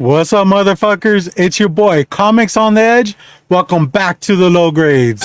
What's up, motherfuckers? It's your boy, Comics on the Edge. Welcome back to the Low Grades.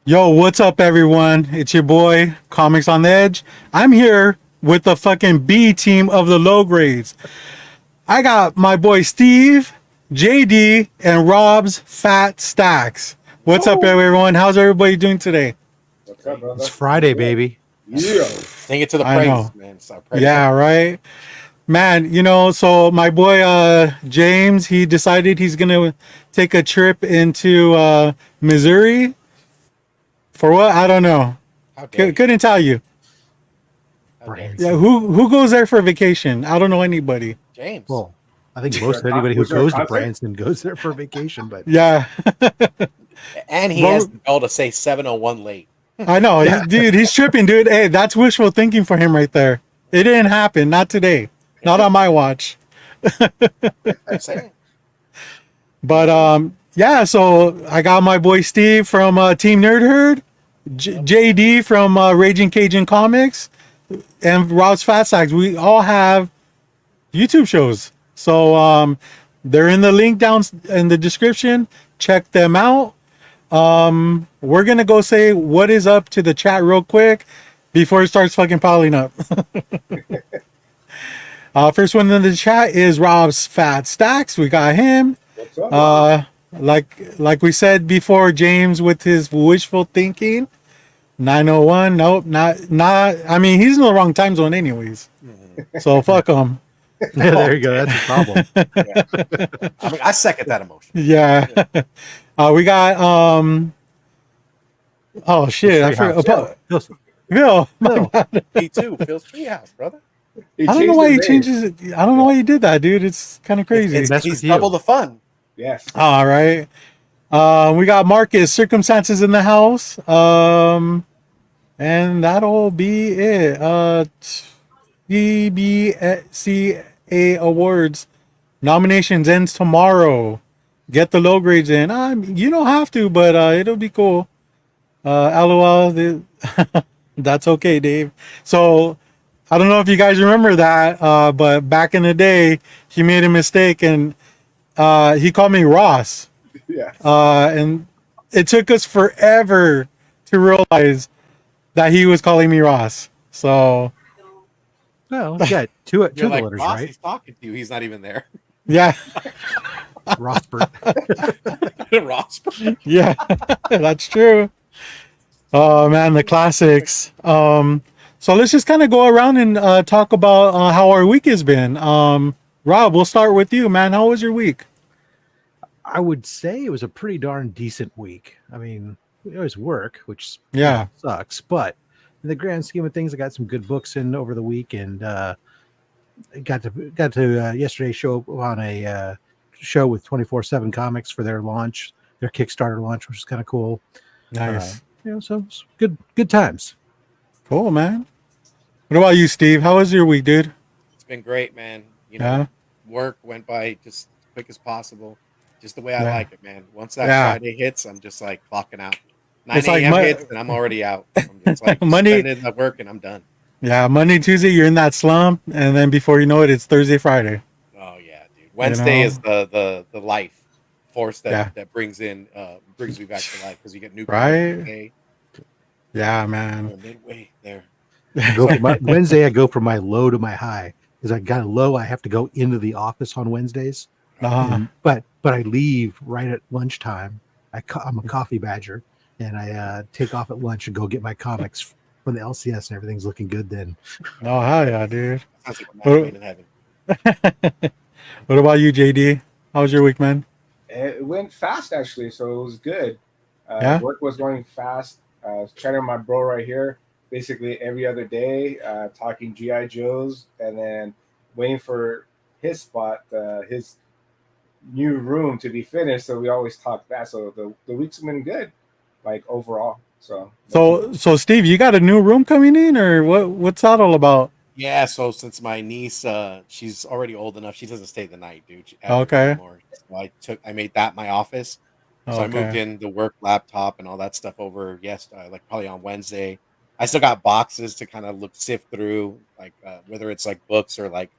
Yo, what's up, everyone? It's your boy, Comics on the Edge. I'm here with the fucking B team of the Low Grades. I got my boy Steve, JD, and Rob's Fat Stacks. What's up, everyone? How's everybody doing today? What's up, brother? It's Friday, baby. Yeah. Sing it to the I praise, know. man. It's our praise. Yeah, right? Man, so my boy James, he decided he's going to take a trip into Missouri. For what? I don't know. How dare you? Couldn't tell you. How dare you? Yeah, who goes there for vacation? I don't know anybody. James. Well, I think most anybody who Was there a goes to concert? Branson goes there for vacation, but Yeah, And he Well- has the goal to say 7:01 late. I know. Dude, he's tripping, dude. Hey, that's wishful thinking for him right there. It didn't happen. Not today. Not on my watch. I'm saying. But yeah, so I got my boy Steve from Team Nerd Herd, JD from Raging Cajun Comics, and Rob's Fat Sacks. We all have YouTube shows. So they're in the link down in the description. Check them out. We're gonna go say what is up to the chat real quick before it starts fucking piling up. First one in the chat is Rob's Fat Stacks. We got him. What's up? Like we said before, James with his wishful thinking. 901. Nope, not. I mean, he's in the wrong time zone anyways. So fuck him. yeah, there you go. That's the problem. Yeah. I mean, I second that emotion. Yeah. We got oh shit, I forgot. Listen, Phil. Me too. Phil's treehouse, brother. I don't know why he changes it. I don't know why he did that, dude. It's kind of crazy. That's He's with you. double the fun. Yes. All right. We got Marcus, Circumstances in the house. And that'll be it. TBCA Awards nominations ends tomorrow. Get the low grades in. You don't have to, but it'll be cool. LOL. That's okay, Dave. So I don't know if you guys remember that, but back in the day, he made a mistake and he called me Ross. Yes. And it took us forever to realize that he was calling me Ross. So well, you got two You're the like, letters, Ross, right? he's talking to you. He's not even there. yeah, Rossbert. Ross. yeah, that's true. Oh man, the classics. So let's just kind of go around and talk about how our week has been. Rob, we'll start with you, man. How was your week? I would say it was a pretty darn decent week. I mean, we always work, which Yeah. sucks, but in the grand scheme of things, I got some good books in over the week, and got to yesterday show up on a show with 24/7 Comics for their launch, their Kickstarter launch, which is kind of cool. Nice. So it's good times. Cool, man. What about you, Steve? How was your week, dude? It's been great, man. You know, Yeah. work went by just as quick as possible. Just the way I Yeah. like it, man. Once that Yeah. Friday hits, I'm just like clocking out. 9 It's like a.m. Mon- hits, and I'm already out. I'm just like Monday- spending the work, and I'm done. Yeah, Monday, Tuesday, you're in that slump, and then before you know it, it's Thursday, Friday. Oh yeah, dude. Wednesday know? is the life force that Yeah. that brings me back to life because you get new Right. Okay, Yeah, man. midway there. Go from Wednesday, I go from my low to my high. Because I got a low, I have to go into the office on Wednesdays. But I leave right at lunchtime. I'm a coffee badger, and I take off at lunch and go get my comics from the LCS, and everything's looking good then. Oh, hell yeah, dude. Sounds like a match made in heaven. What about you, JD? How was your week, man? It went fast, actually, so it was good. Yeah? Work was going fast. I was chatting with my bro right here, basically every other day, talking GI Joes, and then waiting for his spot, his new room to be finished. So we always talk that. So the week's been good, like overall. So Steve, you got a new room coming in, or what's that all about? Yeah, so since my niece, she's already old enough, she doesn't stay the night, dude, ever Okay. anymore. So I made that my office. So I moved Okay. in the work laptop and all that stuff over. Yes, like probably on Wednesday. I still got boxes to kind of sift through, like whether it's like books or like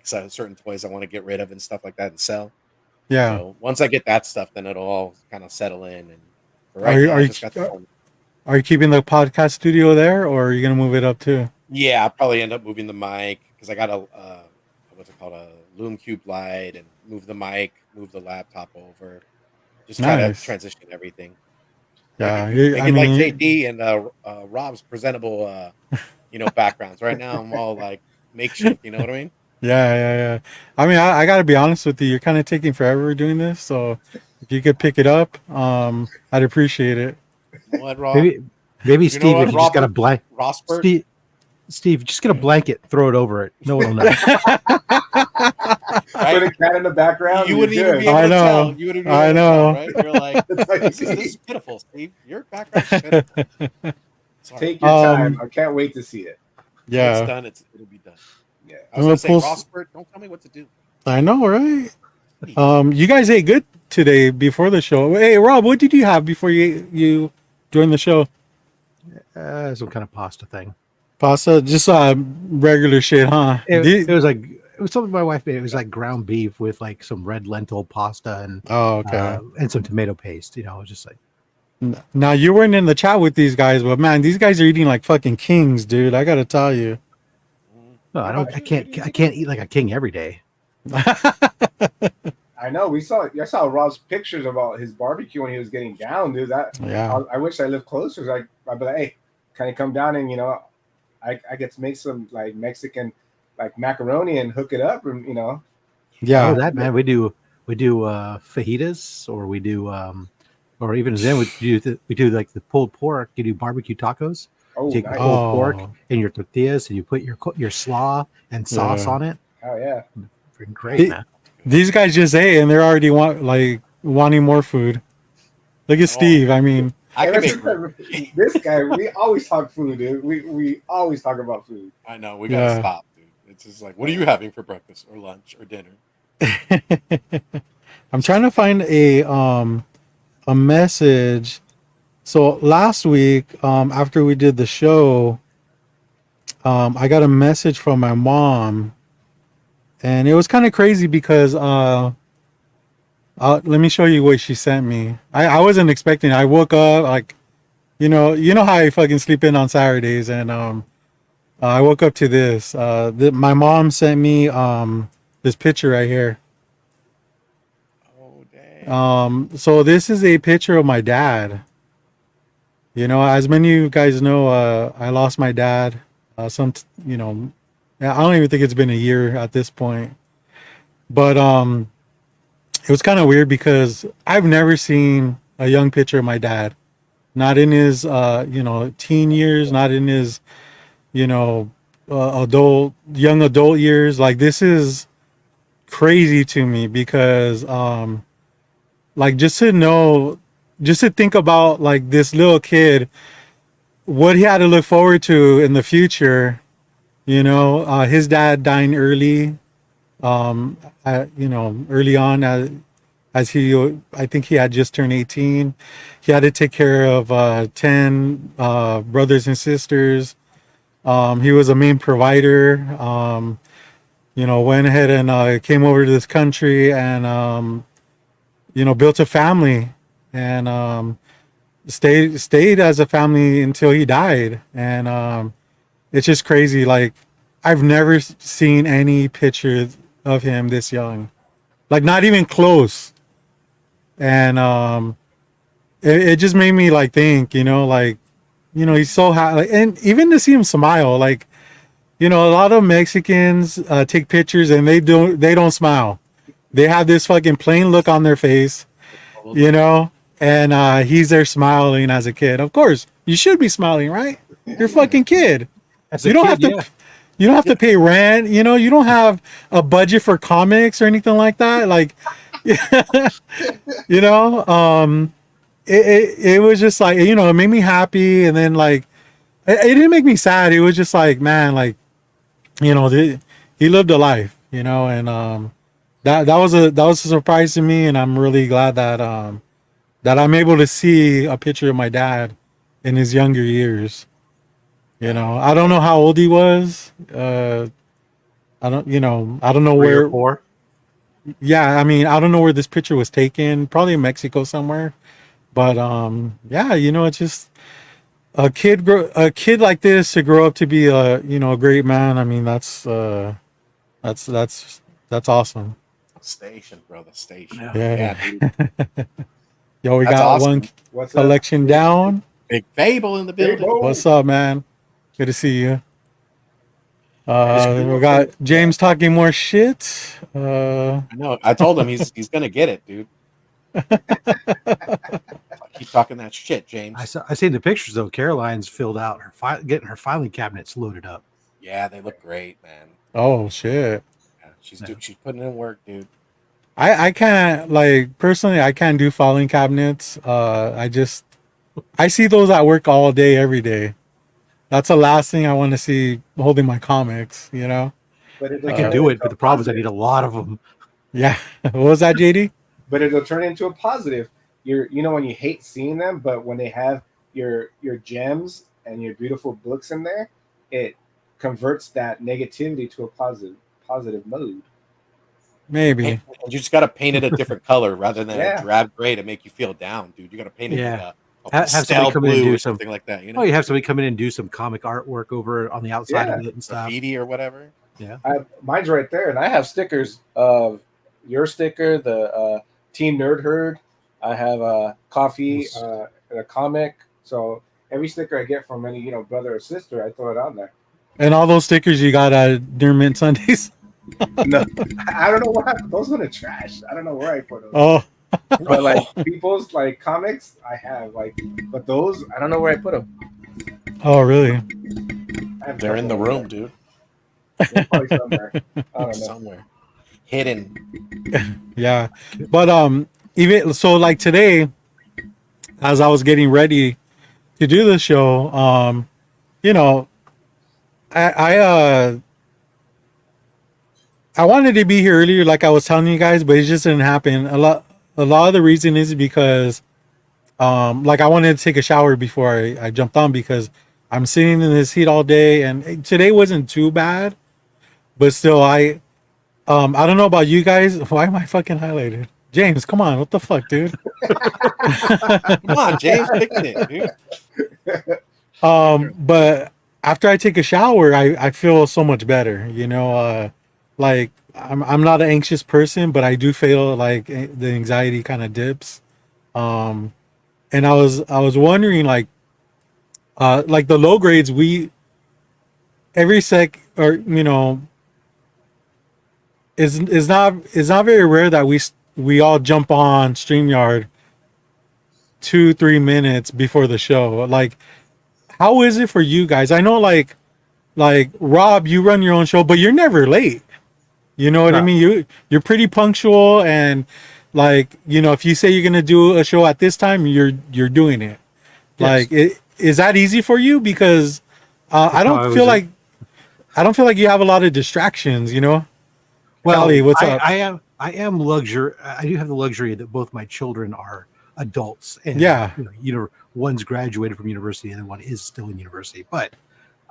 certain toys I want to get rid of and stuff like that and sell. Yeah. So once I get that stuff, then it'll all kind of settle in. And for Are right you now, are I you just got the phone. are you keeping the podcast studio there, or are you gonna move it up too? Yeah, I'll probably end up moving the mic because I got a what's it called, a Loom Cube light, and move the mic, move the laptop over, just try to Nice. transition everything, Yeah. make I it like mean, JD and Rob's presentable, backgrounds. Right now, I'm all like makeshift. You know what I mean? yeah. I mean, I gotta be honest with you. You're kind of taking forever doing this, so if you could pick it up, I'd appreciate it. You know what, Rob? Maybe You know Steve, what, if you just got a Robert? blank, Rossbert? Steve, just get a blanket, throw it over it. No one will know. Put a cat in the background. You You're wouldn't even good. be able I to know. tell. You wouldn't be able I to know. tell, right? You're like, That's all you this see. is pitiful, Steve. Your background's pitiful. Sorry. Take your time. I can't wait to see it. When it's Yeah. done, it'll be done. Yeah. I was I'm gonna gonna say, post. Rossbert, don't tell me what to do. I know, right? You guys ate good today before the show. Hey, Rob, what did you have before you joined the show? Some kind of pasta thing. Pasta, just regular shit, huh? It was something my wife made. It was like ground beef with like some red lentil pasta Oh, okay. and some tomato paste. It was just like, Now you weren't in the chat with these guys, but man, these guys are eating like fucking kings, dude. I gotta tell you. no, I can't eat like a king every day. I know. I saw Rob's pictures about his barbecue when he was getting down, dude. Yeah. I wish I lived closer. I'd be like, hey, can I come down and I get to make some like Mexican like macaroni and hook it up, and Yeah. Oh, that man, we do fajitas, or we do or even then we do like the pulled pork. You do barbecue tacos. Oh, Take nice. the pulled pork Oh. in your tortillas, and you put your slaw and sauce Yeah. on it. Oh yeah. Freaking great, man. These guys just ate and they're already wanting more food. Look at Steve. I mean, I can Hey, make. this guy, we always talk food, dude. We always talk about food. I know we gotta Yeah. stop, dude. It's just like, what are you having for breakfast or lunch or dinner? I'm trying to find a message. So last week, after we did the show, I got a message from my mom, and it was kind of crazy because let me show you what she sent me. I wasn't expecting it. I woke up like, you know how I fucking sleep in on Saturdays, and I woke up to this. My mom sent me this picture right here. Oh dang. So this is a picture of my dad. As many of you guys know, I lost my dad. I don't even think it's been a year at this point. But it was kind of weird because I've never seen a young picture of my dad. Not in his teen years, not in his young adult years. Like, this is crazy to me because like, just to think about like this little kid, what he had to look forward to in the future. His dad dying early, early on, as I think he had just turned 18. He had to take care of 10 brothers and sisters. He was a main provider. Went ahead and came over to this country and built a family, and stayed as a family until he died. And it's just crazy. Like, I've never seen any picture of him this young, like not even close. And it just made me like think, he's so happy, and even to see him smile, like, a lot of Mexicans take pictures and they don't smile. They have this fucking plain look on their face, and he's there smiling as a kid. Of course, you should be smiling, right? You're a fucking kid. As You a don't kid, have to. yeah. You don't have to pay rent. You know, you don't have a budget for comics or anything like that. Like, you know, it was just like, you know, it made me happy. And then like, it didn't make me sad. It was just like, man, like, you know, he lived a life, you know, and that was a surprise to me. And I'm really glad that I'm able to see a picture of my dad in his younger years. You know, I don't know how old he was. I don't, you know, I don't know 3 or where. 4. Yeah, I mean, I don't know where this picture was taken. Probably in Mexico somewhere. But yeah, you know, it's just a kid like this to grow up to be a, you know, a great man. I mean, that's that's awesome. Station, bro. The station. Yeah. Yeah, Yeah. dude. Yo, we That's got awesome. one What's up? collection down. Big Fable in the building. Fable. What's up, man? Good to see you. It's We got James talking more shit. I know. I told him he's gonna get it, dude. Keep talking that shit, James. I seen the pictures though. Caroline's filled out her getting her filing cabinets loaded up. Yeah, they look great, man. Oh shit. Yeah, she's putting in work, dude. I can't, like, personally, I can't do filing cabinets. I see those at work all day, every day. That's the last thing I want to see holding my comics, you know? But I can do it, but the problem is I need a lot of them. Yeah. What was that, JD? But it'll turn into a positive. You know, when you hate seeing them, but when they have your gems and your beautiful books in there, it converts that negativity to a positive mode. Maybe. And you just gotta paint it a different color rather than Yeah. a drab gray to make you feel down, dude. You gotta paint it Yeah. like Have somebody pastel come in and blue do or some- something like that. You know, Oh, you have somebody come in and do some comic artwork over on the outside Yeah. of it and stuff. graffiti or whatever. Mine's right there, and I have stickers of your sticker, the Team Nerd Herd. I have a coffee, a comic. So every sticker I get from any brother or sister, I throw it on there. And all those stickers you got at Dear Mint Sundays. No, I don't know what happened. Those were in the trash. I don't know where I put them. Oh, But like people's like comics, I have but those I don't know where I put them. oh, really? I have They're in the room, dude. They're probably somewhere. I don't know. Somewhere hidden. Yeah. But even so, like today, as I was getting ready to do the show, you know, I wanted to be here earlier, like I was telling you guys, but it just didn't happen. A lot of the reason is because, like I wanted to take a shower before I jumped on because I'm sitting in this heat all day, and today wasn't too bad, but still, I don't know about you guys. Why am I fucking highlighted? James, come on, what the fuck, dude? Come on, James, picking it, dude. But after I take a shower, I feel so much better. You know, like I'm not an anxious person, but I do feel like the anxiety kind of dips. And I was wondering, like the low grades, every sec, or you know, is not very rare that we all jump on StreamYard 2-3 minutes before the show. Like, how is it for you guys? I know, like Rob, you run your own show, but you're never late. You know what I mean? You're pretty punctual, and like, you know, if you say you're gonna do a show at this time, you're doing it. Yes. Like, is that easy for you? Because I don't feel like you have a lot of distractions. You know. Well, Callie, what's up? I am I do have the luxury that both my children are adults, and Yeah. you know, one's graduated from university and the one is still in university. But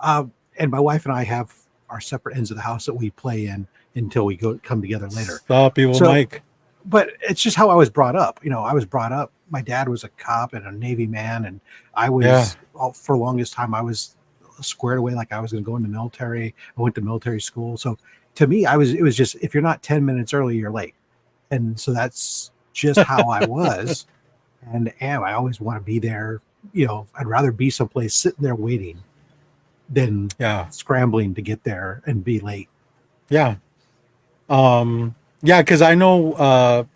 and my wife and I have our separate ends of the house that we play in until we come together later. Stop, people, So- Mike. But it's just how I was brought up. You know, I was brought up. My dad was a cop and a Navy man, and I was for the longest time I was squared away like I was going to go in the military. I went to military school, so to me, it was just, if you're not 10 minutes early, you're late, and so that's just how I was, and I always want to be there. You know, I'd rather be someplace sitting there waiting than Yeah. scrambling to get there and be late. Yeah. Yeah, because I know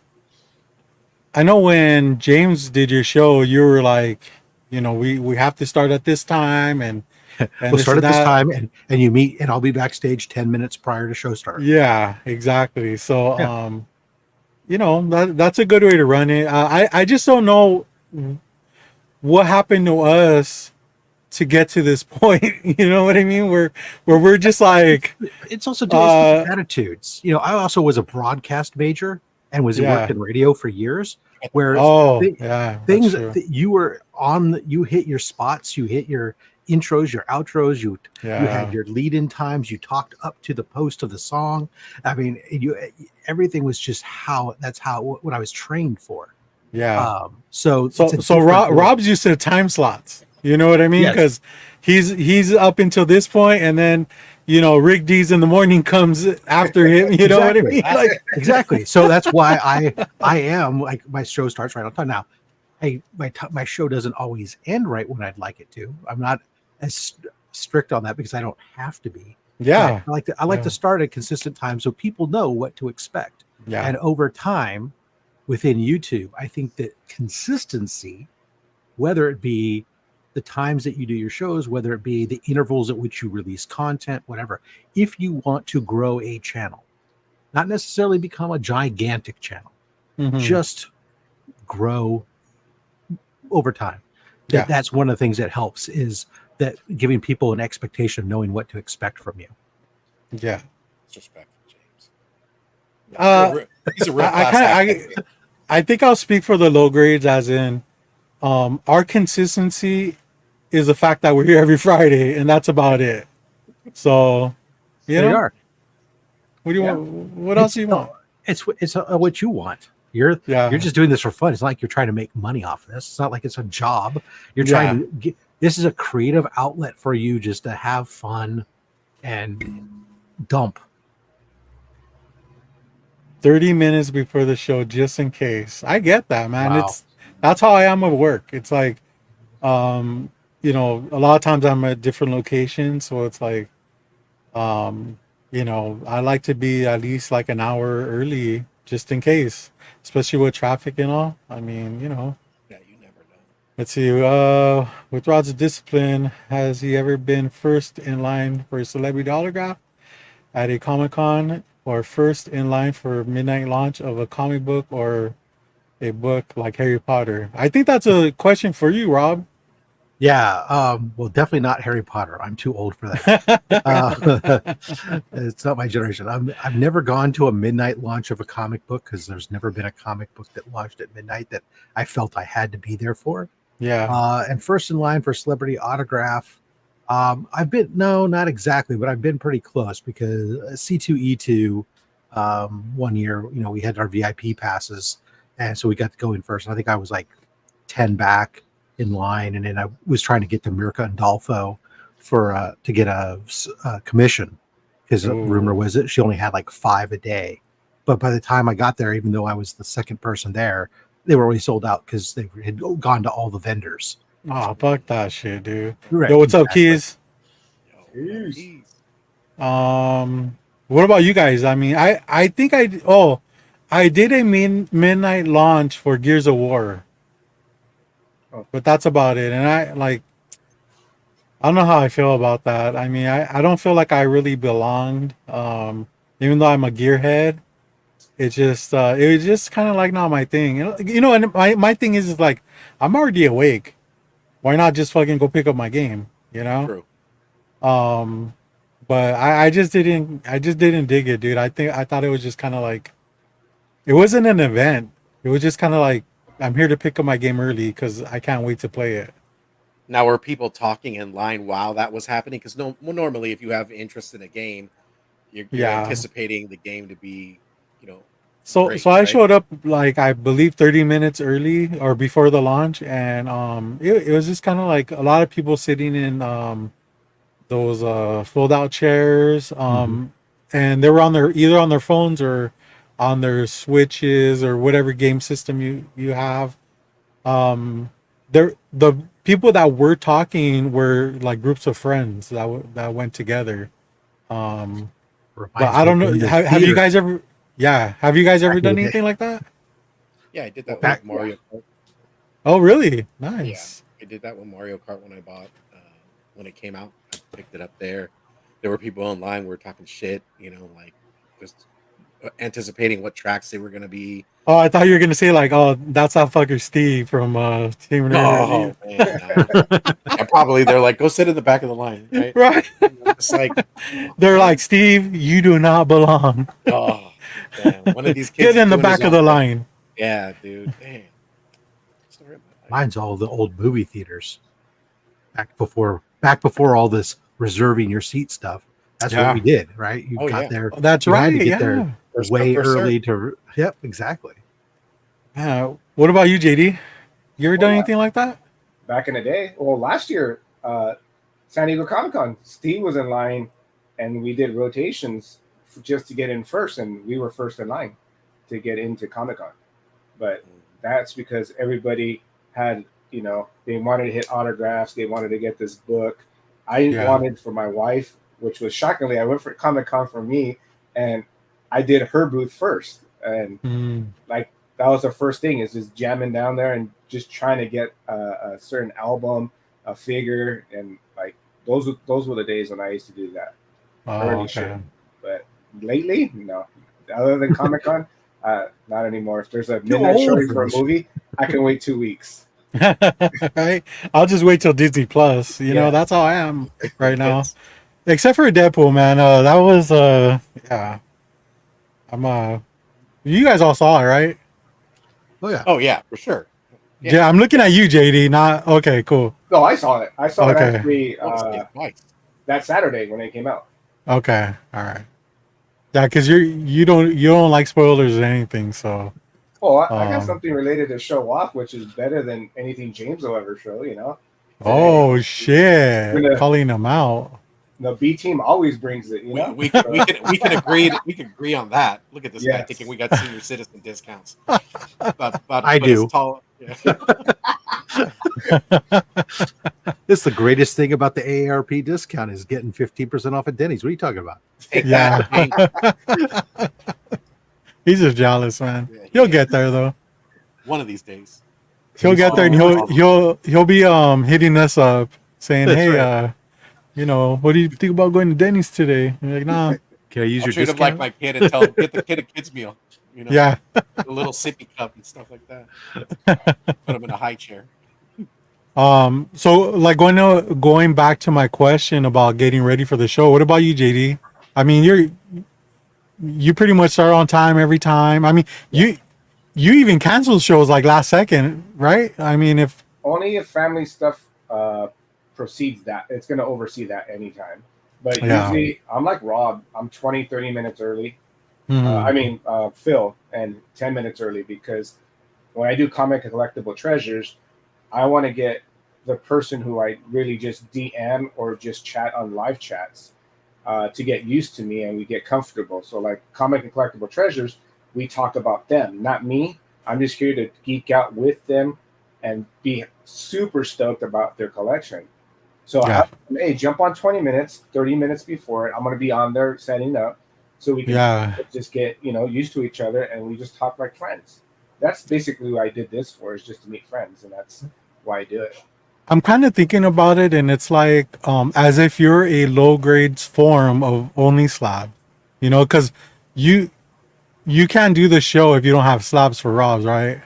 when James did your show, you were like, you know, we have to start at this time, and And We'll this start is at this not. time, and you meet, and I'll be backstage 10 minutes prior to show start. Yeah, exactly. So, Yeah. that's a good way to run it. I just don't know what happened to us to get to this point. You know what I mean? Where we're just like, It's also it's uh, different attitudes. I also was a broadcast major and was worked yeah. in radio for years, At the where first one. Oh, thi- yeah, that's things true. that you were on, you hit your spots, you hit your intros, your outros, you had Yeah, your lead-in times, you talked up to the post of the song. I mean, everything was just that's how what I was trained for. yeah. So it's So a so different world. Rob's used to time slots. You know what I mean? Yes. Because he's up until this point, and then Rick D's in the morning comes after him. You know what I Exactly. mean? Like, Exactly. So that's why I am like, my show starts right on time. Now, hey, my show doesn't always end right when I'd like it to. I'm not as strict on that because I don't have to be. But yeah, I like yeah, to start at consistent time so people know what to expect. yeah, And over time, within YouTube, I think that consistency, whether it be the times that you do your shows, whether it be the intervals at which you release content, whatever, if you want to grow a channel, not necessarily become a gigantic channel, hmm, just grow over time. yeah, That's one of the things that helps, is that giving people an expectation of knowing what to expect from you. yeah. Disrespectful, James. Uh, He's a real I class kind of act. I think I'll speak for the low grades, as in, our consistency is the fact that we're here every Friday, and that's about it. So, you There you know, are. what do you Yeah. want? What else do you want? It's what you want. You're Yeah, just doing this for fun. It's not like you're trying to make money off of this. It's not like it's a job. You're trying yeah. to get, this is a creative outlet for you just to have fun and dump. 30 minutes before the show, just in case. I get that, man. Wow. That's how I am at work. It's like, um, a lot of times I'm at different locations, so it's like, um, I like to be at least like an hour early, just in case, especially with traffic and all. I mean, Yeah, you never know. let's see. With Rod's discipline, has he ever been first in line for a celebrity autograph at a Comic Con, or first in line for midnight launch of a comic book or a book like Harry Potter? I think that's a question for you, Rob. Yeah. Well, definitely not Harry Potter. I'm too old for that. It's not my generation. I've never gone to a midnight launch of a comic book because there's never been a comic book that launched at midnight that I felt I had to be there for. Yeah. And first in line for celebrity autograph, I've been, no, not exactly, but I've been pretty close because C2E2, one year, we had our VIP passes, and so we got to go in first. And I think I was like 10 back in line, and then I was trying to get to Mirka and Dolfo for to get a commission, because the rumor Ooh. was that she only had like 5 a day. But by the time I got there, even though I was the second person there, they were already sold out because they had gone to all the vendors. Oh, fuck that shit, dude. Right, Yo, what's up, exactly. Keys? Yo, Jeez. he's What about you guys? I mean, I think I did a midnight launch for Gears of War, Oh. but that's about it. And I don't know how I feel about that. I mean, I don't feel like I really belonged. Even though I'm a gearhead, it was just kind of like not my thing. And my thing is like, I'm already awake. Why not just fucking go pick up my game? You know? true. But I just didn't dig it, dude. I thought it was just kind of like, it wasn't an event. It was just kind of like, I'm here to pick up my game early because I can't wait to play it. Now, were people talking in line while that was happening? Because normally, if you have interest in a game, you're Yeah. anticipating the game to be, you know, So great, I right? showed up like, I believe 30 minutes early or before the launch, and it was just kind of like a lot of people sitting in those fold out chairs, and they were either on their phones or on their switches or whatever game system you have. The people that were talking were like groups of friends that went together. But Reminds I me don't of know. going to Have you theater guys ever? Yeah, have you guys ever back in the done day. anything like that? Yeah, I did that Back- with Mario Kart. Oh, really? Yeah, Nice. I did that with Mario Kart when I bought when it came out. I picked it up there. There were people online who were talking shit, like just anticipating what tracks they were gonna be. Oh, I thought you were gonna say like, oh, that's that fucker Steve from Team No, Nerd. man, no. And probably they're like, go sit in the back of the line, right? Right. It's like They're like, Steve, you do not belong. oh, damn. One of these kids Get is in the doing back his of the own thing. line. Yeah, dude. Damn. Story of my life. Mine's all the old movie theaters. Back before all this reserving your seat stuff. That's Yeah. what we did, right? You Oh, got yeah. there. That's You had right. to get Yeah. there First way come, first serve. early to. Yep, exactly. Yeah. What about you, JD? You ever done anything like that? Back in the day, well, last year, San Diego Comic-Con, Steve was in line, and we did rotations just to get in first, and we were first in line to get into Comic-Con. But that's because everybody had, they wanted to hit autographs, they wanted to get this book. I wanted for my wife, which was shockingly, I went for Comic-Con for me, and I did her booth first, and like that was the first thing, is just jamming down there and just trying to get a certain album, a figure, and like those were the days when I used to do that. Oh, okay. But lately, no. Other than Comic Con, not anymore. If there's a midnight showing for a movie, I can wait 2 weeks. Right? I'll just wait till Disney Plus. You know, that's how I am right now. Except for Deadpool, man. That was yeah. I'm you guys all saw it, right? Oh yeah. Oh yeah, for sure. Yeah, I'm looking at you, JD. Not okay, cool. No, I saw it. I saw it Okay. actually Twice. that Saturday when it came out. Okay, all right. Yeah, because you don't like spoilers or anything, so. Oh, I got something related to show off, which is better than anything James will ever show. Oh shit! Gonna- Calling them out. The B team always brings it. We can agree on that. Look at this guy Yes. thinking we got senior citizen discounts. About I foot do. as tall. Yeah. It's the greatest thing about the AARP discount is getting 15% off at Denny's. What are you talking about? Take Yeah. that, Hank. He's just jealous, man. Yeah, he He'll is. get there though. One of these days. He'll get there, and he'll be hitting us up saying, That's "Hey, right. what do you think about going to Denny's today?" And you're like, "Nah." Can I use I'll your treat him discount? like my kid and tell him get the kid a kid's meal. Yeah. A little sippy cup and stuff like that. Put him in a high chair. So like going back to my question about getting ready for the show. What about you, JD? I mean, you pretty much start on time every time. I mean, you even cancel shows like last second, right? I mean, Only if family stuff proceeds that. It's going to oversee that anytime. But Yeah. usually, I'm like Rob. I'm 20, 30 minutes early. mhm. Phil, and 10 minutes early, because when I do comic and collectible treasures, I want to get the person who I really just DM or just chat on live chats to get used to me, and we get comfortable. So like comic and collectible treasures, we talk about them, not me. I'm just here to geek out with them and be super stoked about their collection. So Yeah. hey, jump on 20 minutes, 30 minutes before it. I'm going to be on there setting up so we can Yeah. just get, used to each other, and we just talk like friends. That's basically what I did this for, is just to meet friends, and that's why I do it. I'm kind of thinking about it, and it's like as if you're a low grades form of Only Slab, because you can't do the show if you don't have slabs for Robs, right?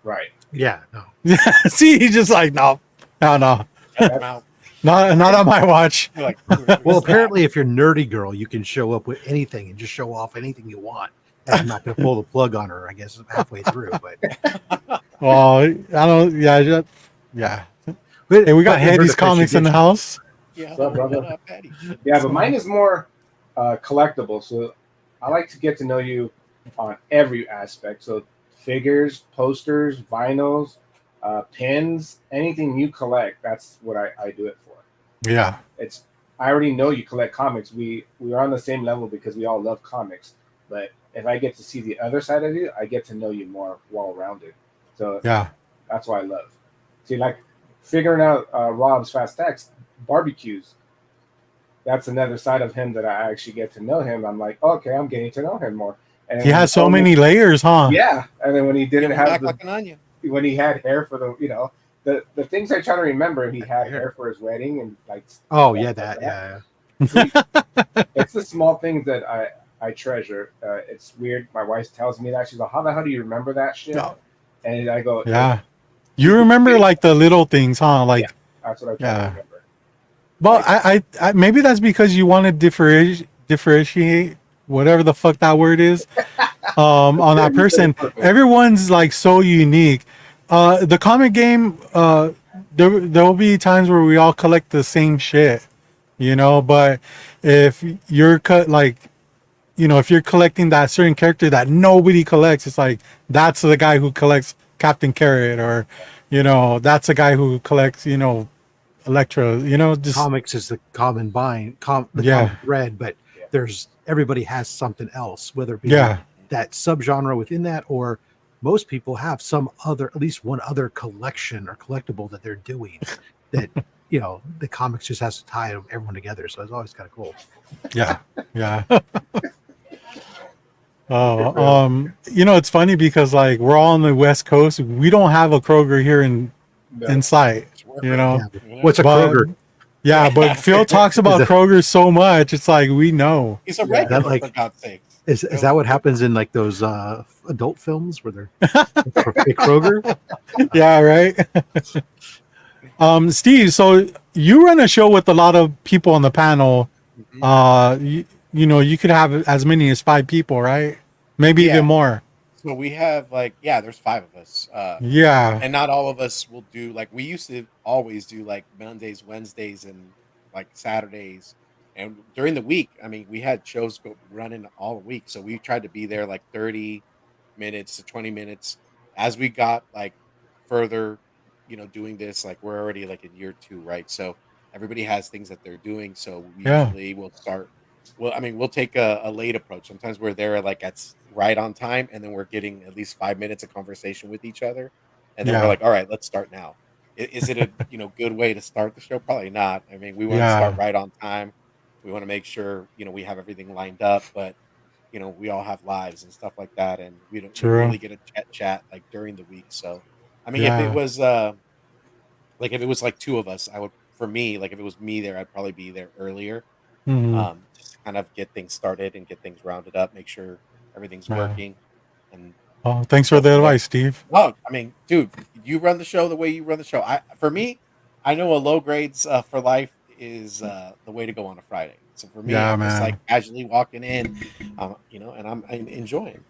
Right. Yeah, no. See, he's just like, no, I'm out. not on my watch. You're like, Well, apparently, if you're nerdy girl, you can show up with anything and just show off anything you want. And I'm not going to pull the plug on her, I guess, halfway through. But Well, I don't. Yeah, yeah. Hey, we got but in her Hetty's defense, comics she in the did- house. yeah, What's up, brother? Patty. Yeah, but mine is more collectible. So I like to get to know you on every aspect. So figures, posters, vinyls, pins, anything you collect. That's what I do it for. Yeah. I already know you collect comics. We are on the same level because we all love comics. But if I get to see the other side of you, I get to know you more well-rounded. So Yeah. that's what I love. See, like figuring out Rob's Fast Text barbecues. That's another side of him that I actually get to know him. I'm like, okay, I'm getting to know him more. And He has so many layers, huh? Yeah, and then when he didn't Peel have back the, like an onion. when he had hair for the, the things I try to remember, he had hair for his wedding and like. Oh stuff yeah, like that yeah. See, it's the small things that I treasure. It's weird. My wife tells me that she's like, "How the hell do you remember that shit?" Yeah. And I go, Yeah. You remember like the little things, huh? Like, Yeah, that's what I try to yeah. remember. Well, Like, I maybe that's because you want to differentiate whatever the fuck that word is on that person. Everyone's like so unique. The comic game, there'll be times where we all collect the same shit, you know. But if you're if you're collecting that certain character that nobody collects, it's like that's the guy who collects Captain Carrot, or that's the guy who collects Electro. Just Comics is the common the yeah, common thread, but Yeah. there's everybody has something else, whether it be yeah, that subgenre within that, or most people have some other, at least one other collection or collectible that they're doing that the comics just has to tie everyone together. So it's always kind of cool. yeah, yeah. Oh, it's funny because like we're all on the West Coast. We don't have a Kroger here in sight. Yeah. What's a But- Kroger? Yeah, but Phil talks about Kroger so much. It's like we know. He's a Yeah. regular, That, like- for God's sakes. Is that what happens in like those adult films where they're a Kroger? Yeah, right. Steve, so you run a show with a lot of people on the panel. Mhm. You could have as many as 5 people, right? Maybe Yeah. even more. So we have there's 5 of us. Yeah. And not all of us will do, like, we used to always do like Mondays, Wednesdays, and like Saturdays. And during the week, I mean, we had shows running all week. So we tried to be there like 30 minutes to 20 minutes. As we got like further, doing this, like we're already like in year 2, right? So everybody has things that they're doing. So we Yeah. usually will start. Well, I mean, we'll take a late approach. Sometimes we're there like right on time, and then we're getting at least 5 minutes of conversation with each other, and then Yeah. we're like, all right, let's start now. Is it a good way to start the show? Probably not. I mean, we want to Yeah. start right on time. We want to make sure we have everything lined up, but we all have lives and stuff like that, and we don't True. really get a chat like during the week. So, I mean, if Yeah. it was if it was like 2 of us, I would, for me, like if it was me there, I'd probably be there earlier, Mhm. just to kind of get things started and get things rounded up, make sure everything's Yeah. working, and Oh, thanks for go the from there. advice, Steve. Oh, I mean, dude, you run the show the way you run the show. For me, I know a low grades for life is the way to go on a Friday. So for me, Yeah, I'm just man. like casually walking in, and I'm enjoying.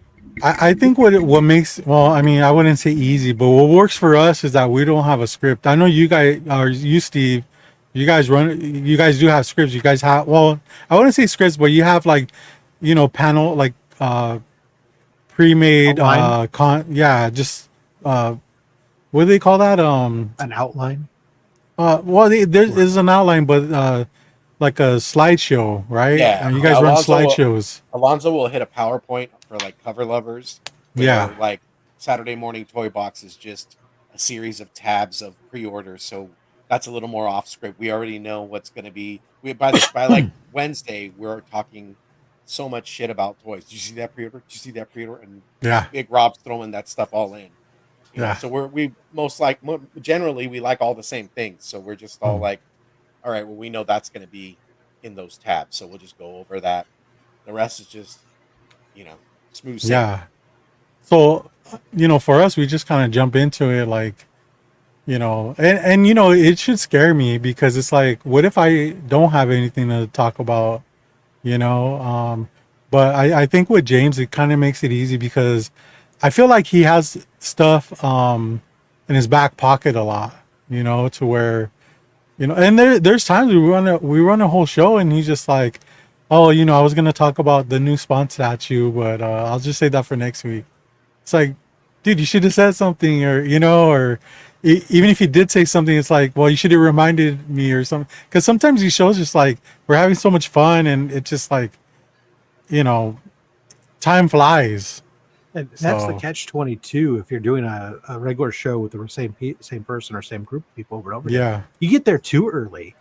I think what makes, well, I mean, I wouldn't say easy, but what works for us is that we don't have a script. I know you guys, or you, Steve, you guys do have scripts. You guys have, well, I wouldn't say scripts, but you have like, panel, like, pre-made, Outline? just, what do they call that? An outline? Well, there is an outline, but, like a slideshow, right? Yeah. You guys run Alonzo will- slideshows. Alonzo will hit a PowerPoint for like cover lovers. Yeah. where, like Saturday morning toy box is just a series of tabs of pre-orders. So that's a little more off script. We already know what's going to be. By like Wednesday, we're talking so much shit about toys. Did you see that pre-order? Did you see that pre-order? And Yeah. Big Rob's throwing that stuff all in. Yeah. So we generally we like all the same things. So we're just all like, all right, well, we know that's going to be in those tabs, so we'll just go over that. The rest is just, smooth sailing. Yeah. So, for us, we just kind of jump into it like, and it should scare me because it's like, what if I don't have anything to talk about, but I think with James, it kind of makes it easy because I feel like he has stuff, in his back pocket a lot, to where, and there's times we run a whole show and he's just like, oh, I was gonna talk about the new Spawn statue, but I'll just say that for next week. It's like, dude, you should have said something, or even if you did say something, it's like, well, you should have reminded me or something. Because sometimes these shows just like we're having so much fun, and it's just like, time flies. And that's the So- catch-22 if you're doing a regular show with the same person or same group of people over and over again. Yeah, You get there too early.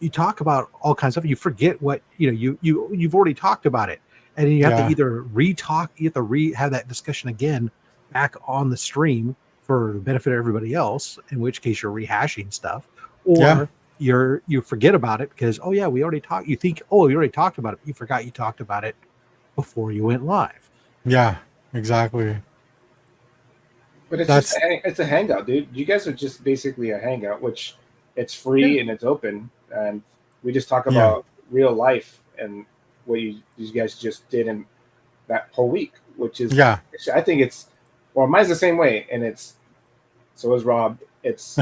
You talk about all kinds of stuff. You forget what you've already talked about it, and then you have Yeah. to either re-talk. You have to have that discussion again back on the stream for the benefit of everybody else, in which case you're rehashing stuff, or Yeah. you forget about it because, oh yeah, we already talked. You think, oh, we already talked about it. You forgot you talked about it before you went live. Yeah, exactly. But it's That's it's a hangout, dude. You guys are just basically a hangout, which it's free and it's open, and we just talk about real life and what you guys just did in that whole week, which is yeah. I think it's well, mine's the same way, and it's so is Rob. It's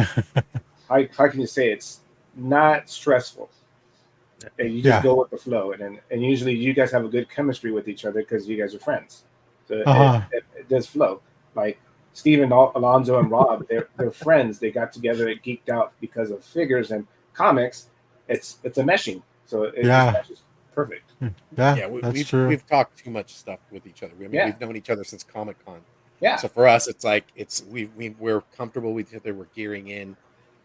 how can you say it's not stressful. And you just Yeah. go with the flow, and usually you guys have a good chemistry with each other because you guys are friends. So Uh-huh. it does flow. Like Steve and Alonzo and Rob, they're friends. They got together, it geeked out because of figures and comics. It's a meshing, so it just Yeah. meshes perfect. Yeah, Yeah, that's true. we've talked too much stuff with each other. I mean, Yeah. we've known each other since Comic Con. Yeah, So for us, it's like we're comfortable with each other. We're gearing in.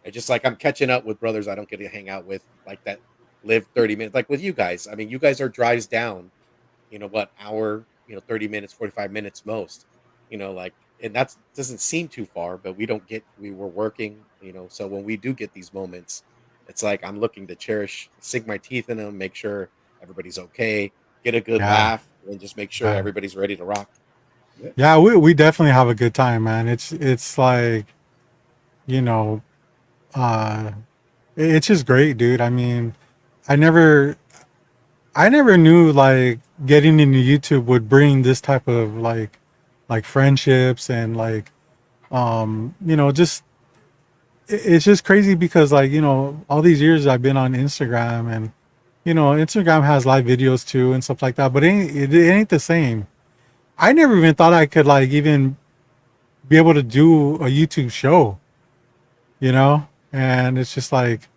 It's just like I'm catching up with brothers I don't get to hang out with like that. Live 30 minutes, like with you guys. I mean, you guys are drives down. Hour, 30 minutes, 45 minutes most. Like, and that's doesn't seem too far, but we were working. So when we do get these moments, it's like I'm looking to cherish, sink my teeth in them, make sure everybody's okay, get a good Yeah. laugh, and just make sure Yeah. everybody's ready to rock. Yeah, we definitely have a good time, man. It's like, you know, uh it's just great, dude. I mean, I never I never knew like getting into YouTube would bring this type of like friendships and like just it's just crazy because like, all these years I've been on Instagram and Instagram has live videos too and stuff like that, but it ain't the same. I never even thought I could like even be able to do a YouTube show, and it's just like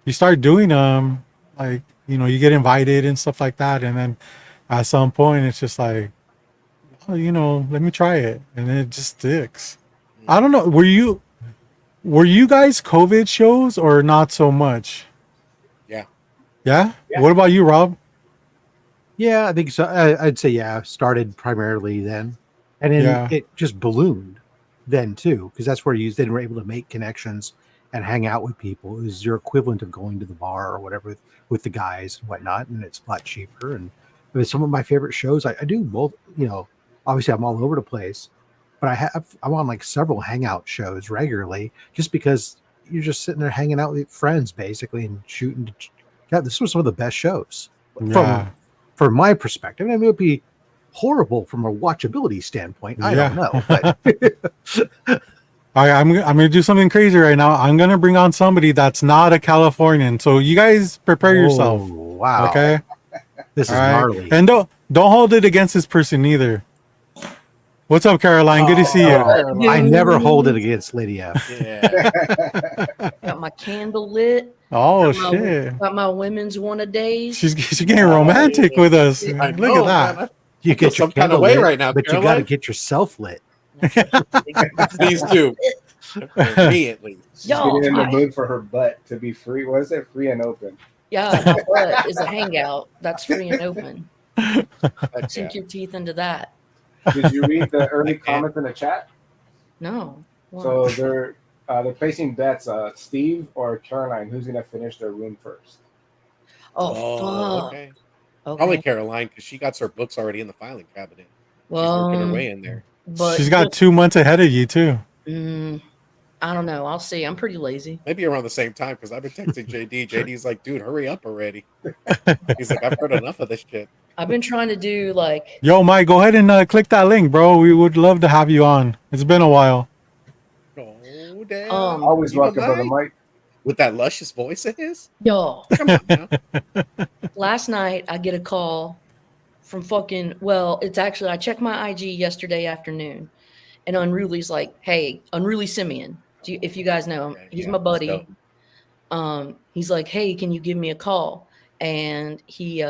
you start doing them, like, you get invited and stuff like that. And then at some point it's just like, oh, let me try it. And it just sticks. I don't know. Were you guys COVID shows or not so much? Yeah. Yeah. Yeah. What about you, Rob? Yeah, I think so. I'd say started primarily then, and then Yeah. it just ballooned then too, because that's where you then were able to make connections and hang out with people. It was your equivalent of going to the bar or whatever with the guys and whatnot, and it's a lot cheaper. And I mean, some of my favorite shows, I do both. Obviously I'm all over the place, but I'm on like several hangout shows regularly, just because you're just sitting there hanging out with friends basically and shooting. Yeah, this was some of the best shows Yeah. from my perspective. I mean, it would be horrible from a watchability standpoint. I don't Yeah. know, but All right, I'm gonna do something crazy right now. I'm gonna bring on somebody that's not a Californian. So you guys prepare yourself. Oh, wow. Okay. This is All right. gnarly. And don't hold it against this person either. What's up, Caroline? Good to see you. Oh, I never hold it against Lydia. Yeah. Got my candle lit. Oh got my, shit. Got my women's one a days. She's getting romantic with us. I Look know, at that. man. You feel get your some kind of candle way lit, right now, but you got to Caroline. get yourself lit. These two. For me, at least. she's Y'all, getting in the I- mood for her butt to be free. What is it? Free and open. Yeah, my butt is a hangout. That's free and open. Heck yeah. Sink your teeth into that. Did you read the early comments in the chat? No. What? So they're placing bets. Steve or Caroline, who's gonna finish their room first? oh, fuck. Okay. Okay. Probably Caroline, because she got her books already in the filing cabinet. She's Well, working her way in there. but She's got 2 months ahead of you too. I don't know. I'll see. I'm pretty lazy. Maybe around the same time, because I've been texting JD. JD's like, dude, hurry up already. He's like, I've heard enough of this shit. I've been trying to do like Yo, Mike, go ahead and click that link, bro. We would love to have you on. It's been a while. Oh, damn. Always Even welcome, brother Mike? Mike. With that luscious voice of his? y'all. Come on now. Last night I get a call from it's actually I checked my IG yesterday afternoon, and Unruly's like, hey, Unruly Simeon, if you guys know him, Yeah, he's yeah, my he's buddy. dope. He's like, hey, can you give me a call? And he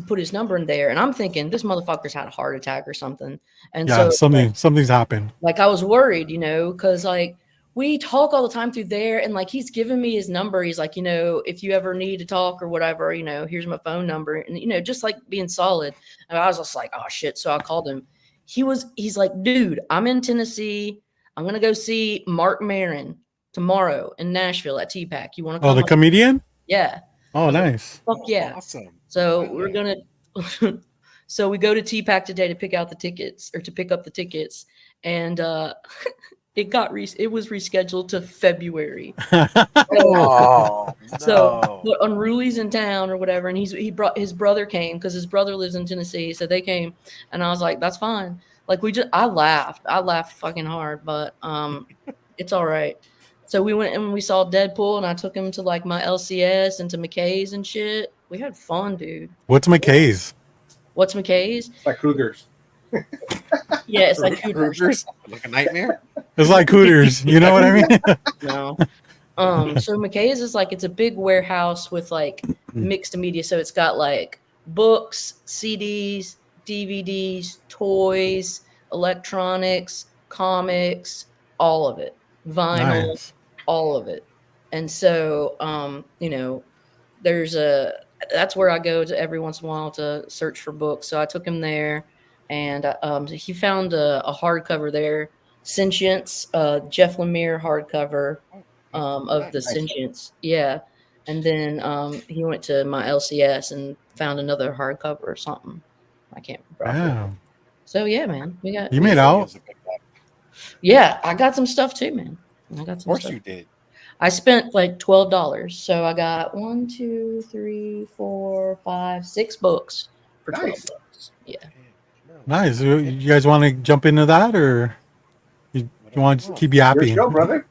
put his number in there, and I'm thinking this motherfucker's had a heart attack or something. And Yeah, so something's happened. like I was worried, because like we talk all the time through there, and like he's given me his number. He's like, if you ever need to talk or whatever, here's my phone number, and just like being solid. And I was just like, oh shit. So I called him. He's like, dude, I'm in Tennessee. I'm gonna go see Mark Maron tomorrow in Nashville at TPAC. You want to Oh, come? the comedian? Yeah. Oh, nice. Fuck yeah. Awesome. So Oh, we're yeah. gonna so we go to TPAC today to pick out the tickets or to pick up the tickets, and it was rescheduled to February. Oh So no. but Unruly's in town or whatever, and he brought his brother came because his brother lives in Tennessee, so they came, and I was like, that's fine. Like I laughed fucking hard, but it's all right. So we went and we saw Deadpool, and I took him to like my LCS and to McKay's and shit. We had fun, dude. What's McKay's? What's McKay's? It's like Cougars. Yeah, it's like Hooters. Hooters? Like a nightmare? It's like Hooters. You know what I mean? No. So McKay's is like it's a big warehouse with like mixed media. So it's got like books, CDs, DVDs, toys, electronics, comics, all of it, vinyl, Nice. all of it. And so, that's where I go to every once in a while to search for books. So I took him there, and he found a hardcover there, Sentience, Jeff Lemire hardcover of the Nice. Sentience. Yeah. And then he went to my LCS and found another hardcover or something. I can't remember. Damn. So yeah, man, we got. You made out? Yeah, I got some stuff too, man. I got Of some course stuff. you did. I spent like $12, so I got 1, 2, 3, 4, 5, 6 books for $12. Nice. Yeah. Nice. You guys want to jump into that, or you want to keep you Your happy? show, brother.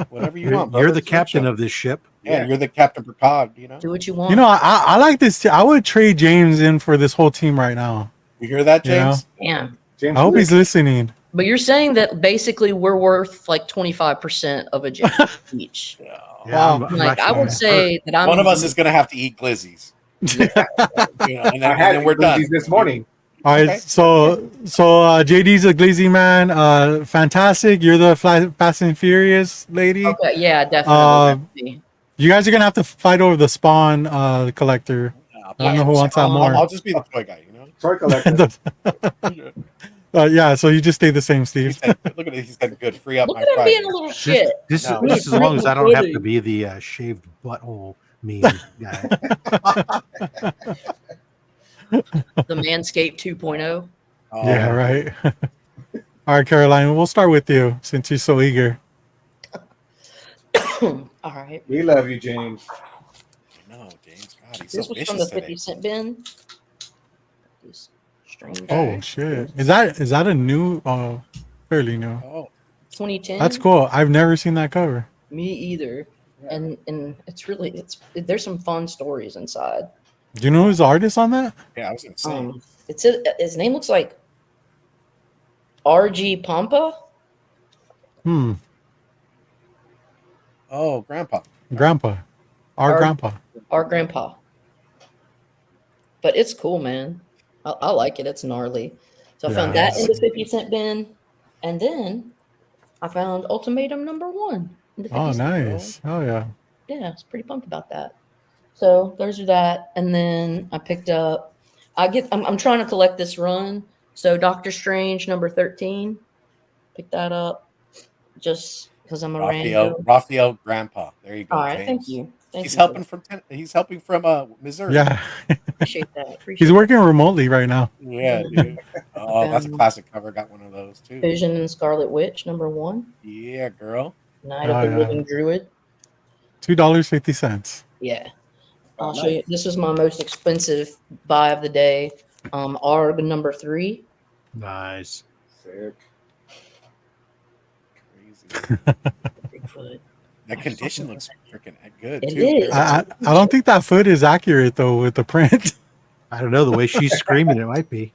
Whatever you You're, want. you're brother. the It's your captain show. of this ship. Yeah, you're the Captain Picard, you know? Do what you want. You know, I like this. I would trade James in for this whole team right now. You hear that, You know? James? Damn. James I hope Lee. he's listening. But you're saying that basically we're worth like 25% of a gem each. Yeah. Wow. I'm Like I actually would say that I'm One of us is going to have to eat glizzies. You know, and I then, had and then we're done. these this morning. All right, Okay. so JD's a glazzy man. Fantastic. You're the Fast and Furious lady. Okay, yeah, definitely. You guys are gonna have to fight over the Spawn collector. I don't know who wants that more. I'll just be the toy guy, you know? Toy collector. Yeah, so you just stay the same, He Steve. said, look at it. He said, good. Free up Look my at him Friday. being a little shit. This, No. this is as long as I don't have to be the shaved butthole meme guy. The Manscaped 2.0. Oh, Yeah, right. All right, Caroline, we'll start with you since you're so eager. All right. We love you, James. No, James. God, he's This so was from the vicious 50 today. cent bin. This strange. Oh shit! Is that a new? Fairly new. Oh, 2010. That's cool. I've never seen that cover. Me either. And there's some fun stories inside. Do you know who's the artist on that? yeah, I was going to say. His name looks like R.G. Pampa. Oh, Grandpa. Grandpa. Our grandpa. Our grandpa. But it's cool, man. I like it. It's gnarly. So I found that in the 50 cent bin. And then I found Ultimatum #1 in the 50 Oh, cent nice. Oh yeah. bin. Yeah, I was pretty pumped about that. So those are that. And then I picked up, I'm trying to collect this run. So Doctor Strange #13. Pick that up just because I'm a random. Raphael Grandpa. There you go. All right, James. thank you. He's helping from Missouri. Yeah. Appreciate that. He's working remotely right now. Yeah, dude. Oh, that's a classic cover. Got one of those too. Vision and Scarlet Witch #1. Yeah, girl. Night Oh, of the yeah. Living Druid. $2.50. Yeah. Oh, I'll show you. This was my most expensive buy of the day. ARG #3. Nice. Sick. Crazy. Bigfoot. That condition looks freaking good It too. is. I don't think that foot is accurate though with the print. I don't know. The way she's screaming, it might be.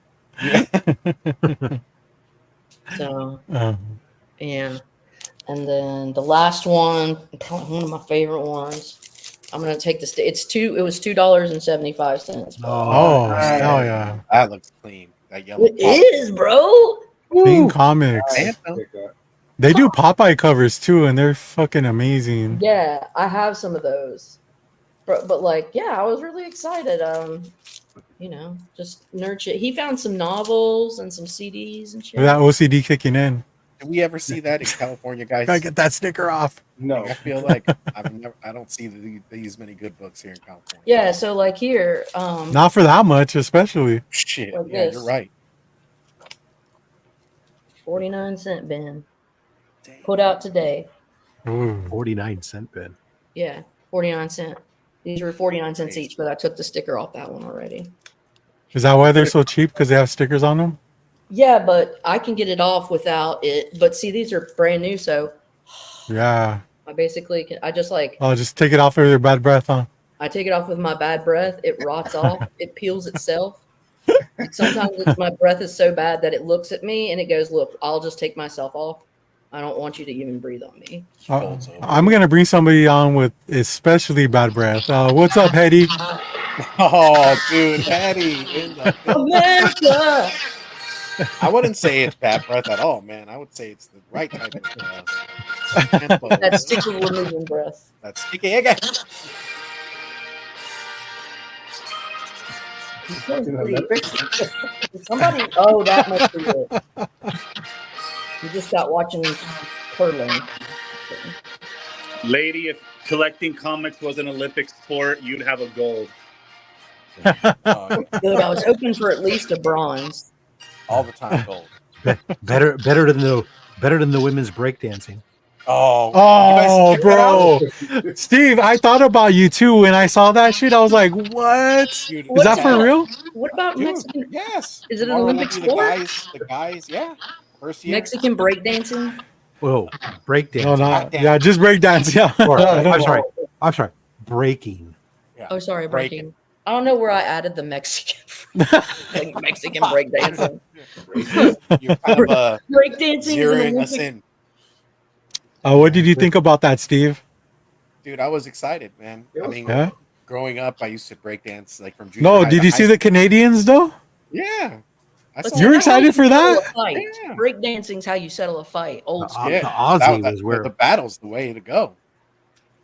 So Um, yeah. And then the last one, probably one of my favorite ones. I'm gonna take this. It was $2.75. oh, nice. hell yeah. That looks clean. That yellow. It is, bro. Clean Comics. Nice. Damn. Pick up. They do Popeye covers too, and they're fucking amazing. Yeah, I have some of those. But like, yeah, I was really excited. Just nerd shit. He found some novels and some CDs and shit. That OCD kicking in. Do we ever see that in California, guys? Gotta get that sticker off. No. I feel like I don't see these many good books here in California. Yeah, so like here, Not for that much, especially. Shit. Like Yeah, this. you're right. 49-cent bin. Damn. Put out today. Ooh. 49-cent bin. Yeah, 49 cents. These were 49 cents Crazy. each, but I took the sticker off that one already. Is that why they're so cheap? Because they have stickers on them? Yeah, but I can get it off without it. But see, these are brand new, so Yeah. I basically can. I just like Oh, just take it off with your bad breath, huh? I take it off with my bad breath. It rots off. It peels itself. Sometimes my breath is so bad that it looks at me and it goes, "Look, I'll just take myself off. I don't want you to even breathe on me." Folds over. I'm gonna bring somebody on with especially bad breath. What's up, Hetty? Oh, dude, Hattie in the America. I wouldn't say it's bad breath at all, man. I would say it's the right type of tempo. That sticker removing breath. That's sticky again. Somebody, oh, that must be it. You just got watching curling. Lady, if collecting comics was an Olympic sport, you'd have a gold. Good. I was hoping for at least a bronze. All the time gold. Better than the women's breakdancing. Oh, Oh, you guys check that bro. Steve, I thought about you too when I saw that shit. I was like, what? Dude, Is that for real? What about Dude, Mexican? yes. Is it an Tomorrow Olympic will be sport? The guys, yeah. First year. Mexican breakdancing? Whoa, breakdancing. No, Tap dance. yeah, just break dance. Yeah. Or, I don't I'm know. sorry. Breaking. Yeah. Oh, sorry, Breaking. breaking. I don't know where I added the Mexican like Mexican breakdancing. You're kind of Breakdancing is an zeroing us Olympic. in. What did you think about that, Steve? Dude, I was excited, man. I mean, Yeah. growing up, I used to break dance like from junior No, high did to you high see the Canadians though? school. Yeah. I But saw see, You're that's how excited you for settle that? a fight. Yeah. Breakdancing's how you settle a fight. Old school. The Yeah, Aussie that- was where the battle's the way to go.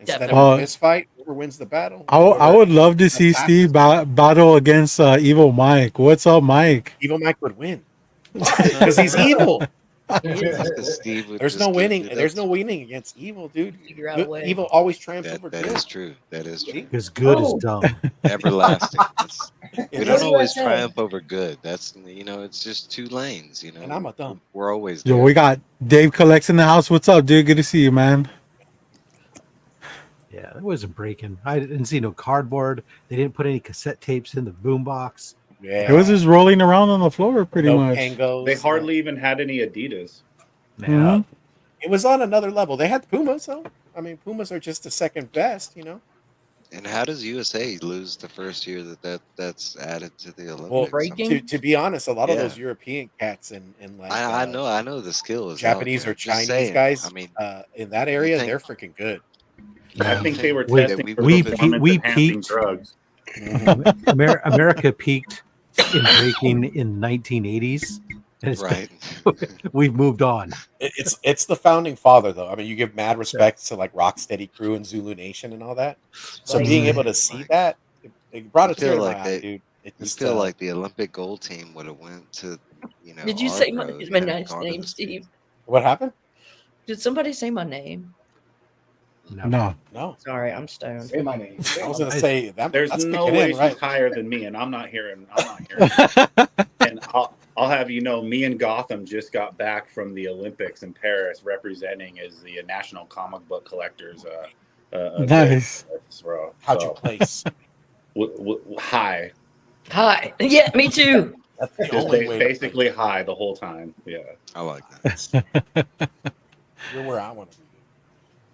Instead Definitely. of a fist fight, whoever wins the battle. I would love to see That's Steve battle against Evil Mike. What's up, Mike? Evil Mike would win because he's evil. Steve would There's just no give winning. you There's that- no winning against evil, dude. Figure out a Good- way. Evil always triumphs That, over that good. is true. That is true. because good is Oh. dumb. Everlasting. We What don't do I always say? triumph over good. That's it's just two lanes. And I'm a dumb. We're always Yo, there. we got Dave Collects in the house. What's up, dude? Good to see you, man. Yeah, that wasn't breaking. I didn't see no cardboard. They didn't put any cassette tapes in the boombox. Yeah, It was just rolling around on the floor, pretty no much. Kangos. They hardly even had any Adidas. Yeah. Mhm. It was on another level. They had Pumas, though. I mean, Pumas are just the second best, And how does USA lose the first year that's added to the Olympics? Well, breaking? to be honest, a lot of Yeah. those European cats and like I know the skill is out Japanese there. or Just Chinese saying. guys. I mean, In that area, think- they're freaking good. I think they were We- testing for we performance-enhancing peaked. drugs. America peaked in breaking in 1980s, and right. we've moved on. It's the founding father, though. I mean, you give mad respect to like Rocksteady Crew and Zulu Nation and all that. So Right. being able to see that, it brought a I feel tear to like my eye, they- dude. It I just, feel like the Olympic gold team would have went to Did you our say my, pros my and nice gone to name, the Steve? what happened? Did somebody say my name? No. No, Sorry, I'm stoned. Say my name. I was gonna say that. There's that's no kicking way in, right? she's higher than me, and I'm not hearing. And I'll have you know, me and Gotham just got back from the Olympics in Paris, representing as the national comic book collectors. Nice. Bro. How'd you So, place? high. Hi. Yeah, me too. That's the Just only way. to basically high the whole time. Yeah. I like that. You're where I want to be.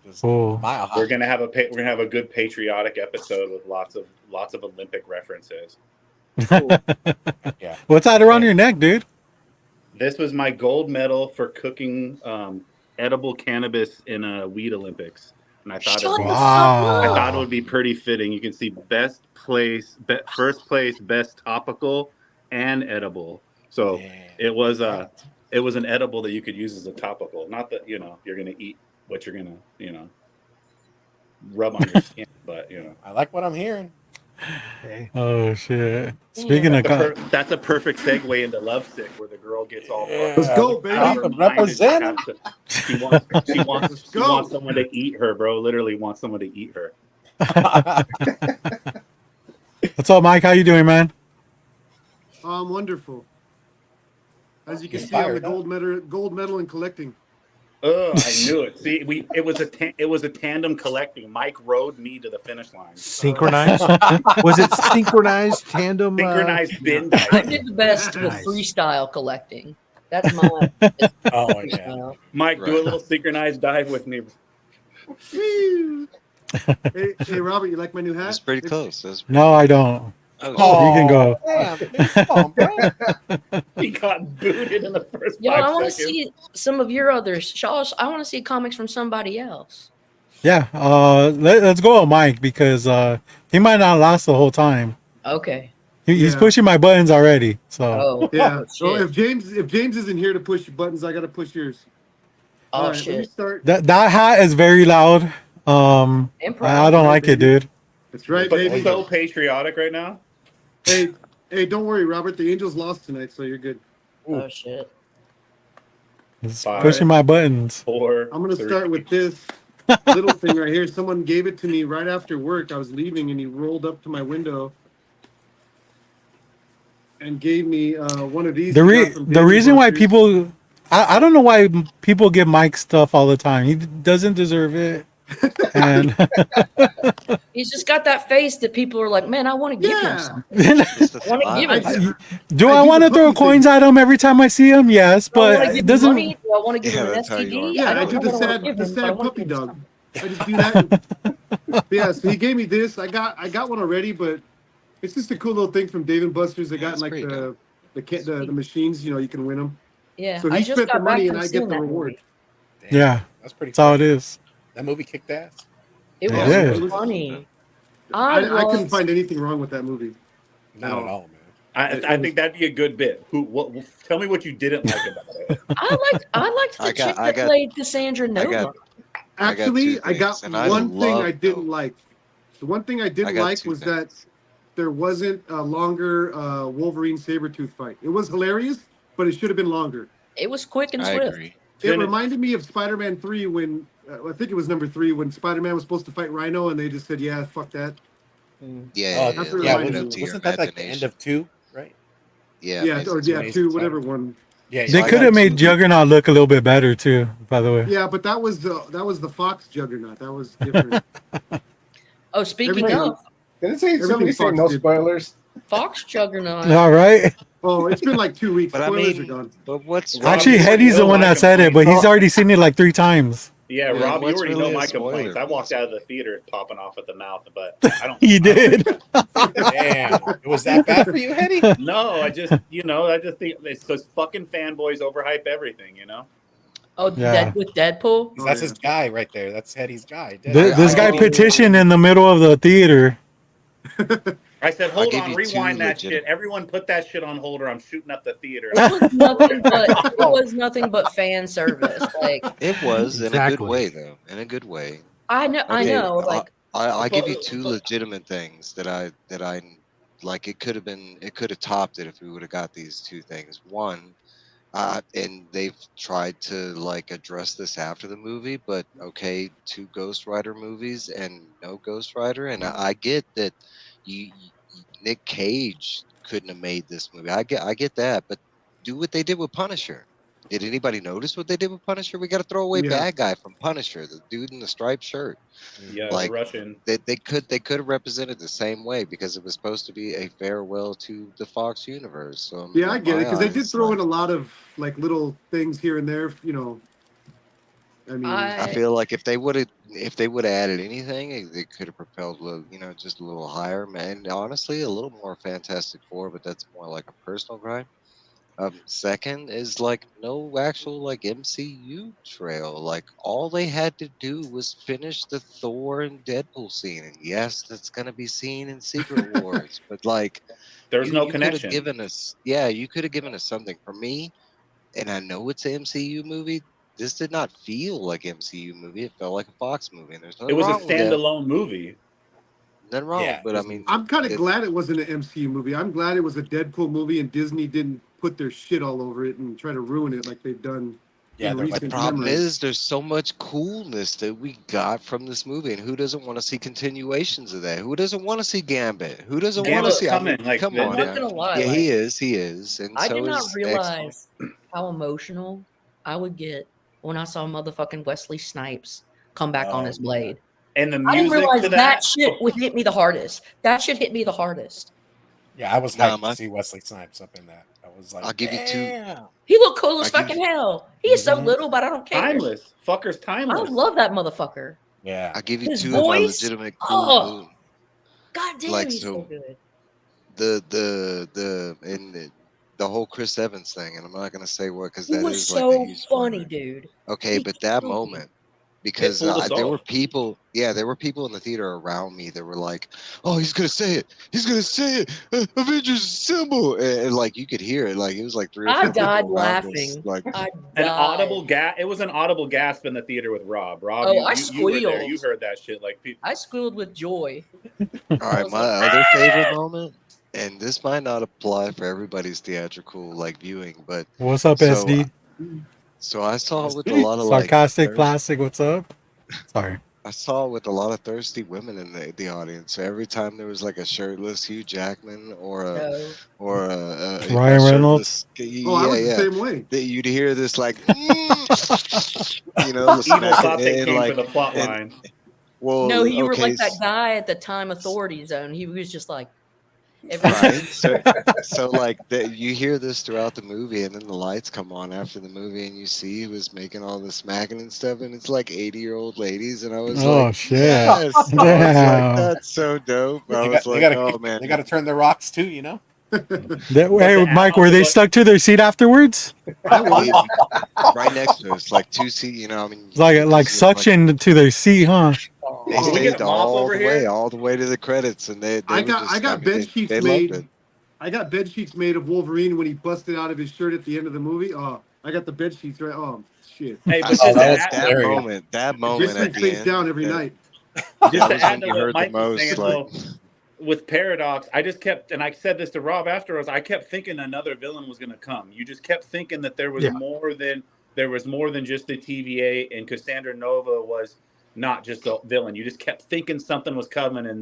Just Oh. mile high. We're gonna have a good patriotic episode with lots of Olympic references. Yeah. What's that around your neck, dude? This was my gold medal for cooking edible cannabis in a weed Olympics, and I thought Shut the Wow. I fuck thought up. it would be pretty fitting. You can see first place, best topical and edible. So Damn. it was an edible that you could use as a topical. Not that you're gonna eat what you're gonna rub on your skin, but I like what I'm hearing. Okay. Oh shit! Speaking of That's a perfect segue into Lovesick, where the girl gets all Let's go, fucking baby. out of her mind and Representing. she wants Let's she go. wants someone to eat her, bro. Literally wants someone to eat her. what's up, Mike? How you doing, man? Wonderful. As you can He's see, I'm the fired gold medal in collecting. Oh, I knew it. See, it was a tandem collecting. Mike rode me to the finish line. Synchronized? Was it synchronized tandem? Synchronized bin. I did the best with Nice. freestyle collecting. That's my Oh yeah. freestyle. Mike, do a Right. little synchronized dive with me. Hey, Robert, you like my new hat? That's pretty close. That's No, I don't. oh, You can go. Damn, come on, bro. He got booted in the first Yo, I 5 want to seconds. see some of your others. Charles, I want to see comics from somebody else. Yeah. Let's go with Mike because he might not last the whole time. Okay. He's Yeah. pushing my buttons already. So Oh. Yeah. Oh, So shit. if James isn't here to push your buttons, I got to push yours. Oh, All right, let me shit. start. that hat is very loud. And I proud. don't like it, dude. That's right, But baby. so patriotic right now. Hey, don't worry, Robert. The Angels lost tonight, so you're good. Oh, shit. It's 5, pushing my buttons. 4. I'm gonna 3. start with this little thing right here. Someone gave it to me right after work. I was leaving, and he rolled up to my window and gave me one of these. The he got from the Dave & reason why Buster's. people I don't know why people give Mike stuff all the time. He doesn't deserve it. And He's just got that face that people are like, man, I want to give him Yeah. something. it's the I want to give him smile. something. do I I do want to the throw puppy coins thing. at him every time I see him? Yes, Do I want but to give it him doesn't. money? Do I want to give Yeah, him an that's how you STD? are. Yeah, I don't do know the what I wanna sad, give the him, but I sad wanna puppy give him dog. something. I just do that. Yeah, so he gave me this. I got one already, but it's just a cool little thing from Dave & Buster's. They Yeah, got it's like pretty dope. the machines. You know, you can win them. Yeah, So I he just spent the got back money, from and I seeing get the that reward. movie. Damn, Yeah, that's pretty. that's how it fresh. is. That movie kicked ass. It It was did. really funny. I I couldn't love. find anything wrong with that movie. Not at all, man. I think that'd be a good bit. Tell me what you didn't like about it. I liked the I chick got- that played Cassandra Nova. got- Actually, two I got things, and I one thing I love didn't those. like. The one thing I didn't got like two was that things. there wasn't a longer Wolverine Sabretooth fight. It was hilarious, but it should have been longer. It was quick and I swift. agree. It Then reminded me of Spider-Man 3 when I think it was number 3 when Spider-Man was supposed to fight Rhino and they just said, "Yeah, fuck that." Yeah, That's what it leave reminded it me up of. to your Wasn't that like the end imagination. of 2, right? Yeah, Yeah, amazing or yeah, Amazing 2, Spider-Man. whatever one. Yeah, They I could got have made two. Juggernaut look a little bit better too. By the way. Yeah, but that was the Fox Juggernaut. That was different. Oh, speaking Everything- of Didn't say somebody Everything say Fox no did. spoilers? Fox Juggernaut, All right. Oh, it's been like 2 weeks. But I Spoilers mean, are gone. but what's Rob, Actually, you Hetty's the know one my that said it, but complaints. he's already seen it like 3 times. Yeah, Yeah, Rob, you what's already really know a my spoiler complaints. I for walked this? out of the theater popping off at the mouth, but I don't. He I don't- did. Damn, it was that bad for you, Hetty? No, I just think it's those fucking fanboys overhype everything. oh, Yeah. with Deadpool. Oh, That's yeah. his guy right there. That's Hetty's guy. This I guy give you- petitioned in the middle of the theater. I said, hold give on, you rewind two that legit- shit. Everyone put that shit on hold, or I'm shooting up the theater. It was nothing but fan service. Like It was in a good Exactly. way, though. In a good way. I know, Okay, Like I give you But- two legitimate things that I like. It could have topped it if we would have got these two things. One, and they've tried to like address this after the movie, but okay, 2 Ghost Rider movies and no Ghost Rider, and I get that Nick Cage couldn't have made this movie. I get that, but do what they did with Punisher. Did anybody notice what they did with Punisher? We got to throw away Yeah. bad guy from Punisher, the dude in the striped shirt. Yeah, Like, the Russian. They could have represented the same way because it was supposed to be a farewell to the Fox universe. So Yeah, I in get it my because they eyes, did it's throw like- in a lot of like little things here and there. I mean, I feel like if they would have added anything, they could have propelled a little, just a little higher, man. And honestly, a little more Fantastic Four, but that's more like a personal gripe. Second is like no actual like MCU trail. Like all they had to do was finish the Thor and Deadpool scene, and yes, that's gonna be seen in Secret Wars. But like, There's no you could have connection. given us, yeah, you could have given us something. For me, and I know it's an MCU movie. This did not feel like MCU movie. It felt like a Fox movie, and there's nothing It was a wrong with that. standalone movie. Nothing wrong, Yeah, but I mean, I'm kind of it- glad it wasn't an MCU movie. I'm glad it was a Deadpool movie and Disney didn't put their shit all over it and try to ruin it like they've done Yeah, in they're like, recent problem memory. is there's so much coolness that we got from this movie, and who doesn't want to see continuations of that? Who doesn't want to see Gambit? Who doesn't want to Gambit's see? I mean, coming, like, come the- on I'm not now. gonna lie. Yeah, like, he is, and I so did not is realize how emotional I would get when I saw motherfucking Wesley Snipes come back on Oh, his blade. And the I didn't music realize to that that. shit would hit me the hardest. That shit hit me the hardest. yeah, I was Nah, hyped my- to see Wesley Snipes up in that. I was like, I'll give you two. damn. He looked cool as I give- fucking hell. He is so Mhm. little, but I don't care. Timeless. Fucker's I timeless. love that motherfucker. Yeah, I'll give you His two of my voice? legitimate Oh. cool. God damn, Like, he's so so- good. The whole Chris Evans thing, and I'm not gonna say what because He that was is so like a huge funny, spoiler. dude. Okay, He but that killed me. moment, because fooled us there all. were people, there were people in the theater around me that were like, "Oh, he's gonna say it! He's gonna say it! Avengers symbol!" And like you could hear it, like it was like three or I four people died around us, laughing. like, I An died. audible gasp. It was an audible gasp in the theater with Rob. Rob, Oh, you, I you were there. squealed. You heard that shit. Like, I squealed with joy. all right, was my like, other favorite moment, and this might not apply for everybody's theatrical like viewing, but What's up, so SD? so I saw it with a SD. lot of like Sarcastic thirst- plastic. What's up? Sorry. I saw it with a lot of thirsty women in the audience. So every time there was like a shirtless Hugh Jackman or a No. Ryan Reynolds? yeah, Oh, I was yeah. the same way. That you'd hear this like, you know, the evil smack, thought they and, came like, for the plot and- line. well, No, you were okay, like that guy at the Time Authority Zone. He was just like, every right? So like that, you hear this throughout the movie, and then the lights come on after the movie, and you see he was making all the smacking and stuff, and it's like 80-year-old ladies, and I was Oh, like, shit. yes, I was Damn. like, that's so dope. I They was got, like, they oh gotta, man, they gotta turn their rocks too, you know. Hey, the Mike, were they outlook- stuck to their seat afterwards? I was. right next to us, like 2 seat, you know, I mean, Like you can see them, suction to their seat, huh? they Can we get stayed a mop over here? all the way to the credits, and they I were got just, I got mean, bed sheets they made. loved it. I got bed sheets made of Wolverine when he busted out of his shirt at the end of the movie. Oh, I got the bed sheets right. Oh shit! Hey, I but saw just that was to add, that hilarious. moment, that Just moment like at the face end. down every that- night. just that to was add when to you what heard the Mike was most, saying, like- though, with Paradox, I just kept, and I said this to Rob afterwards, I kept thinking another villain was going to come. You just kept thinking that there was Yeah. more than just the TVA, and Cassandra Nova was not just a villain. You just kept thinking something was coming, and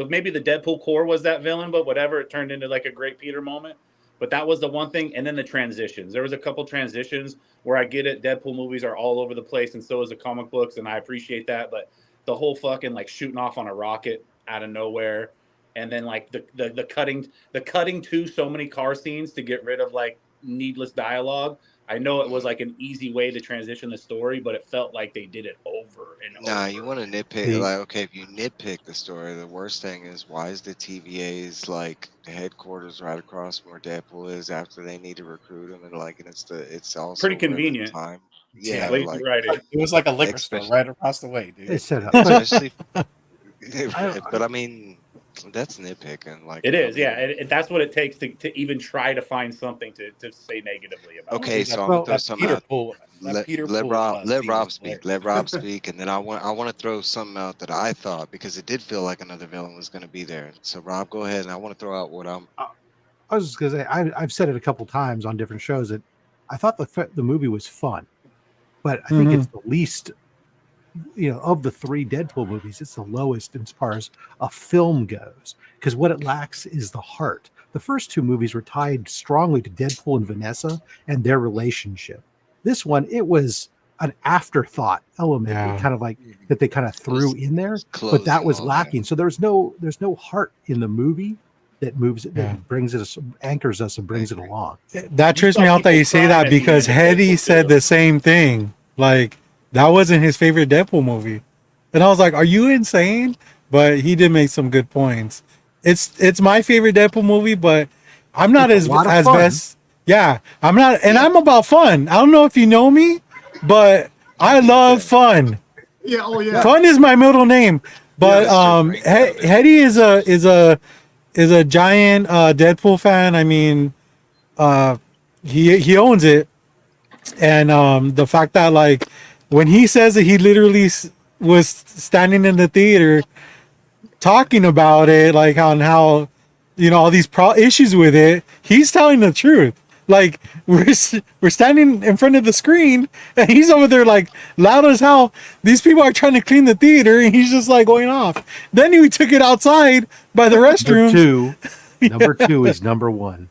maybe the Deadpool core was that villain, but whatever, it turned into like a great Peter moment. But that was the one thing. And then the transitions. There was a couple transitions where I get it. Deadpool movies are all over the place, and so is the comic books, and I appreciate that. But the whole fucking like shooting off on a rocket out of nowhere, and then like the cutting to so many car scenes to get rid of like needless dialogue. I know it was like an easy way to transition the story, but it felt like they did it over and over. Nah, you want to nitpick. Yeah. Like, okay, if you nitpick the story, the worst thing is why is the TVA's like headquarters right across from where Deadpool is after they need to recruit him, and like, and it's also Pretty right at the convenient. time. Yeah, Yeah, Lazy like writing. It was like a liquor store Especially- right across the way, They dude. set up. But especially. But I mean, that's nitpicking. Like It I is, yeah. mean, And that's what it takes to even try to find something to say negatively about. Okay, it. so I'm Well, gonna throw That something Peter out. Pool. Let Rob speak. Let Rob speak, and then I want to throw something out that I thought, because it did feel like another villain was going to be there. So Rob, go ahead, and I want to throw out what I'm. I was just gonna say I've said it a couple times on different shows that I thought the movie was fun, but I think it's the least, of the three Deadpool movies, it's the lowest as far as a film goes, because what it lacks is the heart. The first two movies were tied strongly to Deadpool and Vanessa and their relationship. This one, it was an afterthought element, Yeah. kind of like that they kind of threw in there, but Closing that was all lacking. So there's no heart in the movie that moves it, Yeah. that brings it, anchors us and brings it along. That trips me saw out that people you say crying that at the because end of Hetty Deadpool said 2. the same thing. Like, that wasn't his favorite Deadpool movie. And I was like, are you insane? But he did make some good points. It's my favorite Deadpool movie, but I'm not It's a lot of as fun. best. Yeah, I'm not, and I'm about fun. I don't know if you know me, but I love fun. Yeah. Oh yeah. Fun is my middle name. But Yeah, Hetty is a giant Deadpool fan. I mean, he owns it, and the fact that like when he says that he literally was standing in the theater talking about it, like on how, all these issues with it. He's telling the truth. Like we're standing in front of the screen, and he's over there like loud as hell. These people are trying to clean the theater, and he's just like going off. Then we took it outside by the restroom. Number two is number one.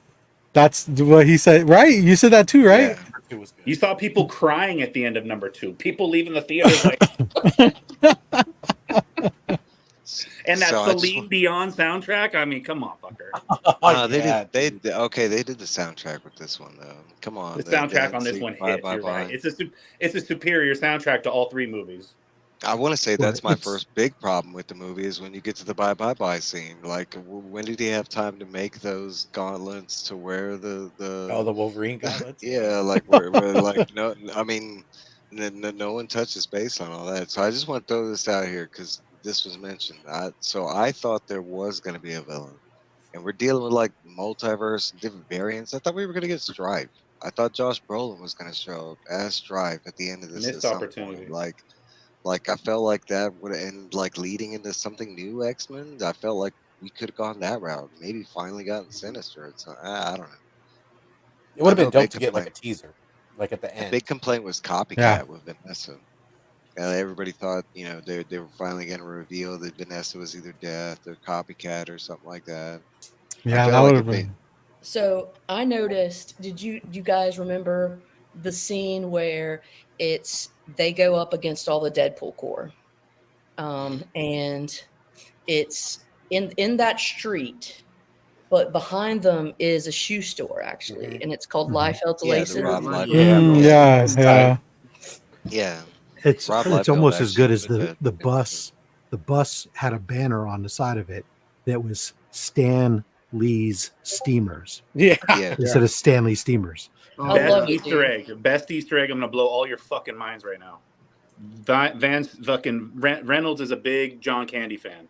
That's what he said, right? You said that too, right? Yeah, number 2 was good. You saw people crying at the end of number 2. People leaving the theaters like. And that Celine Dion soundtrack. I mean, come on, fucker. They did the soundtrack with this one though. Come on, the soundtrack on this one hits. You're right. It's a superior soundtrack to all 3 movies. I want to say that's my first big problem with the movie is when you get to the bye scene. Like, when did he have time to make those gauntlets to wear the Wolverine gauntlets? Yeah, like where like no, I mean, no one touches base on all that. So I just want to throw this out here because this was mentioned. So I thought there was going to be a villain, and we're dealing with like multiverse, different variants. I thought we were going to get Stripe. I thought Josh Brolin was going to show up as Stripe at the end of this. Missed opportunity. Like I felt like that would end like leading into something new X-Men. I felt like we could have gone that route. Maybe finally gotten Sinister. It's I don't know. It would have been dope to get like a teaser, like at the end. The big complaint was Copycat with Vanessa. Everybody thought they were finally going to reveal that Vanessa was either Death or Copycat or something like that. Yeah, that would have been. So I noticed. Did you guys remember the scene where they go up against all the Deadpool Corps, and it's in that street, but behind them is a shoe store actually, and it's called Liefeld's Laces. Yeah. It's almost as good as the bus. The bus had a banner on the side of it that was Stan Lee's Steamers. Yeah. Instead of Stanley Steamers. Best Easter egg. Best Easter egg. I'm gonna blow all your fucking minds right now. Vance fucking Reynolds is a big John Candy fan.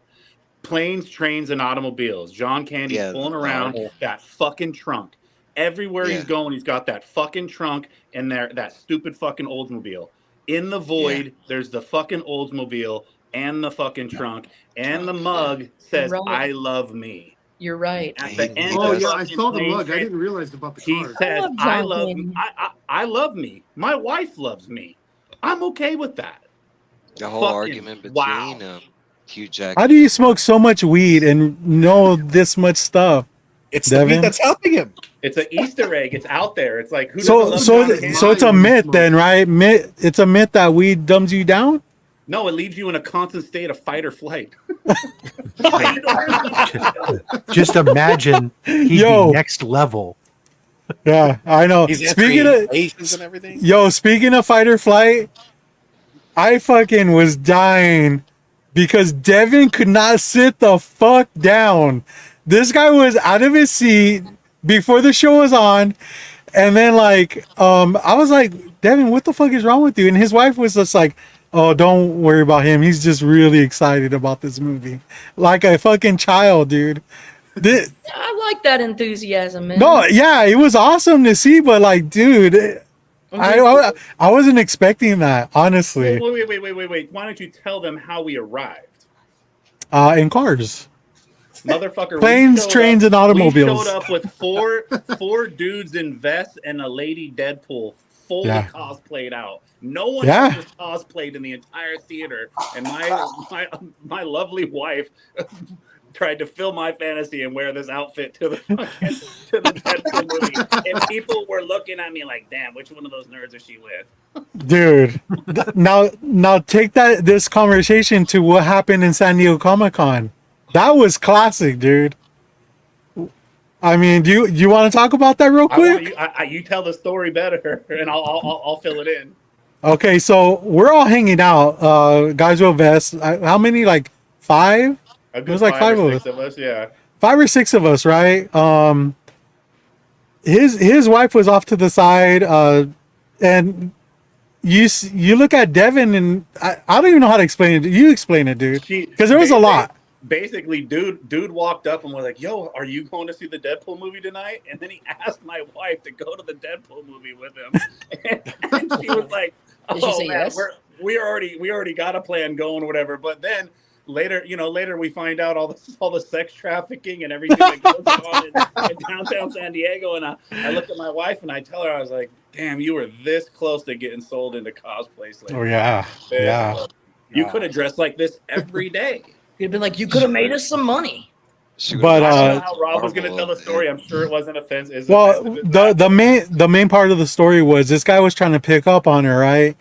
Planes, trains, and automobiles. John Candy's pulling around that fucking trunk. Everywhere he's going, he's got that fucking trunk and that stupid fucking Oldsmobile. In the void, there's the fucking Oldsmobile and the fucking trunk, and the mug says, I love me. You're right. At the end I saw the mug. I didn't realize about the card. He says, I love me. My wife loves me. I'm okay with that. The whole argument between Hugh Jackman. How do you smoke so much weed and know this much stuff? It's Devin? The weed that's helping him. It's an Easter egg. It's out there. It's like so it's a myth then, right? It's a myth that weed dumbs you down. No, it leaves you in a constant state of fight or flight. Just imagine he'd be next level. Yeah, I know. Speaking of fight or flight, I fucking was dying because Devin could not sit the fuck down. This guy was out of his seat before the show was on, and then I was like, Devin, what the fuck is wrong with you? And his wife was just like, oh, don't worry about him. He's just really excited about this movie, like a fucking child, dude. I like that enthusiasm, man. No, yeah, it was awesome to see, but dude, I wasn't expecting that, honestly. Wait. Why don't you tell them how we arrived? In cars. Motherfucker. Planes, trains, and automobiles. We showed up with four dudes in vests and a lady Deadpool fully cosplayed out. No one else was cosplayed in the entire theater. And my lovely wife tried to fill my fantasy and wear this outfit to the Deadpool movie. And people were looking at me like, damn, which one of those nerds is she with? Dude, now take this conversation to what happened in San Diego Comic-Con. That was classic, dude. I mean, do you want to talk about that real quick? You tell the story better, and I'll fill it in. Okay, so we're all hanging out, guys with vests. How many? Like 5? It was like 5 or 6 of us. Yeah, 5 or 6 of us, right? His wife was off to the side, and you look at Devin, and I don't even know how to explain it. You explain it, dude, because there was a lot. Basically, dude walked up and was like, yo, are you going to see the Deadpool movie tonight? And then he asked my wife to go to the Deadpool movie with him. And she was like, oh, man, we already got a plan going, whatever. But then later we find out all the sex trafficking and everything that goes on in downtown San Diego. And I look at my wife and I tell her, I was like, "Damn, you were this close to getting sold into cosplays." Oh yeah, yeah. You could have dressed like this every day. You'd been like, you could have made us some money. But I don't know how Rob was going to tell the story. I'm sure it wasn't offensive. Well, the main part of the story was this guy was trying to pick up on her, right?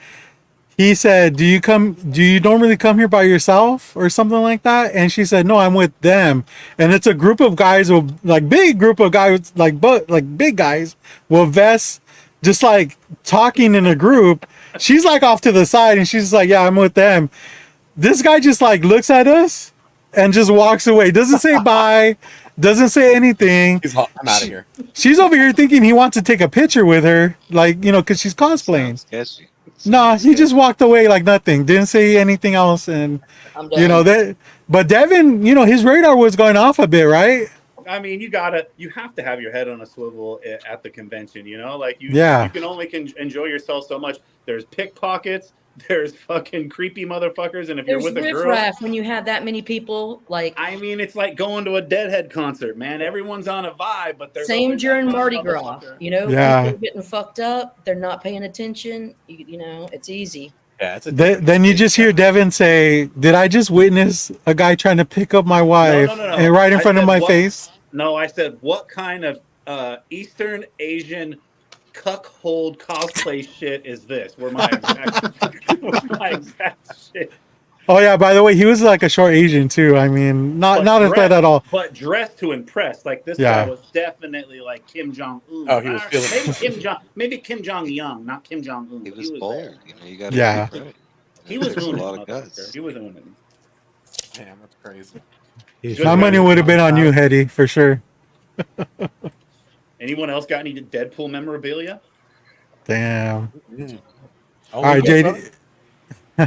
He said, "Do you normally come here by yourself or something like that?" And she said, "No, I'm with them." And it's a group of guys with big group of guys, big guys with vests, just like talking in a group. She's like off to the side and she's like, "Yeah, I'm with them." This guy just like looks at us and just walks away. Doesn't say bye, doesn't say anything. I'm out of here. She's over here thinking he wants to take a picture with her, because she's cosplaying. Sketchy. No, he just walked away like nothing. Didn't say anything else, and I'm done. But Devin, his radar was going off a bit, right? I mean, you have to have your head on a swivel at the convention, you can only enjoy yourself so much. There's pickpockets, there's fucking creepy motherfuckers, and if There's you're with a girl, riffraff when you have that many people. I mean, it's like going to a Deadhead concert, man. Everyone's on a vibe, but there's same always during that one Mardi Gras. motherfucker. Yeah. People getting fucked up. They're not paying attention. It's easy. Yeah, it's Then you just hear Devin say, "Did I just witness a guy trying to pick up my wife No. and right in I front of said my what- face?" No, I said, what kind of Eastern Asian cuckold cosplay shit is this? Were my exact shit. Oh yeah. By the way, he was like a short Asian too. I mean, not a threat at all. But dressed to impress. Like this Yeah. guy was definitely like Kim Jong Un. Oh, he was feeling maybe Kim Jong Young, not Kim Jong Un. He was bold. there. You got Yeah. He was There's a owning lot it, of guts. motherfucker. He was owning it. Damn, that's crazy. He's- My money would have been on you, Hetty, for sure. Anyone else got any Deadpool memorabilia? Damn. Mm. All right, JD.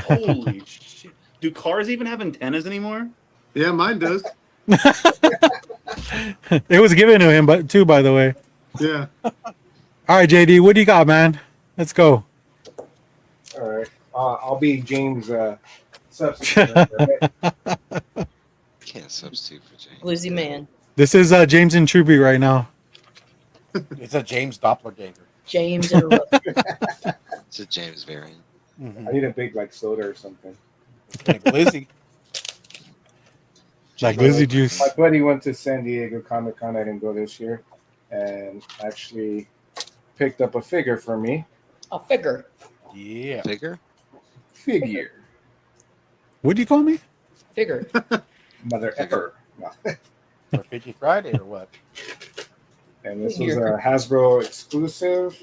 Holy shit! Do cars even have antennas anymore? Yeah, mine does. It was given to him, by the way. Yeah. All right, JD, what do you got, man? Let's go. All right. I'll be James' substitute. Right? Can't substitute for James. Bluesy man. This is James and Truby right now. It's a James Doppelganger. James and It's a James variant. Mm-hmm. I need a big soda or something. Like Lizzie. Like Lizzie juice. My buddy went to San Diego Comic Con. I didn't go this year, and actually picked up a figure for me. a figure. Yeah. Figure? Figure, What do you call me? Figure. mother effer. No. For Fiji Friday or what? And this was a Hasbro exclusive,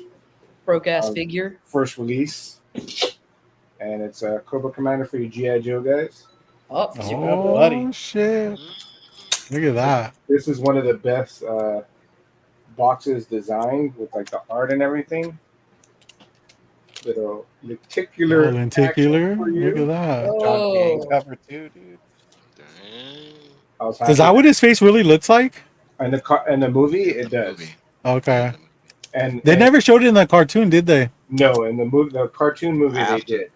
Broke ass figure. first release, and it's a Cobra Commander for you GI Joe guys. Oh, Oh, buddy. shit. Look at that. This is one of the best boxes designed with the art and everything. Little lenticular. Lenticular. action for you. Look at that. John King Oh. cover too, dude. Dang. I was Is that happy. what his face really looks like? in the movie it does? Movie. Okay. And They never showed it in the cartoon, did they? No, in the cartoon movie After. they did.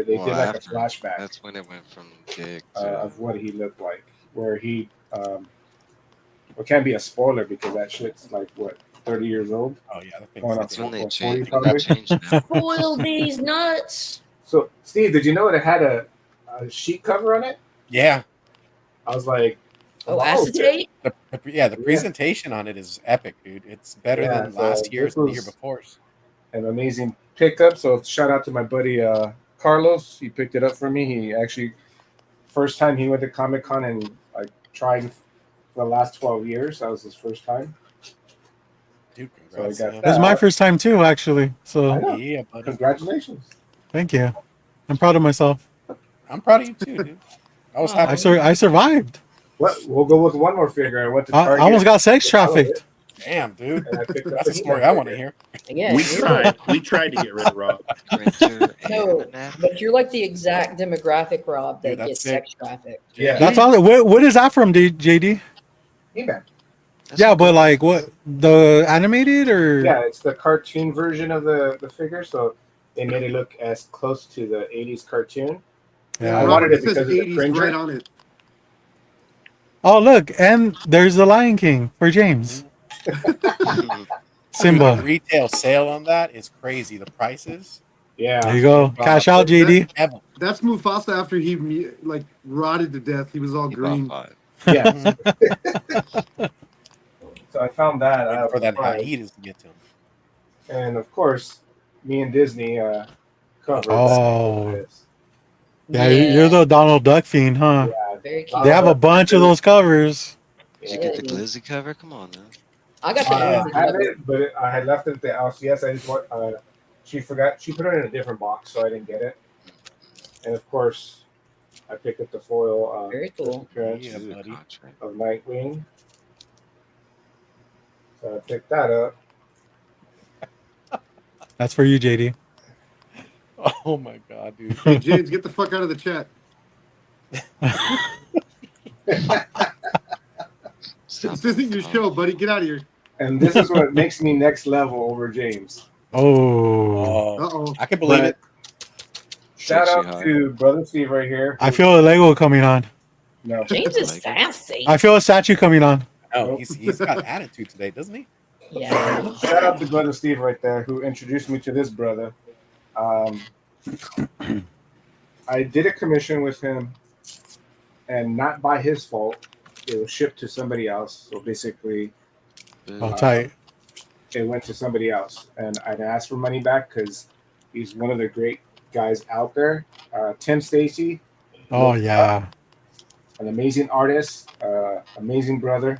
They Well, did a after. flashback That's when it went from dick to of what he looked like, where he. It can't be a spoiler because that shit's 30 years old. Oh yeah, the Going up that's when they Well, changed. 40 When they changed it now. Boil these nuts. So, Steve, did you know it had a sheet cover on it? Yeah. I was like, Oh, wow. acetate. The presentation on it is epic, dude. It's better Yeah, than so last year's this and the year was- before. An amazing pickup. So shout out to my buddy Carlos. He picked it up for me. He actually first time he went to Comic Con and tried for the last 12 years. That was his first time. Dude, So I congrats. got man. This is my first time too, actually. So I know. Yeah, buddy. Congratulations. thank you. I'm proud of myself. I'm proud of you too, dude. I was happy. I survived. What? We'll go with one more figure. I went to I Target. almost got sex trafficked. Damn, dude. and I picked up That's a story I want to hear. Yeah. We tried to get rid of Rob. Printer No, and napkin. but you're like the exact demographic, Rob, that Dude, that's gets sick. sex trafficked. Yeah. That's all. What is that from, JD? He-Man. That's Yeah, but what? The animated or? Yeah, it's the cartoon version of the figure. So they made it look as close to the 80s cartoon. Yeah. I Robert, wanted it it says because of the 80s cringer. right on it. Oh, look, and there's the Lion King for James. Dude, Simba. the retail sale on that is crazy. The prices. Yeah. There you go. Cash out, JD. Heaven. That's Mufasa after he like rotted to death. He was all He bought green. 5. Yeah. Mhm. So I found that. Waiting I for was that hot surprised. heat is to get to him. And of course, me and Disney covered Oh. this. Yeah, you're the Donald Duck fiend, huh? Yeah. Very cute. They have a bunch of those covers. Did you get the glizzy cover? Come on now. I got the I glizzy have cover. it, but I had left it at the LCS. I just want. She forgot. She put it in a different box, so I didn't get it. And of course, I picked up the foil. Very cool. appearance Yeah, Ooh, buddy. contract. of Nightwing. So I picked that up. That's for you, JD. Oh my god, dude. Hey, James, get the fuck out of the chat. This isn't your show, buddy. Get out of here. And this is what makes me next level over James. Oh. Uh-oh. I can believe But it. shout Sexy out high. to Brother Steve right here. I feel a Lego coming on. No. James is Like it. sassy. I feel a statue coming on. Oh, he's got attitude today, doesn't he? Yeah. Shout out to Brother Steve right there who introduced me to this brother. I did a commission with him, and not by his fault. It was shipped to somebody else. So basically, Oh, tight. it went to somebody else, and I'd asked for money back because he's one of the great guys out there. Tim Stacy, Oh, yeah. an amazing artist, amazing brother.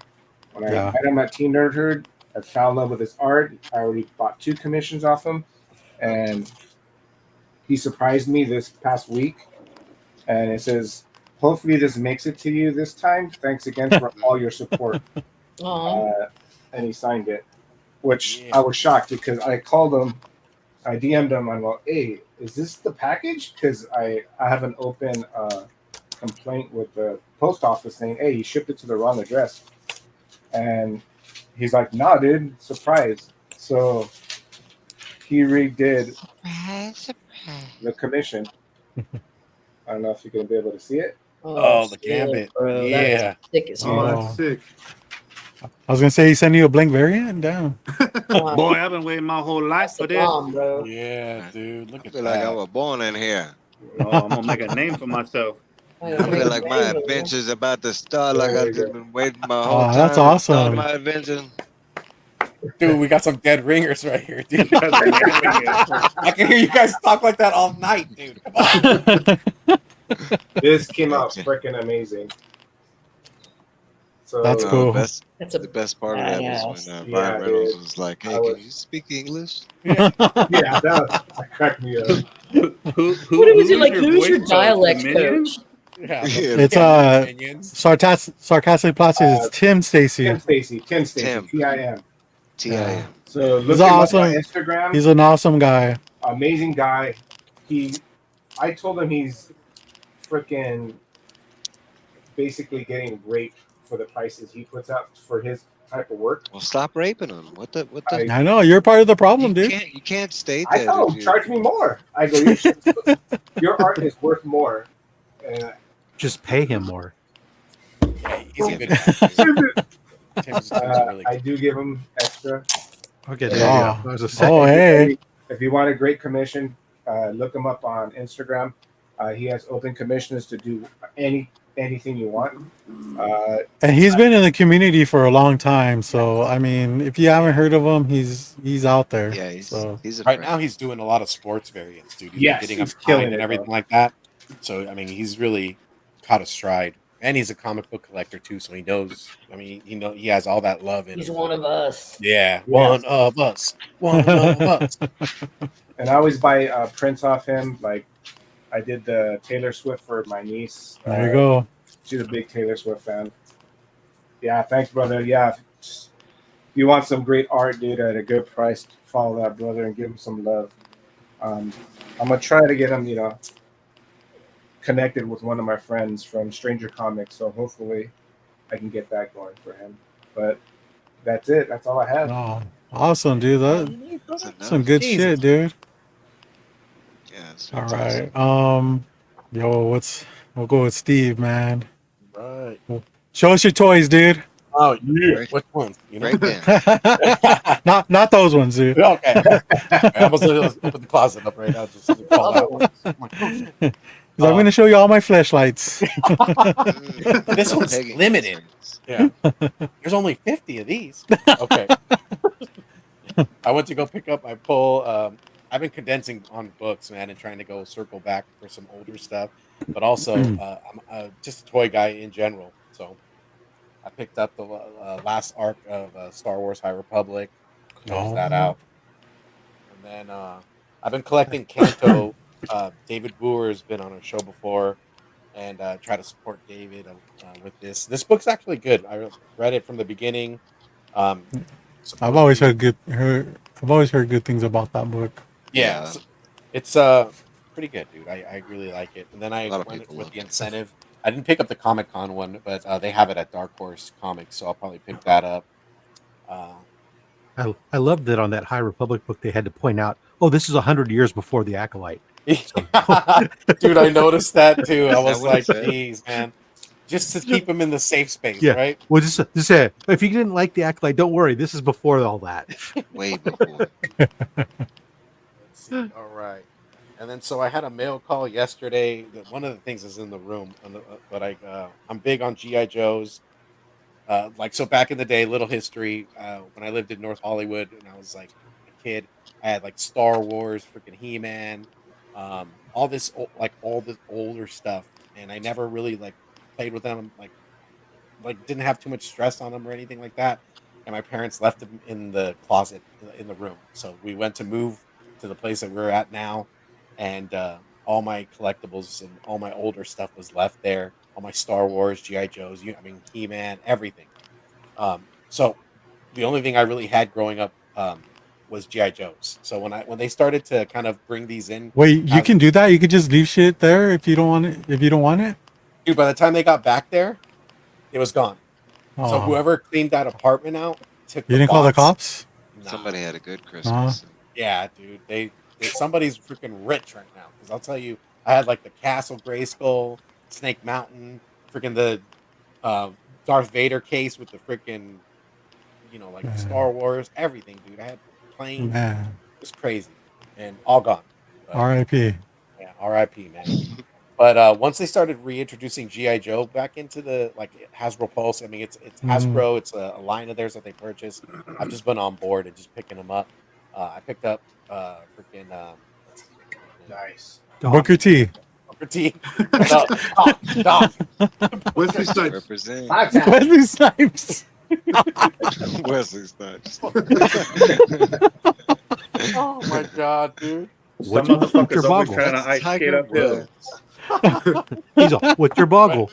When I Yeah. met him at Team Nerd Herd, I fell in love with his art. I already bought 2 commissions off him, and he surprised me this past week. And it says, "Hopefully this makes it to you this time. Thanks again for all your support." Aw. And he signed it, which Yeah. I was shocked because I called him, I DM'd him. I'm like, "Hey, is this the package?" Because I have an open complaint with the post office saying, "Hey, you shipped it to the wrong address," and he's like, "Nah, dude, surprise." So he redid the commission. I don't know if you're gonna be able to see it. Oh, the shit, gambit. bro. Yeah. That's sick as Oh, fuck. that's sick. I was going to say, he sent you a blank variant? Damn. Wow. Boy, I've been waiting my whole life That's for the this. bomb, bro. Yeah, dude. Look I at feel like I that. was born in here. Oh, I'm gonna make a name for myself. I feel like my adventure's about to start. Like There I've you just go. been waiting my whole Oh, time that's to start awesome. my adventure. Dude, we got some dead ringers right here, dude. That's amazing. I can hear you guys talk like that all night, dude. Come on. This came out freaking amazing. So That's cool. That's a The best part of that was when Yeah, Ryan Reynolds dude. was like, "Hey, I can was- you speak English?" Yeah, that cracked me up. Who What was it like? Who's your voice coach? dialect The coach? Minions? Yeah, It's, Minions. sarcastic plastic. It's Tim Stacy. Tim Stacy, Tim. TIM. T.I.M. So look He's him up awesome. on Instagram. He's an awesome guy. Amazing guy. I told him he's freaking basically getting raped for the prices he puts out for his type of work. Well, stop raping him. What the? I know. You're part of the problem, dude. You can't state I that. tell if him, you- charge me more. I go, your art is worth more. And Just pay him more. Yeah, he's a good guy. Tim's really I do give him extra. Okay, Yeah. there you go. That was a second. Oh, hey. If you want a great commission, look him up on Instagram. He has open commissions to do anything you want. And he's been in the community for a long time. So, I mean, if you haven't heard of him, he's out there. Yeah, So, he's a Right friend. now, he's doing a lot of sports variants, dude. He's Yes, getting he's up killing behind and it, everything bro. like that. So, I mean, he's really caught a stride, and he's a comic book collector too. So he knows. I mean, he has all that love in He's him. one of us. Yeah, one of us. One of us. And I always buy prints off him. Like I did the Taylor Swift for my niece. there you go. She's a big Taylor Swift fan. Yeah, thanks, brother. Yeah, if you want some great art, dude, at a good price, follow that brother and give him some love. I'm gonna try to get him, connected with one of my friends from Stranger Comics. So hopefully, I can get that going for him. But that's it. That's all I have. Oh, awesome, dude. That's That's enough. some good Jesus. shit, dude. Yeah, it's All fantastic. right. We'll go with Steve, man. Right. Show us your toys, dude. Oh, yeah. Right, Which ones? You know? right there. not those ones, dude. Okay. I almost opened the closet up right now just to call Other out. ones. I'm like, oh, shit. 'Cause I'm gonna show you all my flashlights. This one's Pegging limited. instruments. Yeah. There's only 50 of these. Okay. I went to go pick up my pull. I've been condensing on books, man, and trying to go circle back for some older stuff. But also, I'm just a toy guy in general. So I picked up the last arc of Star Wars High Republic, closed that out. And then I've been collecting Kanto. David Boer has been on our show before, and try to support David with this. This book's actually good. I read it from the beginning. I've Supposed always to be- I've always heard good things about that book. yeah, it's pretty good, dude. I really like it. And then I A lot of went people with love the it. incentive. I didn't pick up the Comic Con one, but they have it at Dark Horse Comics, so I'll probably pick that up. I loved that on that High Republic book they had to point out, oh, this is 100 years before the Acolyte. Dude, I noticed that too. I Is that was what it like, said? geez, man. Just to keep him in the safe space, Yeah. right? Well, just say, if you didn't like the Acolyte, don't worry. This is before all that. Way before. Let's see. All right. And then so I had a mail call yesterday. One of the things is in the room, but I'm big on GI Joes. Like so, back in the day, little history. When I lived in North Hollywood, and I was like a kid, I had like Star Wars, freaking He-Man, all this older stuff, and I never really like played with them. Like didn't have too much stress on them or anything like that. And my parents left them in the closet in the room. So we went to move to the place that we're at now, and all my collectibles and all my older stuff was left there. All my Star Wars, GI Joes, He-Man, everything. So the only thing I really had growing up was GI Joes. So when they started to kind of bring these in, Wait, you can do that? You could just leave shit there if you don't want it. If you don't want it. dude, by the time they got back there, it was gone. So Oh, whoever cleaned that apartment out took you didn't call the box. cops? Nah. Somebody had a good Christmas. Yeah, dude. Somebody's freaking rich right now. Because I'll tell you, I had like the Castle Grayskull, Snake Mountain, freaking the Darth Vader case with the freaking, like Man. Star Wars, everything, dude. I had planes. Man, It was crazy, and all gone. But, R.I.P. yeah, R.I.P. Man. But once they started reintroducing GI Joe back into the Hasbro Pulse, I mean it's Hasbro. It's a line of theirs that they purchased. I've just been on board and just picking them up. I picked up freaking Nice. Booker T. Booker T. Doc. Wesley Snipes. Represent. Five times. Wesley Snipes. Wesley Snipes. Oh my god, dude. Some What's your motherfuckers always boggle? trying to ice skate Tiger uphill. Woods. He's all, what's your boggle?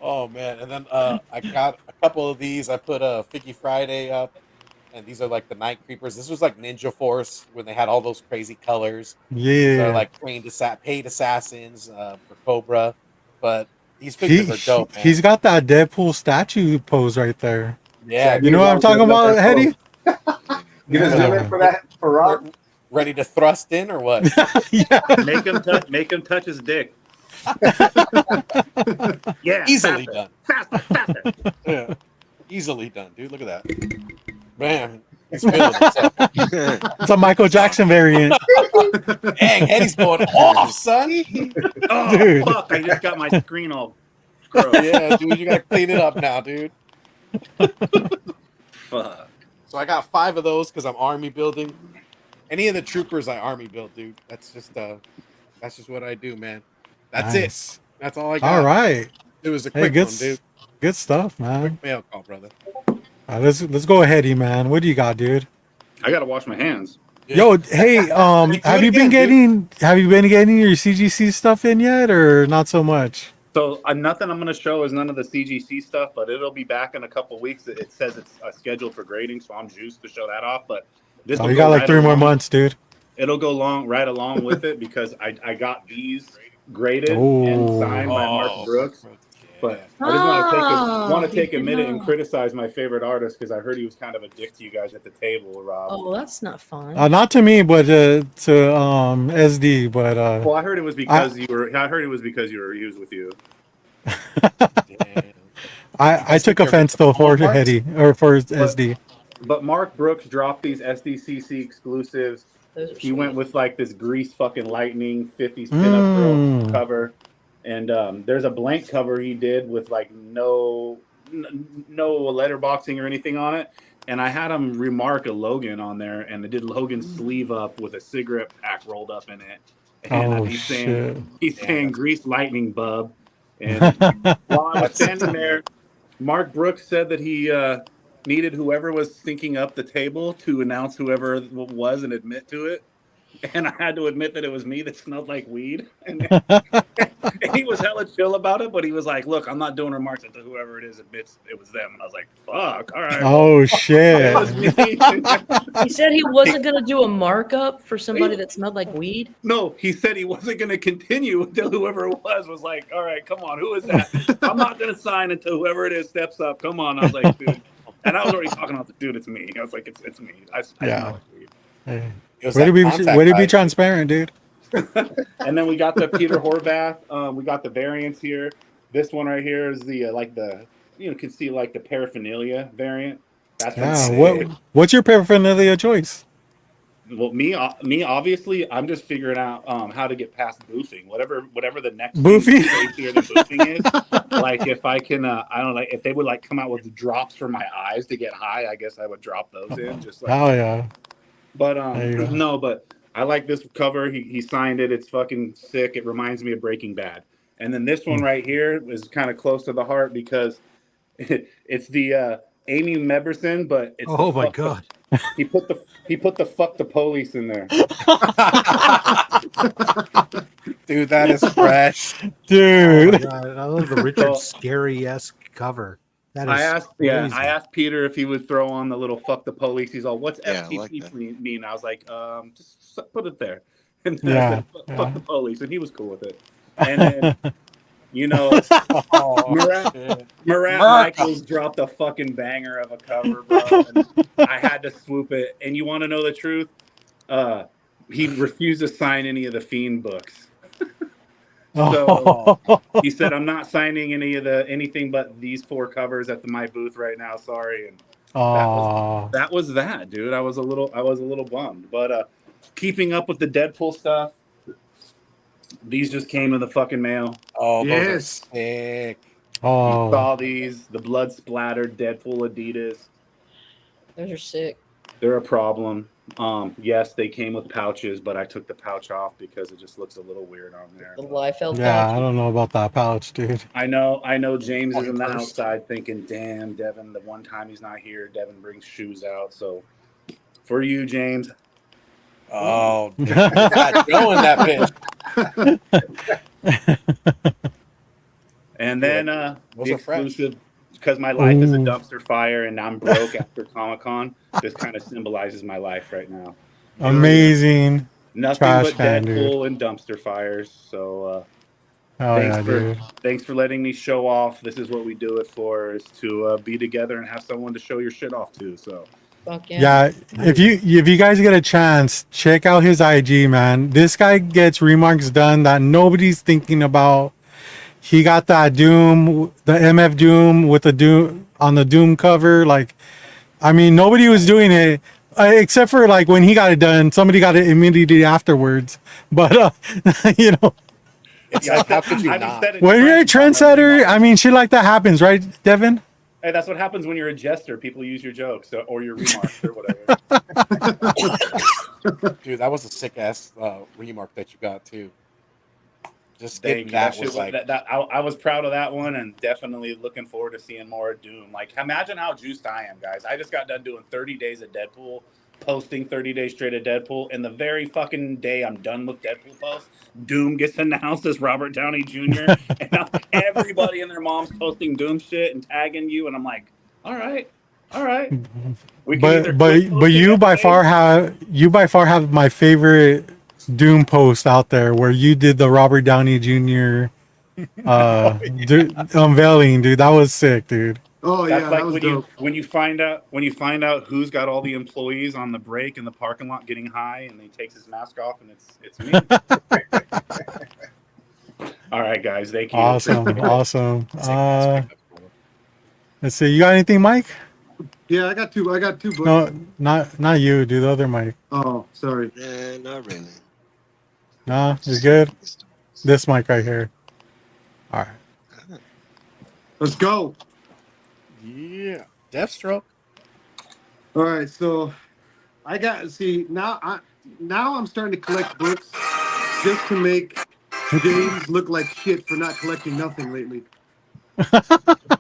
Oh man, and then I got a couple of these. I put a Figgy Friday up, and these are like the Night Creepers. This was like Ninja Force when they had all those crazy colors. Yeah. So like paid assassins for Cobra, but these figures are dope, man. He's got that Deadpool statue pose right there. Yeah, You know what I'm talking about, Hetty? You gonna zoom in for that for Rob? ready to thrust in or what? Yeah. Make him touch his dick. Yeah, Easily faster, done. faster, faster. Yeah. Easily done, dude. Look at that. Man, he's feeling himself. It's a Michael Jackson variant. Dang, Eddie's going off, son. Oh Dude. fuck! I just got my screen all gross. Yeah, dude, you gotta clean it up now, dude. Fuck. So I got 5 of those because I'm army building. Any of the troopers I army build, dude. That's just what I do, man. That's Nice. it. That's all I got. All right. It was a Hey, quick good, one, dude. good stuff, man. Mail call, brother. All right, let's go ahead, man. What do you got, dude? I gotta wash my hands. Yo, hey, Hey, do have it you been again, getting your CGC stuff in yet, or not so much? So nothing I'm gonna show is none of the CGC stuff, but it'll be back in a couple weeks. It says it's scheduled for grading, so I'm juiced to show that off. But this Oh, will you go got like right 3 more along- months, dude. It'll go right along with it because I got these graded Oh. and signed by Mark Brooks. But I just want to he take a did minute and not. criticize my favorite artist because I heard he was kind of a dick to you guys at the table, Rob. Oh, that's not fun. Not to me, but to SD. But Well, I heard it was because you were. I heard it was because he was with you. Damn. I took offense though for Hetty or for SD. But Mark Brooks dropped these SDCC exclusives. Those are He went sweet. with like this grease fucking lightning 50s pinup girl cover, and there's a blank cover he did with like no letterboxing or anything on it. And I had him remark a Logan on there, and I did Logan's sleeve up with a cigarette pack rolled up in it. And he's saying grease lightning, bub. And while I was standing there, Mark Brooks said that he needed whoever was syncing up the table to announce whoever it was and admit to it. And I had to admit that it was me that smelled like weed. And he was hella chill about it, but he was like, look, I'm not doing remarks until whoever it is admits it was them. And I was like, fuck, all right. Oh shit. It was me. He said he wasn't going to do a markup for somebody that smelled like weed. No, he said he wasn't going to continue until whoever it was like, all right, come on, who is that? I'm not going to sign until whoever it is steps up. Come on. I was like, dude. And I was already talking about the dude, it's me. I was like, it's me. I smell like weed. Hey. Way to be transparent, dude. And then we got the Peter Horvath. We got the variants here. This one right here is the you can see like the paraphernalia variant. That's what's your paraphernalia choice? Well, me obviously, I'm just figuring out how to get past boofing. Whatever the next boofing tier than boofing is. Like if I can, I don't know, if they would like come out with drops for my eyes to get high, I guess I would drop those in. Just like, oh yeah. But no, but I like this cover. He signed it. It's fucking sick. It reminds me of Breaking Bad. And then this one right here is kind of close to the heart because it's the Amy Meberson, but it's my god. He put the fuck the police in there. Dude, that is fresh. Dude. Oh I love the Richard Scary-esque cover. That is I asked Peter if he would throw on the little fuck the police. He's all, what's FTP like mean? I was like, just put it there. And I said, fuck the police. And he was cool with it. And then, Murat Michaels dropped a fucking banger of a cover, bro. And I had to swoop it. And you want to know the truth? He refused to sign any of the Fiend books. So he said, "I'm not signing anything but these 4 covers at my booth right now. Sorry." And that was that, dude. I was a little bummed, but keeping up with the Deadpool stuff. These just came in the fucking mail. Oh, yes. Those are sick. Oh. You saw these, the blood splattered Deadpool Adidas. Those are sick. They're a problem. Yes, they came with pouches, but I took the pouch off because it just looks a little weird on there. The Liefeld Yeah, pouch. I don't know about that pouch, dude. I know James is on the outside thinking, damn, Devin, the one time he's not here, Devin brings shoes out. So for you, James. Oh, dude, not showing that bitch. And then Those the are fresh. exclusive, because my life is a dumpster fire and I'm broke after Comic-Con. This kind of symbolizes my life right now. Amazing. Nothing Trash but can, Deadpool and dumpster fires. So dude. thanks for letting me show off. This is what we do it for, is to be together and have someone to show your shit off to. So Fuck yeah. If you guys get a chance, check out his IG, man. This guy gets remarks done that nobody's thinking about. He got that Doom, the MF Doom with the Doom on the Doom cover. Like, I mean, nobody was doing it except for like when he got it done. Somebody got it immediately afterwards. But It's like, how could you not? when you're a trendsetter, I mean, shit like that happens, right, Devin? Hey, that's what happens when you're a jester. People use your jokes or your remarks or whatever. Dude, that was a sick ass remark that you got too. Just Thank getting you. that That was shit like, I was proud of that one and definitely looking forward to seeing more of Doom. Like, imagine how juiced I am, guys. I just got done doing 30 days of Deadpool, posting 30 days straight of Deadpool, and the very fucking day I'm done with Deadpool posts, Doom gets announced as Robert Downey Jr. and now everybody and their mom's posting Doom shit and tagging you, and I'm like, all right. We can either But quit posting you by everything- far have my favorite Doom post out there where you did the Robert Downey Jr. dude, unveiling, dude. That was sick, dude. Oh That's yeah, like that was when dope. you find out who's got all the employees on the break in the parking lot getting high, and he takes his mask off, and it's me. All right, guys, thank you. Awesome, awesome. Sick. Let's see. You got anything, Mike? Yeah, I got two books. No, not you. Do the other Mike. Oh, sorry. Not really. Nah, you're good. This mic right here. All right. Let's go. Yeah, Deathstroke. All right, so I got now I'm starting to collect books just to make James look like shit for not collecting nothing lately.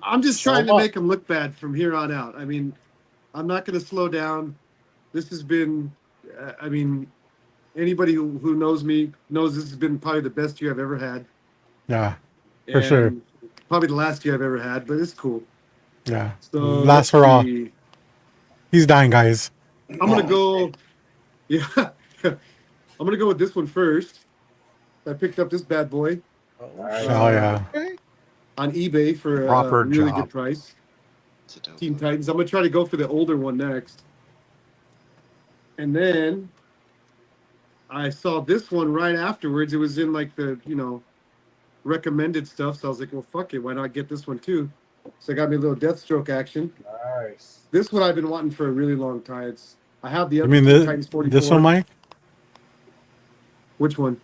I'm just trying to make him look bad from here on out. I mean, I'm not going to slow down. This has been, I mean, anybody who knows me knows this has been probably the best year I've ever had. Yeah, for sure. Probably the last year I've ever had, but it's cool. Yeah. So Last hurrah. He's dying, guys. I'm gonna go. Yeah, I'm gonna go with this one first. I picked up this bad boy. Oh yeah. On eBay for Proper a really job. good price. Teen Titans. I'm gonna try to go for the older one next. And then I saw this one right afterwards. It was in like the recommended stuff. So I was like, well, fuck it. Why not get this one too? So I got me a little Deathstroke action. Nice. This one I've been wanting for a really long time. I have the I other mean, Teen Titans 44. this one, Mike. Which one?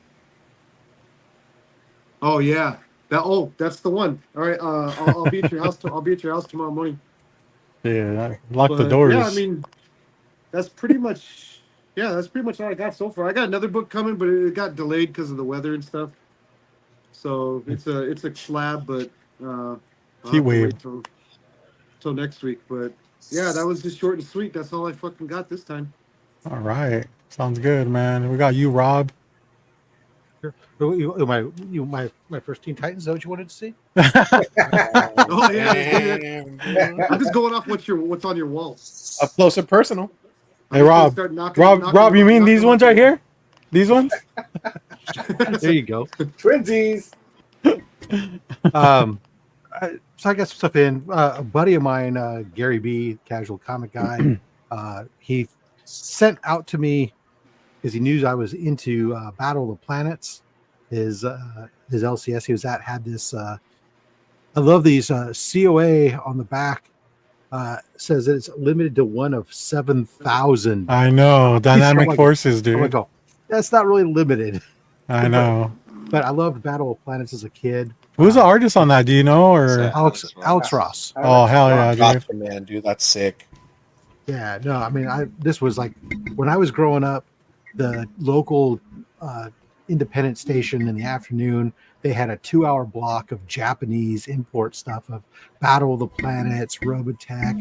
Oh yeah, that's the one. All right, I'll be at your house. I'll be at your house tomorrow morning. Yeah, lock the But, doors. Yeah, I mean, that's pretty much all I got so far. I got another book coming, but it got delayed because of the weather and stuff. So it's a slab, but I'll have to wave. wait till next week. But yeah, that was just short and sweet. That's all I fucking got this time. All right, sounds good, man. We got you, Rob. My first Teen Titans. Is that what you wanted to see? Oh yeah, I'm just going off what's on your wall. Up close and personal. Hey, Rob. Rob, you mean these ones right here? These ones? There you go. Twinsies. So I got some stuff in. A buddy of mine, Gary B, casual comic guy, he sent out to me because he knew I was into Battle of the Planets. His LCS he was at had this. I love these COA on the back. Says that it's limited to one of 7,000. I know. Dynamic forces, dude. I'm like, that's not really limited. I know. But I loved Battle of Planets as a kid. Who's the artist on that? Do you know? Or Alex Ross. Oh hell yeah, dude! Gotcha, man, dude, that's sick. Yeah, no, I mean, this was like when I was growing up, the local independent station in the afternoon, they had a 2-hour block of Japanese import stuff of Battle of the Planets, Robotech,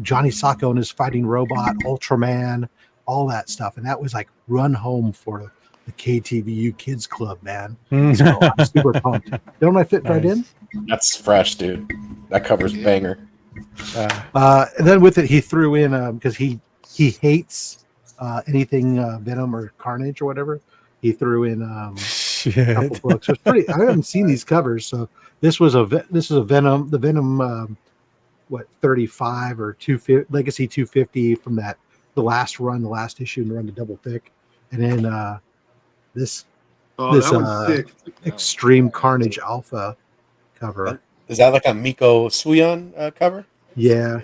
Johnny Sacco and his fighting robot, Ultraman, all that stuff, and that was like run home for the KTVU Kids Club, man. So I'm super pumped. Don't I fit right in? That's fresh, dude. That covers banger. And then with it, he threw in because he hates anything Venom or Carnage or whatever. He threw in a couple books. It's pretty. I haven't seen these covers, so this is a Venom, the Venom, 35 or 250 Legacy 250 from the last run, the last issue, and run to double thick, and then this sick. Extreme Carnage Alpha cover. Is that like a Miko Suyon cover? Yeah.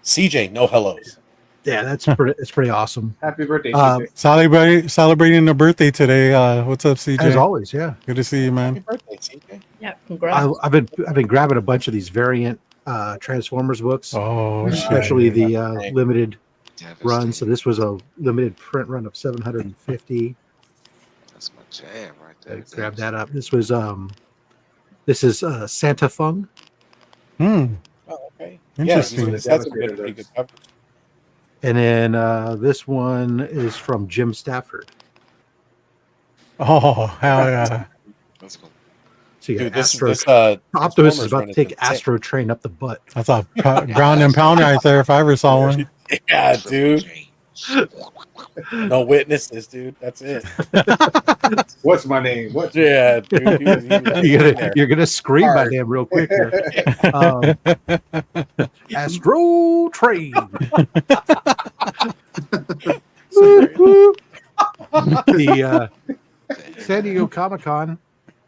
CJ, no hellos. Yeah, that's pretty awesome. Happy birthday, CJ. Celebrating a birthday today. What's up, CJ? As always, yeah. Good to see you, man. Happy birthday, CJ. Yeah, congrats. I've been grabbing a bunch of these variant Transformers books. Oh, especially the limited run. Devastating. So this was a limited print run of 750. That's my jam right there. Grab that up. This is Santa Fung. Hmm. Oh, okay. Interesting. Yeah, that's a pretty good cover. And then this one is from Jim Stafford. Oh, hell yeah. That's cool. So you got Dude, this Optimus is Transformers about run to has take been sick. Astro Train up the butt. That's a ground and pound right there if I ever saw one. Yeah, dude. No witnesses, dude. That's it. What's my name? What's Yeah, dude. He was You're gonna scream my Hard. name real quick here. Astro Train. The San Diego Comic-Con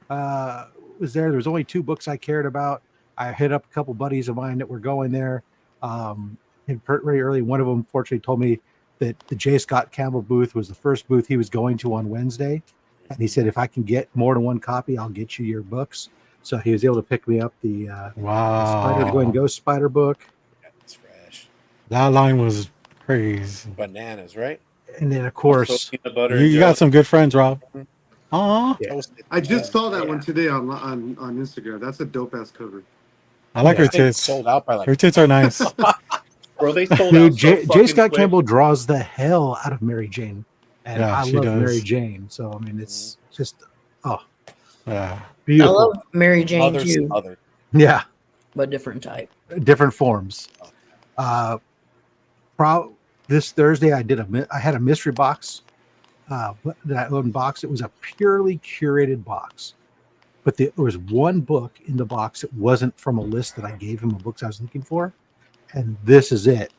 was there. There was only 2 books I cared about. I hit up a couple buddies of mine that were going there. Very early, one of them fortunately told me that the J. Scott Campbell booth was the first booth he was going to on Wednesday. And he said, if I can get more than 1 copy, I'll get you your books. So he was able to pick me up the Spider-Gwen Ghost Spider book. That's fresh. That line was crazy. Bananas, right? And then, of course, Peanut butter. You got some good friends, Rob. Aw. Yeah. I just saw that one today on Instagram. That's a dope ass cover. I like her I think it's tits. sold out by like Her tits are nice. Bro, they sold dude, out. So J. Scott quick. Campbell draws the hell out of Mary Jane. And Yeah, I she love does. Mary Jane. So, I mean, it's just, Yeah. I beautiful. love Mary Jane mother's too, mother. Yeah. but different type. Different forms. This Thursday, I had a mystery box that I unboxed. It was a purely curated box, but there was one book in the box that wasn't from a list that I gave him of books I was looking for, and this is it: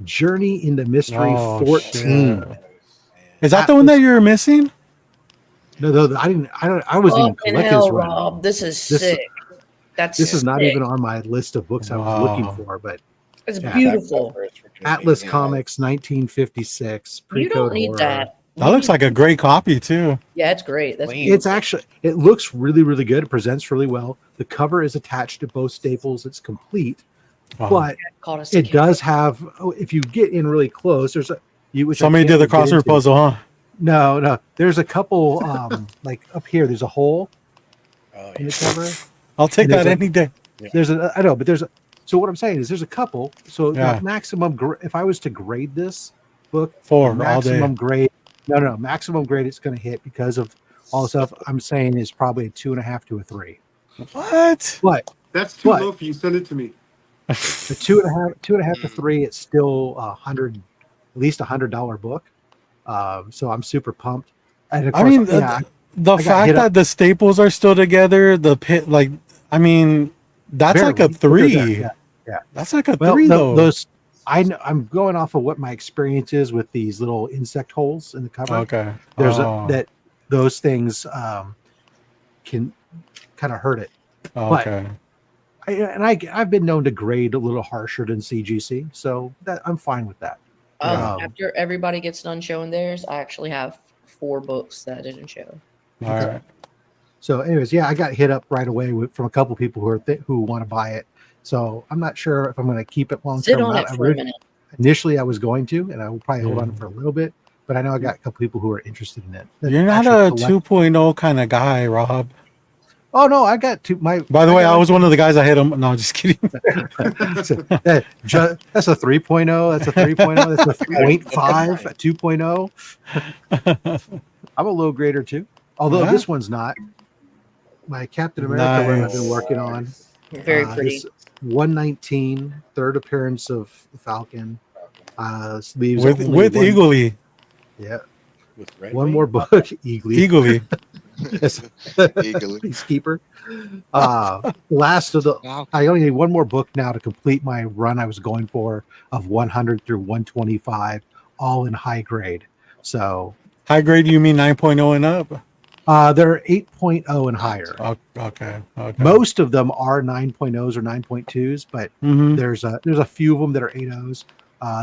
Journey into Mystery Oh, 14. shit. Is that the one that you're missing? No, I didn't. I wasn't even Fucking collecting hell, this one. Rob. This is This- sick. That's This is not sick. even on my list of books I was Wow. looking for, but It's Yeah. beautiful. Atlas Comics 1956 You pre-code don't need horror. that. That looks like a great copy too. Yeah, it's great. That's Clean. It's actually, it looks really, really good. It presents really well. The cover is attached to both staples. It's complete, Wow. but called us. it does have. Oh, if you get in really close, there's a which I Somebody can't did the really get crossword into. puzzle, huh? No. There's a couple. Like up here, there's a hole Oh, in yeah. the cover. I'll take And there's that a- any day. There's a. I know, but there's a. So what I'm saying is, there's a couple. So Yeah. the maximum. If I was to grade this book, 4 all maximum day. grade. No, maximum grade it's going to hit because of all the stuff I'm saying is probably a 2.5 to a 3. What? But That's too What? low for you. Send it to me. the 2.5 to 3, it's still at least $100 book. So I'm super pumped. And of I course, mean, yeah, the got fact hit up- that the staples are still together, the pit, like, I mean, that's like a barely. 3. Yeah. That's like a well, 3 though. those I'm going off of what my experience is with these little insect holes in the cover. Okay. There's Oh, those things can kind of hurt it. okay. I've been known to grade a little harsher than CGC, so that I'm fine with that. Yeah. After everybody gets done showing theirs, I actually have 4 books that I didn't show. All right. So, anyways, yeah, I got hit up right away from a couple people who want to buy it. So I'm not sure if I'm going to keep it long Sit term. on it for a minute. Initially, I was going to, and I will probably hold on Yeah. for a little bit. But I know I got a couple people who are interested in it. that You're not actually a collect- 2.0 kind of guy, Rob. Oh no, I got two. By the way, I was one of the guys that hit him. No, just kidding. that's a 3.0. That's a 3.0. That's a 0.5, a 2.0. I'm a low grader too. Although Yeah. this one's not. My Captain America run I've been Nice. working on. Very pretty. This 119, third appearance of the Falcon. Leaves with only one, Eagly. Yeah, With Red one Wing? more book. Eagly. Eagly. Yes. Eagerly. Peacekeeper. Last of the. Wow. I only need one more book now to complete my run I was going for of 100 through 125, all in high grade. So High grade, you mean 9.0 and up? they're 8.0 and higher. Oh, okay. Okay. Most of them are 9.0s or 9.2s, but Mhm. there's a few of them that are 8.0s.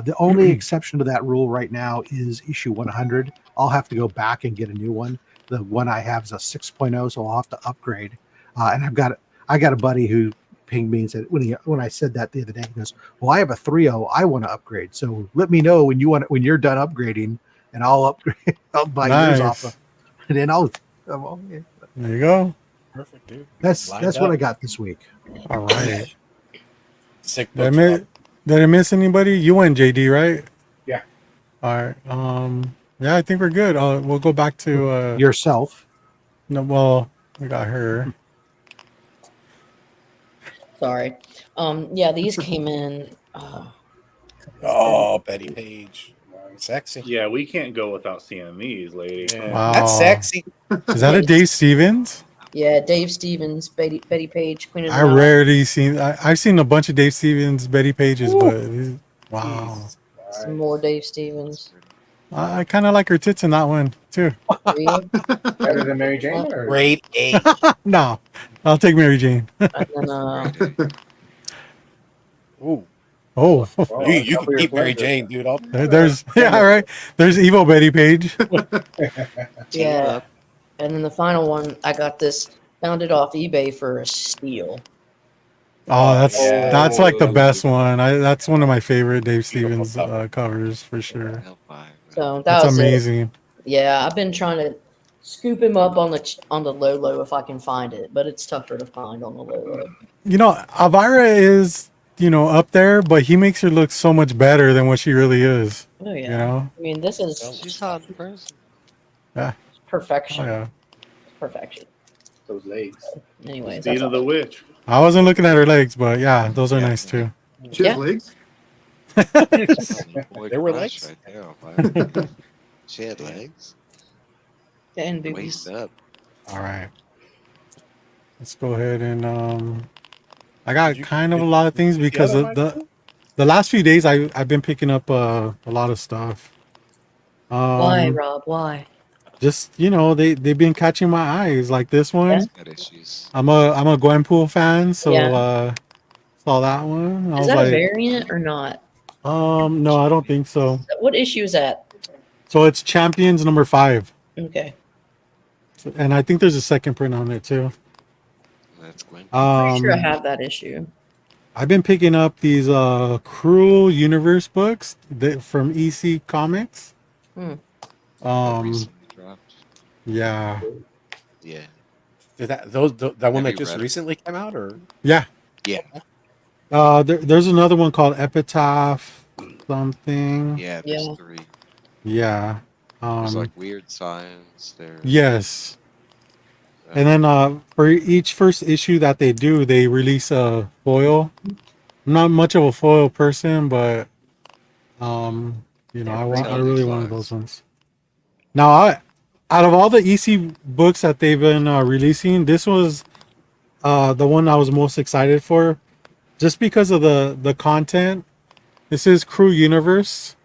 The only exception to that rule right now is issue 100. I'll have to go back and get a new one. The one I have is a 6.0, so I'll have to upgrade. And I got a buddy who pinged me and said when I said that the other day, he goes, "Well, I have a 3.0. I want to upgrade. So let me know when you're done upgrading, and I'll upgrade. I'll buy yours off of, and then I'll." Okay. There you go. Perfect, dude. That's Lined what up. I got this week. All right. Sick Did I, books, miss, Rob. did I miss anybody? You went JD, right? Yeah. All right. Yeah, I think we're good. We'll go back to Yourself. no, well, we got her. Sorry. Yeah, these came in. Oh, Betty Page. Sexy. Yeah, we can't go without seeing these, lady. Yeah. Wow. That's sexy. Is that a Dave Stevens? Yeah, Dave Stevens, Betty Page, Queen of the I Nile. rarely seen. I've seen a bunch of Dave Stevens, Betty Pages, Ooh. but wow. Jesus. Some more Dave Stevens. I kind of like her tits in that one too. For you? Better than Mary Jane? Or? Grade A. No, I'll take Mary Jane. And then, Great day. Ooh. Oh, Oh, You it's can not for your keep Mary pleasure. Jane, dude. I'll, there's yeah, right. There's evil Betty Page. Team yeah. up. And then the final one, I got this, found it off eBay for a steal. Oh, that's like the Oh. best one. That's one of my favorite Dave Stevens covers for sure. Hellfire. So that That's was it. amazing. Yeah, I've been trying to scoop him up on the low if I can find it, but it's tougher to find on the low. You know, Elvira is up there, but he makes her look so much better than what she really is. Oh yeah. You know? I mean, this is She's hot in person. perfection. Oh yeah. Perfection. Those legs. Anyways, Speed that's of the all. witch. I wasn't looking at her legs, but yeah, those are nice too. She Yeah. has legs. Boy There were crush legs. right there. Elvira. She had legs. And Waist boobies. up. All right. Let's go ahead and I got Did you- kind of a did- lot of things did you because get the last few days I've been picking up a lot of stuff. Why, Rob? Why? Just they've been catching my eyes like this one. Yeah. Got issues. I'm a Gwenpool fan, so Yeah. saw that one. I Is was that a like, variant or not? no, I don't think so. What issue is that? So it's Champions number 5, Okay. and I think there's a second print on it too. That's Gwen. Pretty sure I have that issue. I've been picking up these Cruel Universe books from EC Comics. Hmm. That recently dropped. Yeah, Yeah. Did that one Have that you just read it? recently came out, or yeah. Yeah. There's another one called Epitaph something. Yeah. There's Yeah. 3. Yeah. There's like weird signs there. Yes. And then for each first issue that they do, they release a foil. I'm not much of a foil person, but I really wanted those ones. Now, out of all the EC books that they've been releasing, this was the one I was most excited for, just because of the content. This is Crew Universe,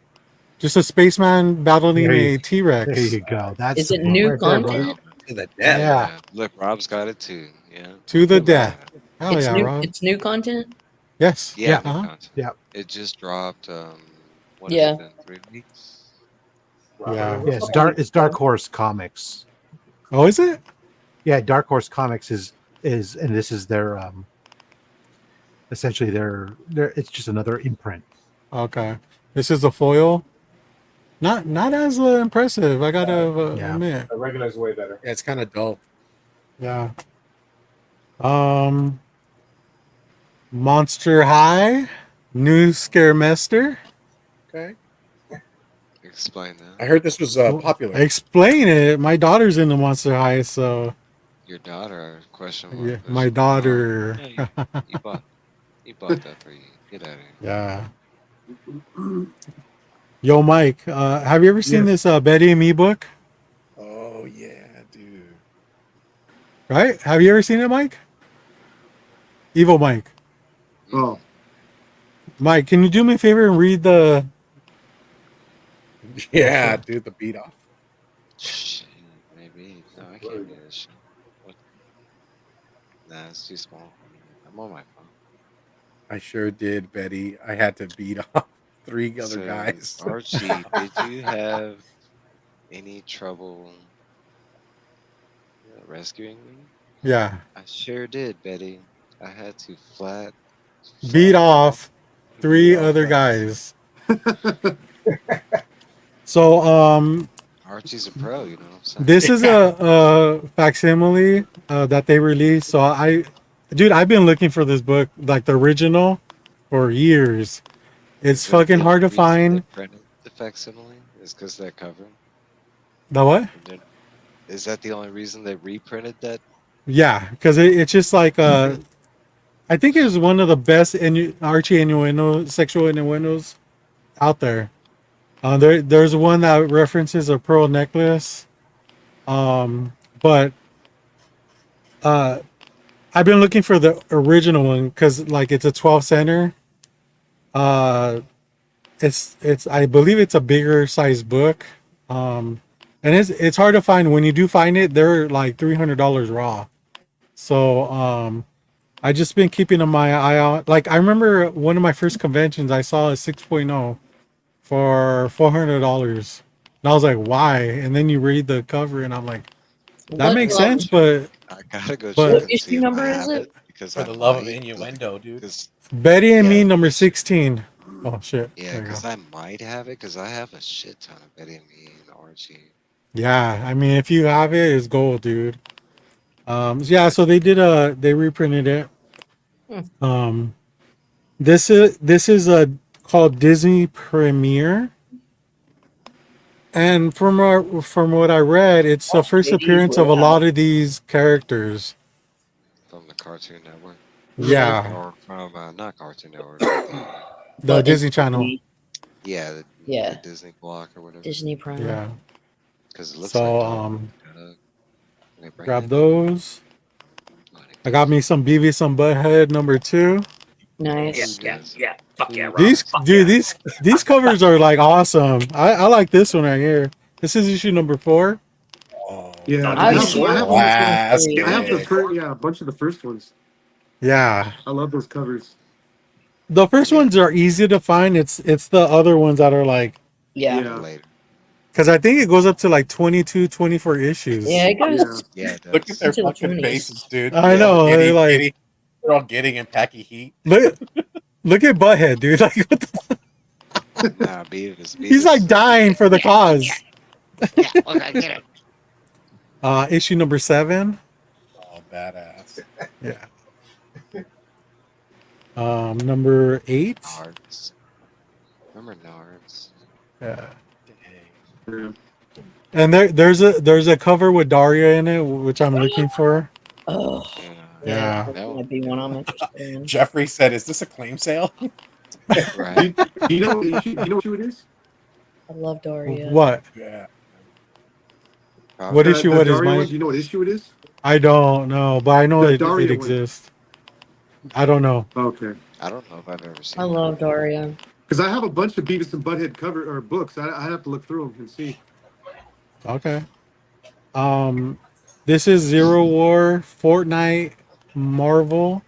just a spaceman battling There a you- T-Rex. There you go. That's Is the it book new right there, bro. content? to the death? Yeah. Look, Rob's got it too. Yeah. To the death. Hell It's yeah, new. Rob. It's new content. Yes. Yeah. Uh-huh. new content. Yeah. It just dropped. What Yeah. has it been? 3 weeks. Yeah. Yeah, it's Dark Horse Comics. Oh, is it? Yeah, Dark Horse Comics is and this is their essentially their it's just another imprint. Okay. This is the foil. Not as impressive, I gotta Yeah. admit. The regular is way better. Yeah, it's kind of dull. Yeah. Monster High, new Scaremester. Okay. Explain that. I heard this was popular. Explain it. My daughter's into Monster High, so Your daughter? Question mark. yeah, my daughter. Yeah, you bought that for you. Get out of here. Yeah. Yo, Mike, have you ever seen Yes. this Betty and Me book? Oh yeah, dude. Right? Have you ever seen it, Mike? Evil Mike. Oh, Mike, can you do me a favor and read the? Yeah, dude, the beat off. Shit, maybe. No, I can't do this shit. What? Nah, it's too small. I'm on my phone. I sure did, Betty. I had to beat off 3 other So, guys. Archie, did you have any trouble rescuing me? Yeah. I sure did, Betty. I had to Beat off 3 beat off other guys. guys. So Archie's a pro, you know what I'm saying? this is a facsimile that they released. So I've been looking for this book, like the original, for years. It's Is that fucking the hard to reason they find. printed the facsimile? Is because that cover? The what? Is that the only reason they reprinted that? Yeah, because it's just like I think it was one of the best Archie sexual innuendos out there. There's one that references a pearl necklace. But I've been looking for the original one because like it's a 12 center. Uh, it's I believe it's a bigger size book. And it's hard to find. When you do find it, they're like $300 raw. So I just been keeping my eye out. Like I remember one of my first conventions, I saw a 6.0 for $400, and I was like, why? And then you read the cover, and I'm like, that What, makes sense. But I gotta go But- check what and issue see if number I is have it? it because For I the love of might, innuendo, dude. 'cause- Betty and Me Yeah. number 16. Oh shit! yeah, There you go. because I might have it because I have a shit ton of Betty and Me and Archie. Yeah, I mean, if you have it, it's gold, dude. Yeah. So they reprinted it. This is a called Disney Premiere. And from what I read, it's the first JD, appearance of a lot of these characters. From the Cartoon Network. Yeah, Or from not Cartoon Network. the But Disney it's Channel. Disney- Yeah, Yeah. the Disney block or whatever. Disney Prime. Yeah. Because it looks So like. Can I bring grab that? those. I got me some Beavis and Butthead number 2. Nice. Yeah. Fuck yeah, Rob. These Fuck dude, yeah. these covers are like awesome. I like this one right here. This is issue number 4. Oh, Yeah, Oh, I you have, sure? I have, Classic. I have the first, yeah, a bunch of the first ones. Yeah. I love those covers. The first ones are easy to find. It's the other ones that are like, Yeah. Yeah. Later. because I think it goes up to like 22, 24 issues. Yeah, it goes. Yeah. Yeah, it Look at does. their Into the fucking 20s. faces, dude. I know, They're they're like- giddy. They're all getting in packy heat. Look at Butthead, dude. Like, what the, Nah, Beavis. he's like dying for the cause. Yeah, okay, get it. Issue number 7. Oh, badass. Yeah. Number 8. Nards. Remember Nards? Yeah. Yeah. And there's a cover with Daria in it, which I'm looking for. Oh, Yeah. that might be one I'm interested in. Jeffrey said, "Is this a claim sale?" Right. You know what issue it is? I love Daria. What? Yeah. What issue? The What is Daria one, mine? do you know what issue it is? I don't know, but I know The it Daria one. exists. I don't know. Okay. I don't know if I've ever seen I love Daria. Because I have a bunch of Beavis and Butthead cover or books. I have to look through them and see. Okay. This is Zero War, Fortnite, Marvel.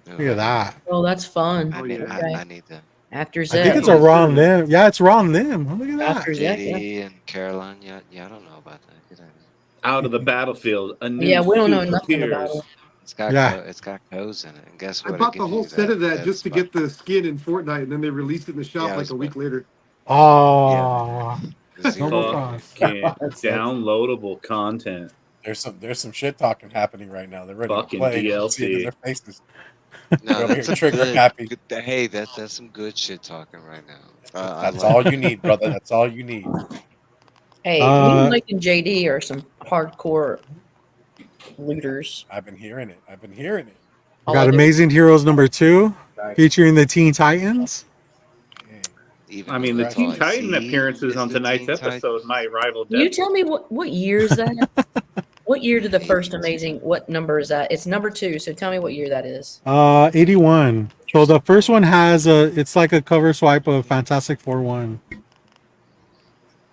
No, Look at that. Oh, that's fun. I need, Okay. I need them. After I Zach. think it's a Ron Lim. Yeah, it's Ron Lim. Look at After that. Zach, yeah. JD and Caroline. Yeah, I don't know about that. Get out of here. Out of the battlefield. A new Yeah, we don't know suit nothing appears. about it. It's got Yeah. it's got codes in it, and guess I what? bought the whole set of that just to get the skin in Fortnite, and then they released it in the shop Yeah, like it's a week later. Oh, the no Fuck. cross. Can't. That's it. Downloadable content. There's some shit talking happening right now. They're ready Fucking to play. You can DLC. see it in their faces. No, Over that's here, a trigger good, happy. good- Hey, that's some good shit talking right now. I That's like all it. you need, brother. That's all you need. Hey, me and Mike and JD are some hardcore looters. I've been hearing it. I've been hearing it. We All got I do- Amazing Heroes number 2, Nice. featuring the Teen Titans. Dang. Even I mean, the that's Teen all I Titan see appearances is on the tonight's Teen Titans. episode might rival Can you Deadpool. tell me what year is that? What year did the first Amazing? What number is that? It's number 2. So tell me what year that is. 81. So the first one has it's like a cover swipe of Fantastic Four 1.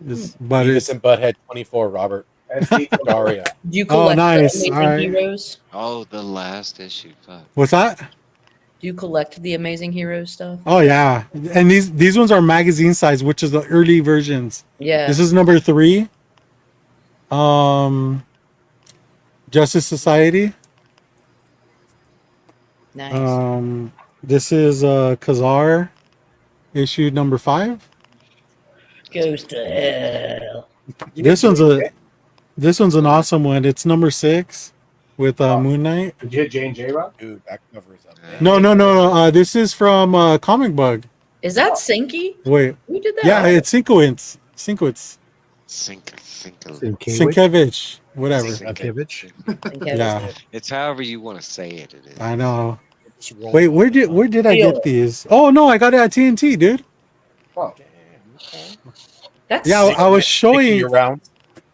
But Beavis it's and Butthead 24, Robert. SD. Daria. Do you collect nice. the Amazing All right. Heroes? Oh, the last issue. Fuck. what's that? Do you collect the Amazing Heroes stuff? Oh yeah, and these ones are magazine size, which is the early versions. Yeah. This is number 3. Justice Society. Nice. This is Kazar, issue number 5. Goes to hell. This one's an awesome one. It's number 6 with Moon Knight. Jane J. Rock. Dude, that cover is up. No. This is from Comic Bug. Is that Sinky? Wait, Who did that? yeah, it's Sinkiewicz. Sienkiewicz, whatever. Sienkiewicz. Sienkiewicz. Yeah, It's however you want to say it. It is. I know. Just roll. Wait, where did I Deal. get these? Oh no, I got it at TNT, dude. Oh, Okay. That's Yeah, I was showing. you around.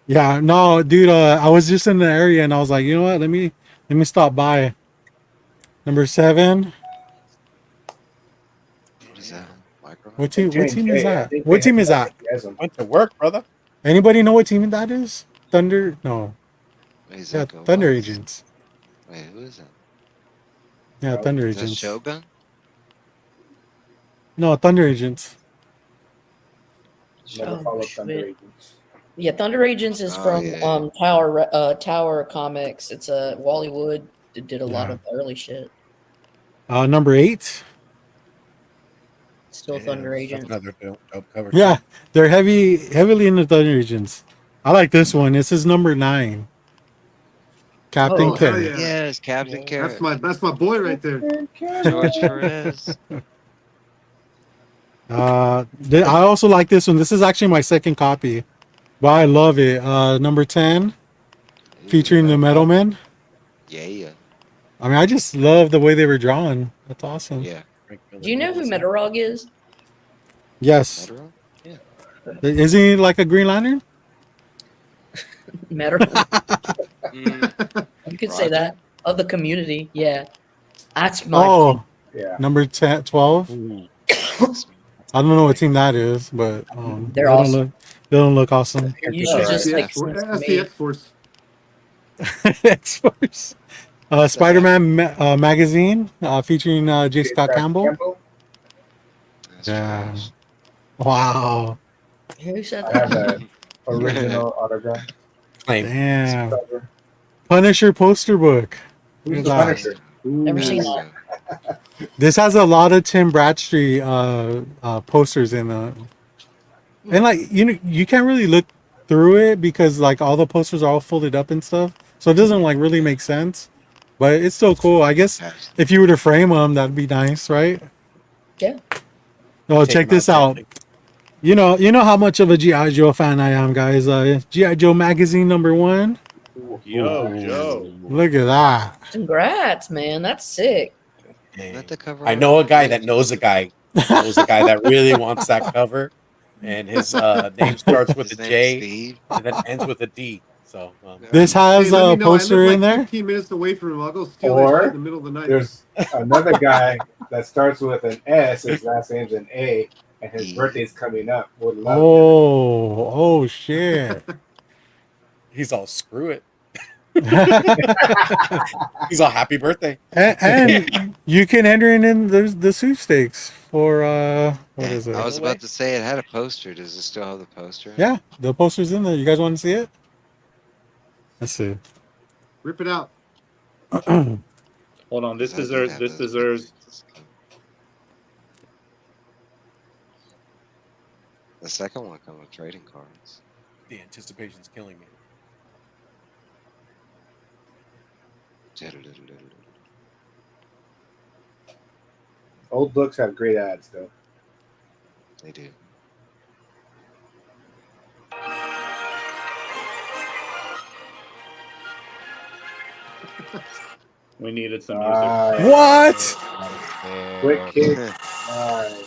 Yeah, no, dude. I was just in the area and I was like, you know what? Let me stop by. Number 7. What is that? Micro? What team? What team is J&J, I that? think What they team is have that? Gasm. Went to work, brother. Anybody know what team that is? Thunder? No. Wait, is Yeah, that Go Thunder Box? Agents. Wait, who is that? Yeah, Oh, Thunder Is that Agents. Shogun? No, Thunder Agents. Never Oh, followed shit. Thunder Agents. Yeah, Thunder Agents is Oh, from yeah. Tower Comics. It's a Wally Wood did a lot Yeah. of early shit. Number 8. Still Yeah, Thunder that's Agent. another dope cover. Yeah, too. they're heavily into Thunder Agents. I like this one. This is number 9. Captain Oh, hell Carrot. yeah. Yes, Captain Carrot. That's my boy right there. George Perez. I also like this one. This is actually my second copy, but I love it. Number 10, featuring the Metal Men. Yeah. I mean, I just love the way they were drawn. That's awesome. Yeah. do you know who Metarog is? Yes. Metro? Yeah. Isn't he like a Green Lantern? Metarog. Mm, You could say Roger? that of the community. Yeah, that's my. Oh, Yeah. number 10, 12. I don't know what team that is, but They're they don't awesome. they don't look awesome. You should Alright. just That's the like X-Force. send That's to the me. X-Force. X-Force. Spider-Man magazine featuring J. Scott Campbell. That's Yeah. trash. Wow. Who said I have that? that original autograph. Claim. Damn. Cover. Punisher poster book. Who's Look the at that. Punisher? Never seen That's that. good. This has a lot of Tim Bradstreet posters in and like you can't really look through it because like all the posters are all folded up and stuff, so it doesn't like really make sense. But it's still cool. I guess if you were to frame them, that'd be nice, right? Yeah. Oh, Take check them this out, out. Jake. You know how much of a G.I. Joe fan I am, guys. G.I. Joe magazine number 1. Yo, Joe. Look at that. Congrats, man. That's sick. Hey, Not the cover I art know a of guy it. that knows a guy that really wants that cover, and his name starts with His a name's J Steve. and then ends with a D. So This has Hey, let me a know. I poster live like in there. 15 minutes away from him. I'll go steal that shit in the middle of the night. There's another guy that starts with an S. His last name's an A, and his E. birthday's coming up. Would love Oh shit. he's all screw it. He's all happy birthday. and you can enter in the sweepstakes for what Yeah, is it? I was about to say it had a poster. Does it still have the poster? Yeah, the poster's in there. You guys want to see it? Let's see. Rip it out. Hold on. This 'Cause I did deserves. have This those deserves. pictures. The second one comes with trading cards. The anticipation's killing me. Old books have great ads, though. They do. We needed some music. What? Quick kick. Nice.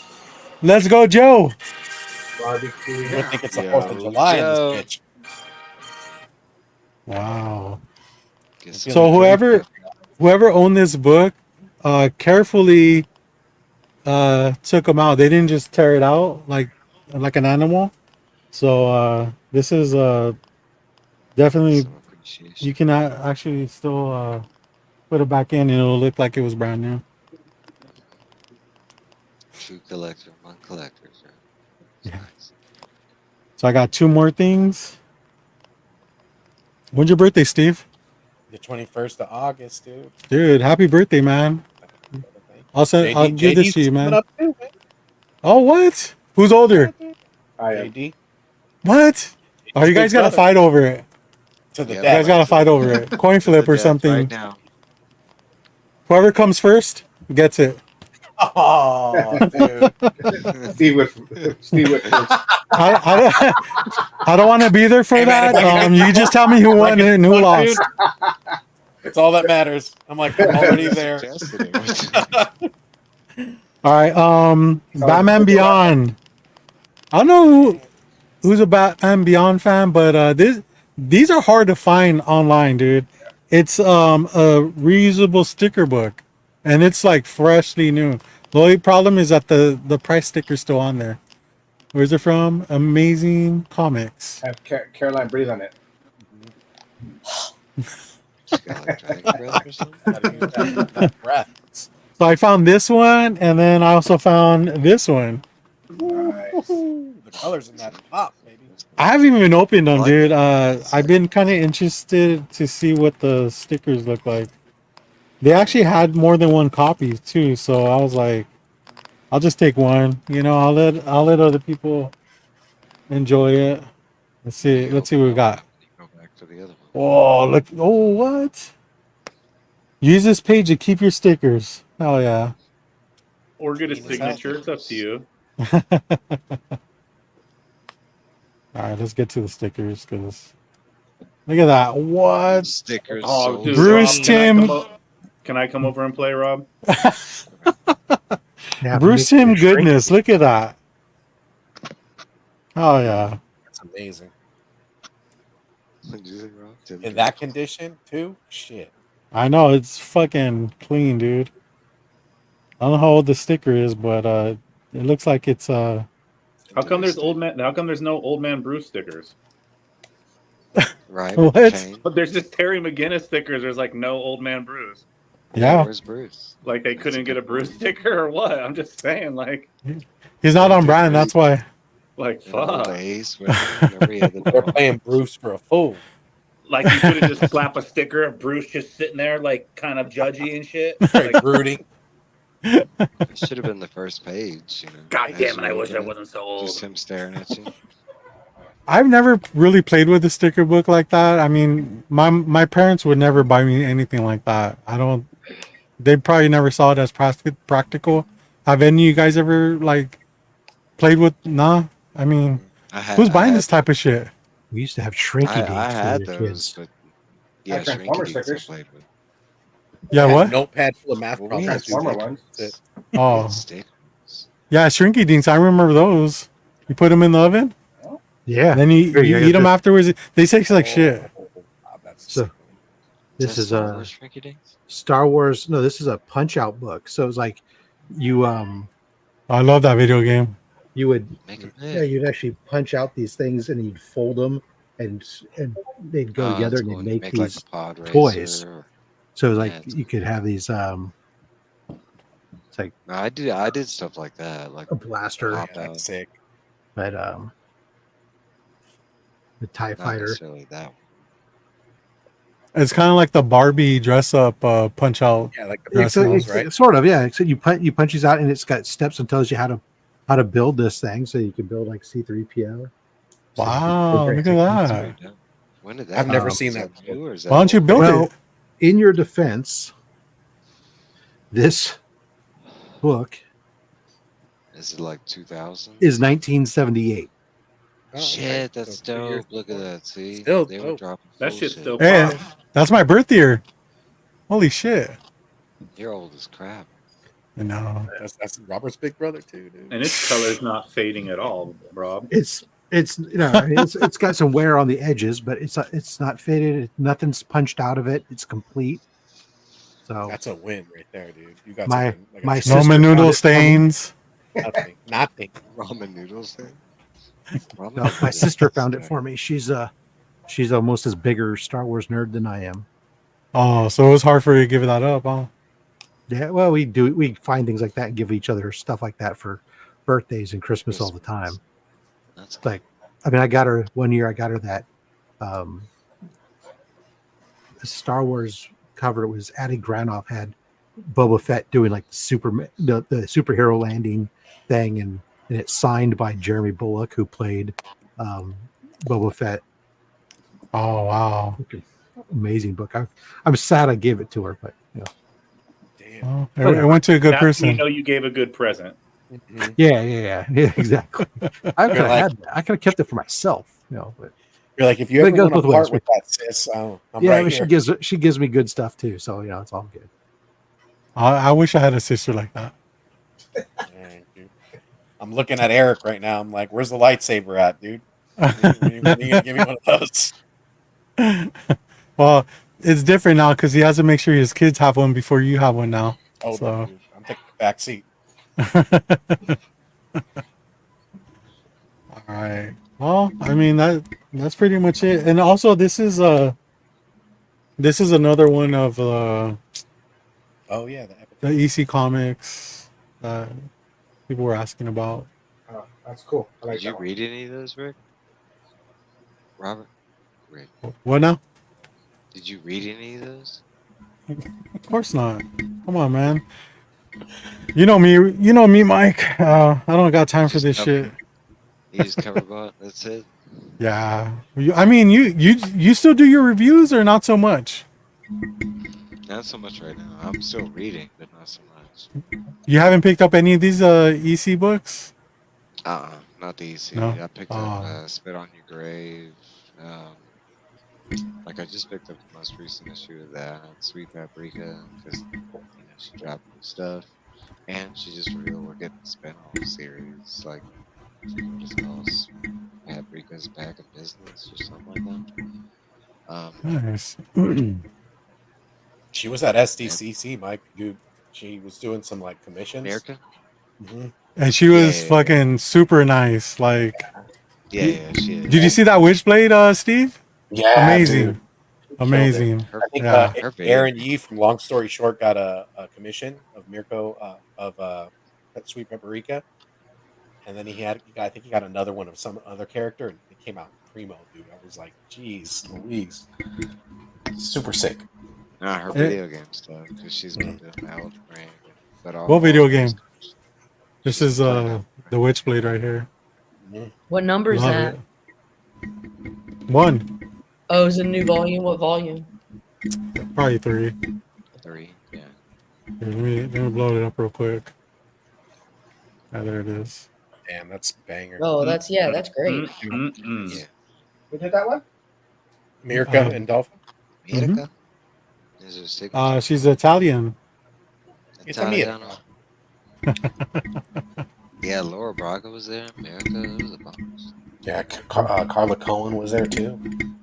Let's go, Joe. Barbecue. I think it's the Yo, 4th of July Joe. in this bitch. Wow. Get So some- whoever owned this book, carefully took them out. They didn't just tear it out like an animal. So this is definitely some appreciation. you can actually still put it back in and it'll look like it was brand new. True collector among collectors. Right? Yeah. Nice. So I got 2 more things. When's your birthday, Steve? The 21st of August, dude. Dude, happy birthday, man. I'll give this to you, man. Oh, what? Who's older? I am. JD What? Oh, you guys got to brother. fight over it. to the Yeah, You guys death. got to fight over it. Coin flip or Death something. Right now. Whoever comes first gets it. Oh, dude. Steve with I don't want to be there for Hey, man, that. if You just tell me who won and who lost. It's all that matters. I'm like, I'm already there. Suggested it. All right. Batman Beyond. I don't know who's a Batman Beyond fan, but these are hard to find online, dude. It's a reusable sticker book, and it's like freshly new. The only problem is that the price sticker's still on there. Where's it from? Amazing Comics. Have Caroline breathe on it. Just got like dragon breath or something. Gotta use that breath. So I found this one, and then I also found this one. Nice. The colors in that pop, baby. I haven't even opened them, I like dude. it. I've been kind of interested to see what the stickers look like. They actually had more than one copy too, so I was like, I'll just take one. You know, I'll let other people enjoy it. Let's see what we got. Go back to the other one. Oh, look! Oh, what? Use this page to keep your stickers. Oh yeah. Or get a signature. It's up to you. All right, let's get to the stickers because look at that. What? Stickers. Oh, so dude, Bruce Rob, Timm. Can I come over and play, Rob? Yeah, Bruce make Timm it shrink. goodness. Look at that. Oh yeah. That's amazing. What'd you say, Rob? Tim In that condition, too? Shit. I know it's fucking clean, dude. I don't know how old the sticker is, but it looks like it's How come there's no old man Bruce stickers? Right. What? Kane. But there's just Terry McGinnis stickers. There's like no old man Bruce. yeah. Where's Bruce? Like they couldn't get a Bruce sticker or what? I'm just saying, like He's not on brand. That's why. In old fuck. days, whenever he had the They're playing Bruce for a fool. Like you could have just slapped a sticker of Bruce just sitting there, like kind of judgy and shit. Like Like, brooding. It should have been the first page. You know. God damn it! I Actually, wish I wasn't so Just old. him staring at you. I've never really played with a sticker book like that. I mean, my parents would never buy me anything like that. I don't. They probably never saw it as practical. Have any of you guys ever like played with? Nah. I mean, who's buying this type of shit? We used to have shrinky dinks I for had the those, kids. but yeah, Transformer Shrinky Dinks I stickers. played with. Yeah. I had What? a notepad full of math Well, we problems. had Transformer ones. That's it. Oh, Stickers. yeah. Shrinky dinks. I remember those. You put them in the oven, Yeah. and then you Here, you eat them got afterwards. They taste like shit. Oh, wow, that's So- sick. This is Star a Wars Shrinky Dinks? Star Wars. No, this is a Punch Out book. So it's like you I love that video game. you would Make 'em yeah big. you'd actually punch out these things and you'd fold them and they'd go Oh, together that's and cool. you'd make like these. a pod racer toys. or- So it's like Yeah, it's you could have these it's like No, I did stuff like that, like a blaster, Pop Yeah, out. that's sick. but the TIE Not fighter. necessarily that one. It's kind of like the Barbie dress up punch out. Yeah, like the Yeah, so Bruce, it's, right? sort of, yeah. Except you punch these out, and it's got steps and tells you how to build this thing, so you can build like C-3PO. Wow, look at That's that. very dope. When did that I've never come out? seen Is that new or is that Why don't you old? build Well, it? in your defense, this book Is it like 2000? is 1978. Oh, okay. Shit, that's So 2 years. dope. Look at that. See, Still they were dope. dropping. That full shit's shit. still Hey, pop. that's my birth year. Holy shit. You're old as crap. I know. That's Robert's big brother too, dude. And its color's not fading at all, Rob. It's it's got some wear on the edges, but it's not faded. Nothing's punched out of it. It's complete. So That's a win right there, dude. You got My- something like my a sister Roman found noodle it for me. stains. nothing. Ramen noodles thing. Ramen no, my noodles sister is found it sick. for me. She's almost as bigger Star Wars nerd than I am. Oh, so it was hard for you to give that up, huh? Yeah, well, we find things like that and give each other stuff like that for birthdays and Christmas all the time. That's It's like, I mean, I got her one year. I got her that the Star Wars cover. It was Addie Granoff had Boba Fett doing like the superhero landing thing, and it's signed by Jeremy Bullock, who played Boba Fett. Oh, wow. Amazing book. I'm sad I gave it to her, but you know. Damn. Well, it went to a good That's when person. you know you gave a good present. Mhm. Yeah, exactly. I could have had that. I could have kept it for myself, you know. But You're like, if you But it ever goes want to both ways. part with that, sis, I'm yeah, right but here. she gives me good stuff too, so you know it's all good. I wish I had a sister like that. Thank you. I'm looking at Eric right now. I'm like, where's the lightsaber at, dude? When are you gonna give me one of those? Well, it's different now because he has to make sure his kids have one before you have one now. Oh, no, So, dude. I'm taking the back seat. all right. Well, I mean that's pretty much it. And also, this is another one of Oh yeah, the EC comics that people were asking about. Oh, that's cool. I like Did you that one. read any of those, Rick? Robert? Rick. What now? Did you read any of those? Of course not. Come on, man. You know me, Mike. I don't got time for Just this cover- shit. You just cover bought. That's it. Yeah. I mean, you still do your reviews or not so much? Not so much right now. I'm still reading, but not so much. You haven't picked up any of these EC books? Not the EC. No? I picked up Spit on Your Grave. Like I just picked up the most recent issue of that, Sweet Paprika, because she dropped new stuff, and she just revealed we're getting a spin-off series, like what is it called? Paprika's Back in Business or something like that. Nice. she was at SDCC, Mike. Dude, she was doing some like commissions. America? Mm-hmm. And she was Yeah. fucking super nice. Like, Yeah, she is. did you see that Witchblade, Steve? Yeah, Amazing. dude. Amazing. Her, I think Yeah. her video. Aaron Yee from Long Story Short got a commission of Mirko of Sweet Paprika, and then I think he got another one of some other character, and it came out primo, dude. I was like, geez, Louise, super sick. Nah, her video game stuff, because she's been doing Elden Ring. But What video game? she's This is the Witchblade right here. What number is Love that? it. 1, Oh, is it a new volume? What volume? probably 3. 3, yeah. Here, let me blow it up real quick. Ah, there it is. Damn, that's banger. Oh, that's great. Yeah. Who did that one? Mirka and Dolphin. Mirka? Is her signature? She's Italian. It's a Mirka. Yeah, Laura Braga was there. America, it was a bunch. Yeah, Carla Cohen was there too.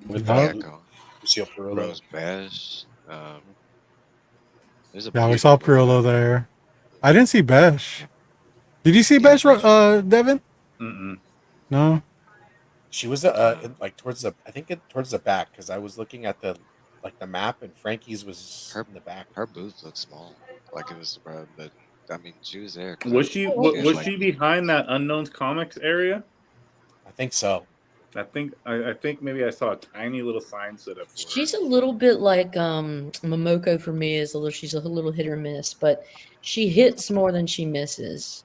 With Yeah. Lucille Perillo. Rose Bash. There's a Yeah, we bunch saw of people. Perillo there. I didn't see Besh. Did you see Besh, Devin? Mm-mm. No. She was like towards the back, because I was looking at the map, and Frankie's was in the back. Her booth looked small, like it was spread, but I mean, she was there. Was she she behind that Unknowns Comics area? I think so. I think maybe I saw a tiny little sign set up for her. She's a little bit like Momoko for me. She's a little hit or miss, but she hits more than she misses.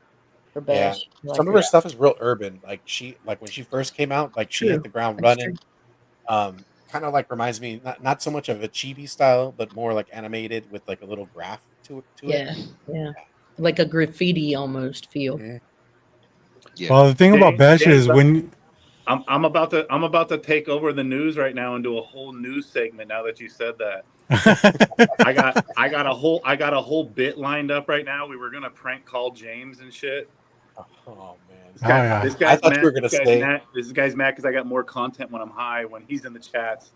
For Yeah, Besh. Like some of her that. stuff is real urban. Like when she first came out, like she True. hit the ground That's running. Kind of like reminds me not so much of a chibi style, but more like animated with like a little graph to it. Yeah. Like a graffiti almost feel. Mhm. Yeah. Well, the thing about Besh is when I'm about to take over the news right now and do a whole news segment. Now that you said that, I got a whole bit lined up right now. We were gonna prank call James and shit. Oh man, This guy's I thought mad. you were gonna say. This guy's mad because I got more content when I'm high. When he's in the chats.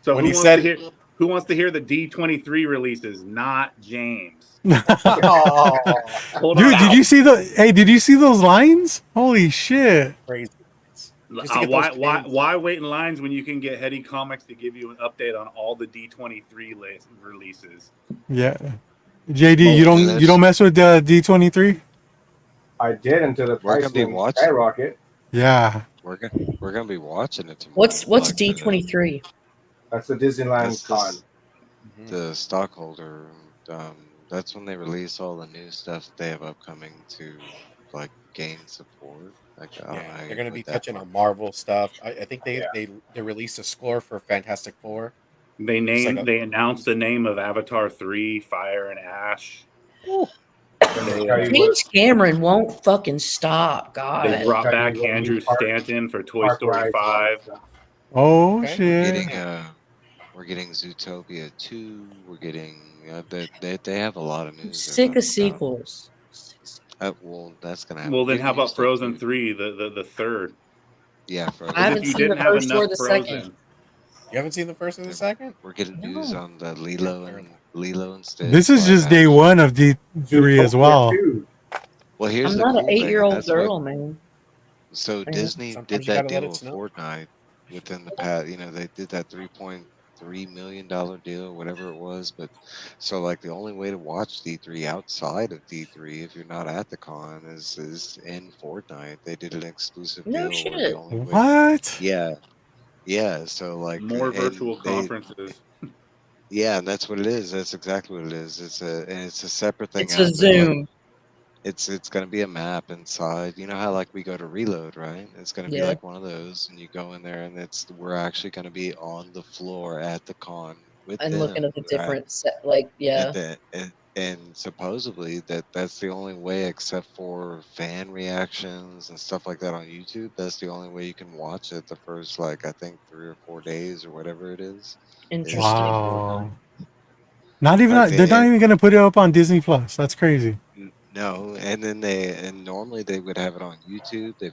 So When he said who wants to hear the D23 releases? Not James. Hold Dude, on. did you see those lines? Holy shit. Crazy. Just to get those pins. Why wait in lines when you can get Heady Comics to give you an update on all the D23 releases? Yeah. JD, you don't mess with the D23? I did until the We're price gonna be went watching. skyrocket. Yeah. We're gonna be watching it tomorrow. What's Like, D23? That's the Disneyland That's con. The stockholder. That's when they release all the new stuff they have upcoming to like gain support. Like, I don't know how Yeah, you they're gonna put be that touching part. on Marvel stuff. I think they released a score for Fantastic Four. They like they announced the name of Avatar 3, Fire and Ash. James Cameron won't fucking stop. They God. brought Tell you back what, Andrew park- Stanton for Toy Park Story rides, 5. Oh Okay. shit. We're getting Zootopia 2. We're getting they have a lot of news. Sick they're of talking about. sequels. Well, that's gonna happen. Well, then Getting how about used to it, Frozen dude. 3, the third? Yeah, Frozen. I haven't If you seen the didn't have first or enough the Frozen, second. You haven't seen the first or the second? We're getting news No. on the Lilo and Stitch. This is live just day action. one of D3 as well. Too. Well, here's I'm the not cool an thing, and 8-year-old that's what. girl, man. So Yeah. Disney Sometimes did you that gotta let deal it with snow. Fortnite within the past. You know, they did that $3.3 million deal, whatever it was. But so like the only way to watch D3 outside of D3, if you're not at the con, is in Fortnite. They did an exclusive No deal where the shit. only way. What? Yeah, yeah. So like, more and virtual they. conferences. Yeah, and that's what it is. That's exactly what it is. It's a separate thing It's a out there. Like Zoom. it's gonna be a map inside. You know how like we go to Reload, right? It's gonna be Yeah. like one of those, and you go in there, and we're actually gonna be on the floor at the con with And them. looking at the Right? different set, like, yeah. And supposedly that's the only way, except for fan reactions and stuff like that on YouTube. That's the only way you can watch it the first like I think 3 or 4 days or whatever it is Interesting. in Wow. Fortnite. Not even Like they're not even gonna put it up on Disney Plus. That's crazy. No, and then normally they would have it on YouTube. They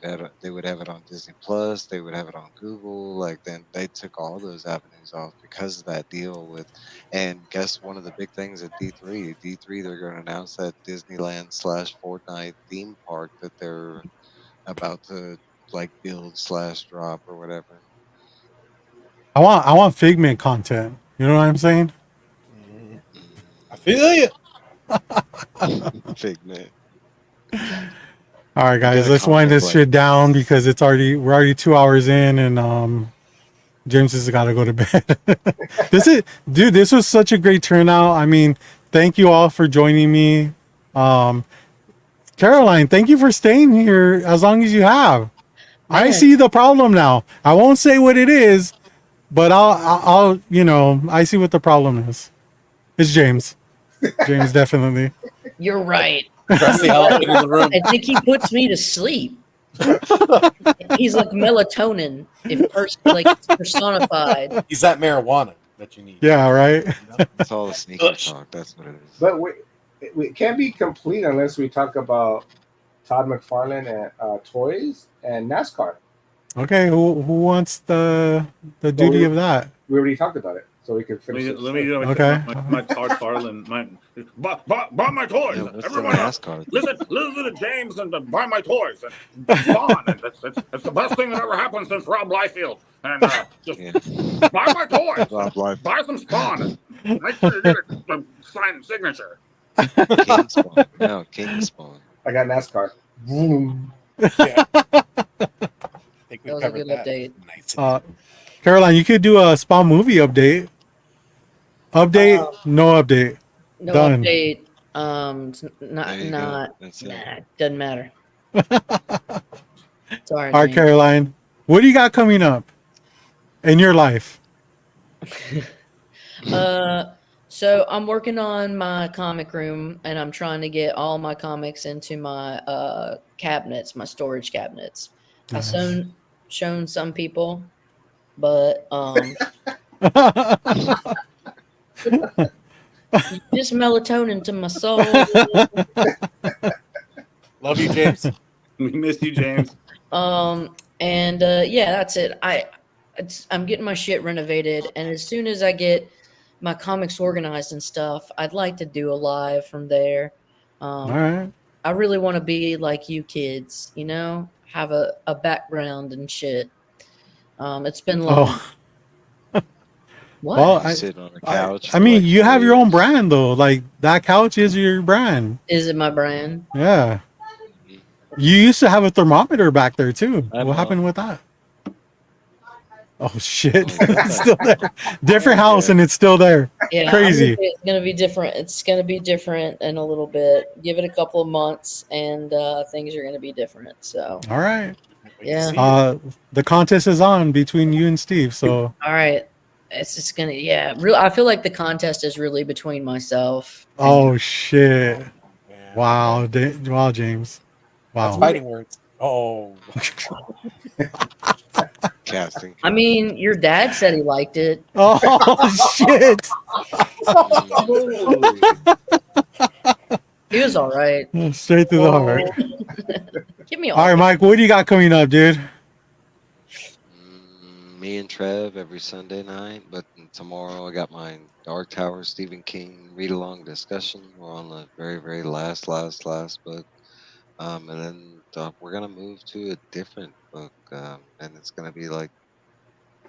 would have it on Disney Plus. They would have it on Google. Like then they took all those avenues off because of that deal with. And guess one of the big things at D3. D3 they're going to announce that Disneyland / Fortnite theme park that they're about to like build / drop or whatever. I want Figment content. You know what I'm saying? I feel you. Figment. All right, guys, Get a let's wind comic this like shit down because we're already 2 hours in, and James has got to go to bed. This was such a great turnout. I mean, thank you all for joining me. Caroline, thank you for staying here as long as you have. I Man. see the problem now. I won't say what it is, but I'll I see what the problem is. It's James. James, definitely. You're right. Press the elevator in the room. I think he puts me to sleep. He's like melatonin, like personified. He's that marijuana that you need. Yeah, right. It's all the sneaker talk. That's what it is. But we can't be complete unless we talk about Todd McFarlane and toys and NASCAR. Okay, who wants the duty of that? We already talked about it, so we can finish. Let me do Okay. my Todd Farland. Buy my toys. Yeah, what's the Everyone else, NASCAR? listen to James and buy my toys. And Spawn. And that's the best thing that ever happened since Rob Liefeld. And just Yeah. buy my toys. Rob Life. Buy some Spawn. And make sure you get a signed signature. King Spawn. No, King Spawn. I got NASCAR. Yeah. I think we That was a covered good that. update. Nice. Caroline, you could do a Spawn movie update. Update, no update. No Done. update. It's There you go. not. That's it. Nah, doesn't matter. Sorry. All right, James. Caroline, what do you got coming up in your life? So I'm working on my comic room, and I'm trying to get all my comics into my cabinets, my storage cabinets. Nice. I've shown some people, but just melatonin to my soul. Love you, James. We miss you, James. Yeah, that's it. I'm getting my shit renovated, and as soon as I get my comics organized and stuff, I'd like to do a live from there. All right. I really want to be like you kids, have a background and shit. It's been long. Oh, What? well, Sit on a couch. I for mean, like you have 4 your own years. brand though. Like that couch is your brand. Is it my brand? Yeah. You used to have a thermometer back there too. I What know. happened with that? Oh shit! Oh, yeah. It's still there. Different house and it's still there. Yeah, Crazy. It's gonna be different. It's gonna be different in a little bit. Give it a couple of months, and things are gonna be different. So, All right. Yeah. The contest is on between you and Steve. So all right, it's just gonna, I feel like the contest is really between myself. oh shit! Yeah. Wow, wow, James. That's Wow. fighting words. Oh. Casting. I mean, your dad said he liked it. Oh shit! He was all right. Straight through the heart. Give me All right, Mike, what do you got coming up, dude? Me and Trev every Sunday night, but tomorrow I got my Dark Tower Stephen King read along discussion. We're on the very, very last book. And then we're gonna move to a different book, and it's gonna be like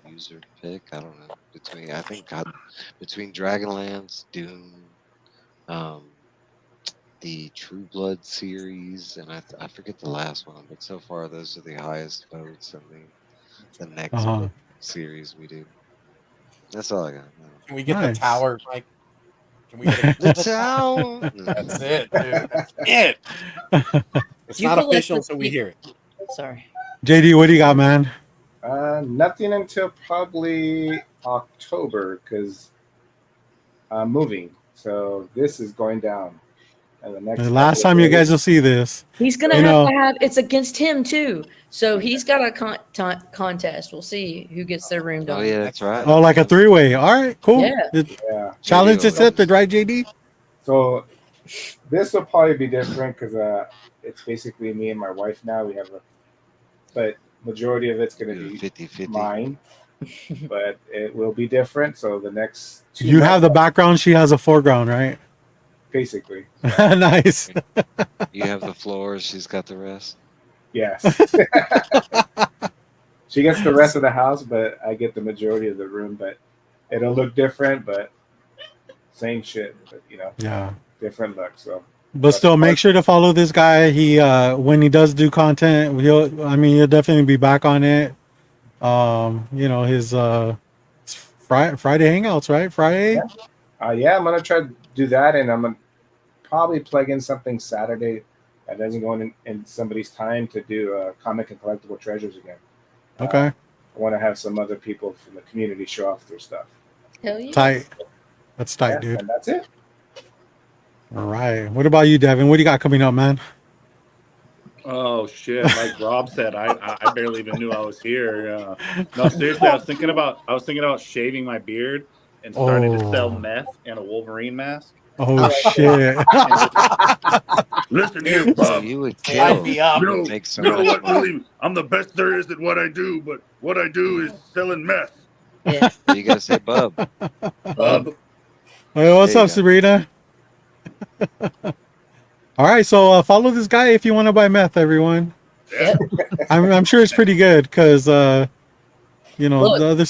user pick. I don't know between Dragonlance, Dune, um, the True Blood series, and I forget the last one, but so far those are the highest votes in the next book series we do. That's all I got. Can we get Nice. the tower, Mike? Can we get The tower. That's it, dude. That's it. It's You not collect official the- until we hear it. Sorry. JD, what do you got, man? Nothing until probably October because I'm moving. So this is going down. And the next The last time you guys will see this. He's gonna You have know- to have. It's against him too. So he's got a contest. We'll see who gets their room done. Oh yeah, that's right. Oh, like a 3-way. All right, cool. Yeah. Yeah. Challenge JD will accepted, right, JD? So this will probably be different because it's basically me and my wife now. We have but majority of it's going to be 50-50. mine, but it will be different. So the next 2 You have the months, background, she has a foreground, right? basically. Nice. You have the floors. She's got the rest. Yes. She gets the rest of the house, but I get the majority of the room. But it'll look different, but same shit. But, Yeah. different look. So But still, make sure to follow this guy. He when he does do content, he'll definitely be back on it. His Friday hangouts, right? Friday. yeah, I'm gonna try to do that, and I'm gonna probably plug in something Saturday that doesn't go in somebody's time to do comic and collectible treasures again. Okay. I want to have some other people from the community show off their stuff. Hell yeah. Tight. That's tight, Yeah, dude. and that's it. All right. What about you, Devin? What do you got coming up, man? Oh shit! Like Rob said, I barely even knew I was here. No, seriously, I was thinking about shaving my beard and starting to sell meth and a Wolverine mask. Oh shit. Listen here, So Bob. you would Sign kill. me up. No, Make so you know much what? money. Believe me, I'm the best there is at what I do, but what I do is selling meth. Yeah. You gotta say, Bub. Bob. Hey, what's There you up, go. Sabrina? All right, so follow this guy if you want to buy meth, everyone. Yep. I'm sure it's pretty good because Look, the other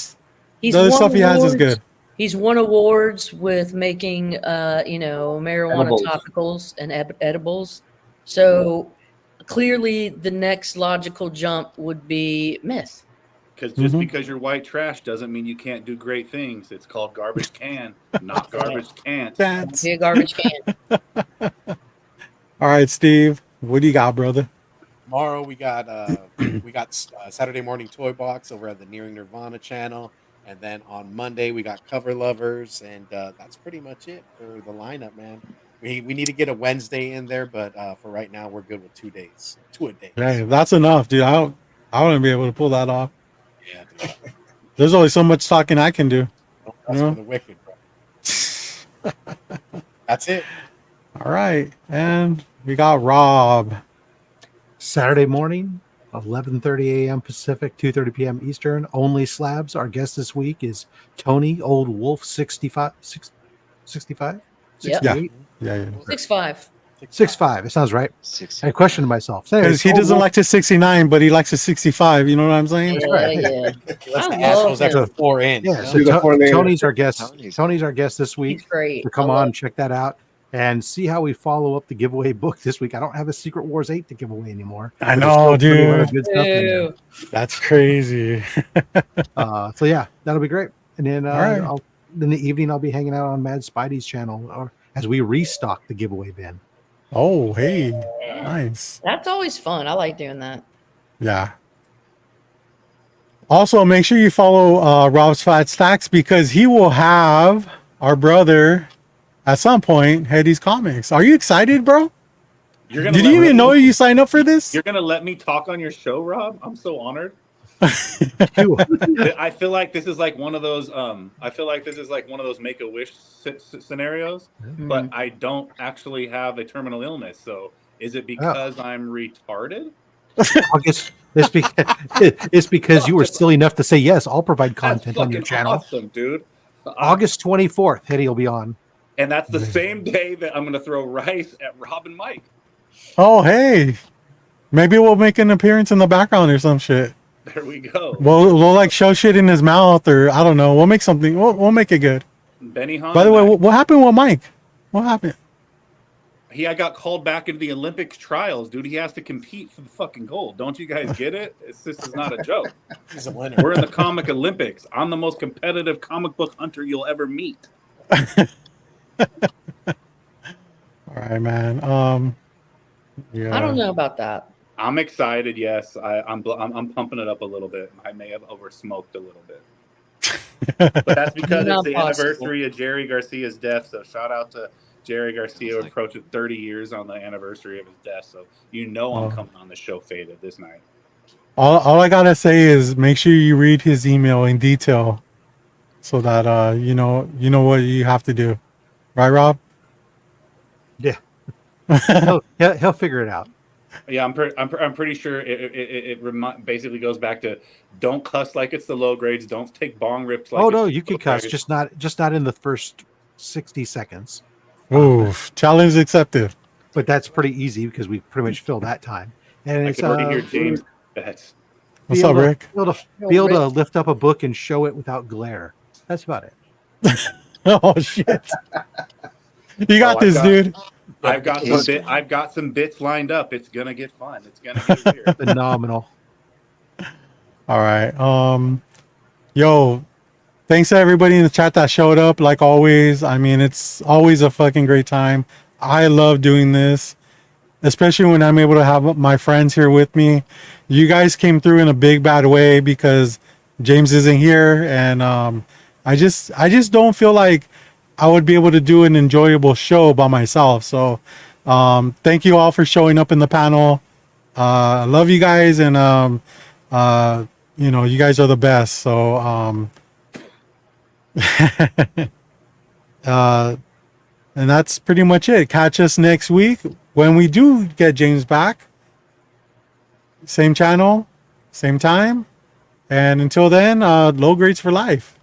He's the other won stuff he has is awards. good. He's won awards with making, marijuana Edibles. topicals and edibles. So clearly, the next logical jump would be meth. Because just Mhm. because you're white trash doesn't mean you can't do great things. It's called garbage can, not garbage can't. That's Be a garbage can. all right, Steve. What do you got, brother? Tomorrow we got Saturday Morning Toy Box over at the Nearing Nirvana channel, and then on Monday we got Cover Lovers, and that's pretty much it for the lineup, man. We need to get a Wednesday in there, but for right now we're good with 2 days, 2 a day. Hey, that's enough, dude. I wouldn't be able to pull that off. Yeah, dude. There's only so much talking I can do. That's Yeah. for the wicked, bro. That's it. All right, and we got Rob. Saturday morning, 11:30 a.m. Pacific, 2:30 p.m. Eastern. Only slabs. Our guest this week is Tony Old Wolf 65. 65? Yep. 68? Yeah. 6'5". 65. It sounds right. I questioned myself. So Because he anyways, doesn't Old like the 69, but he likes the 65. You know what I'm saying? Yeah, yeah. Let's I add love those extra him. 4 in. Yeah, you know? so Do the 4 layers. Tony's our guest. Tony's- Tony's our guest this He's week. great. To come I love on, check that out, and see how we follow up the giveaway book this week. I don't have a Secret Wars 8 to give away anymore. I There's know, still plenty of other dude. good stuff in there. Ew. That's crazy. So yeah, that'll be great. And then All right. in the evening, I'll be hanging out on Mad Spidey's channel as we restock the giveaway bin. Oh, hey, nice. That's always fun. I like doing that. Yeah. Also, make sure you follow Rob's Fat Stacks because he will have our brother at some point head these comics. Are you excited, bro? You're gonna Did let you me- even know you signed up for this? You're gonna let me talk on your show, Rob? I'm so honored. I feel like this is like one of those. I feel like this is like one of those make a wish scenarios, but I don't actually have a terminal illness. So is it because I'm retarded? August, it's because you were silly enough to say yes. I'll provide content on your channel. Awesome, dude. August 24th, Hetty will be on, and that's the same day that I'm going to throw rice at Rob and Mike. Oh, hey, maybe we'll make an appearance in the background or some shit. There we go. We'll like show shit in his mouth, or I don't know. We'll make something. We'll make it good. Benny Hahn. By the way, what happened with Mike? What happened? I got called back into the Olympic trials, dude. He has to compete for the fucking gold. Don't you guys get it? This is not a joke. He's a winner. We're in the comic Olympics. I'm the most competitive comic book hunter you'll ever meet. All right, man. Yeah. I don't know about that. I'm excited. Yes, I'm pumping it up a little bit. I may have oversmoked a little bit, but that's because it's the anniversary of Jerry Garcia's death. So shout out to Jerry Garcia, approaching 30 years on the anniversary of his death. So I'm coming on the show faded this night. All I gotta say is make sure you read his email in detail, so that you know what you have to do, right, Rob? Yeah. he'll figure it out. Yeah, I'm pretty sure it basically goes back to don't cuss like it's the low grades. Don't take bong rips. Like No, you can cuss, just not in the first 60 seconds. Oof, challenge accepted. But that's pretty easy because we pretty much filled that time. And I it's can already hear James. What's up, Rick? Be able to lift up a book and show it without glare. That's about it. Oh shit! You got this, dude. I've got some bits lined up. It's gonna get fun. It's gonna get weird. Phenomenal. All right. Yo, thanks to everybody in the chat that showed up. Like always, I mean, it's always a fucking great time. I love doing this, especially when I'm able to have my friends here with me. You guys came through in a big bad way because James isn't here, and I just don't feel like I would be able to do an enjoyable show by myself. So thank you all for showing up in the panel. I love you guys, and you guys are the best. So and that's pretty much it. Catch us next week when we do get James back. Same channel, same time. And until then, low grades for life.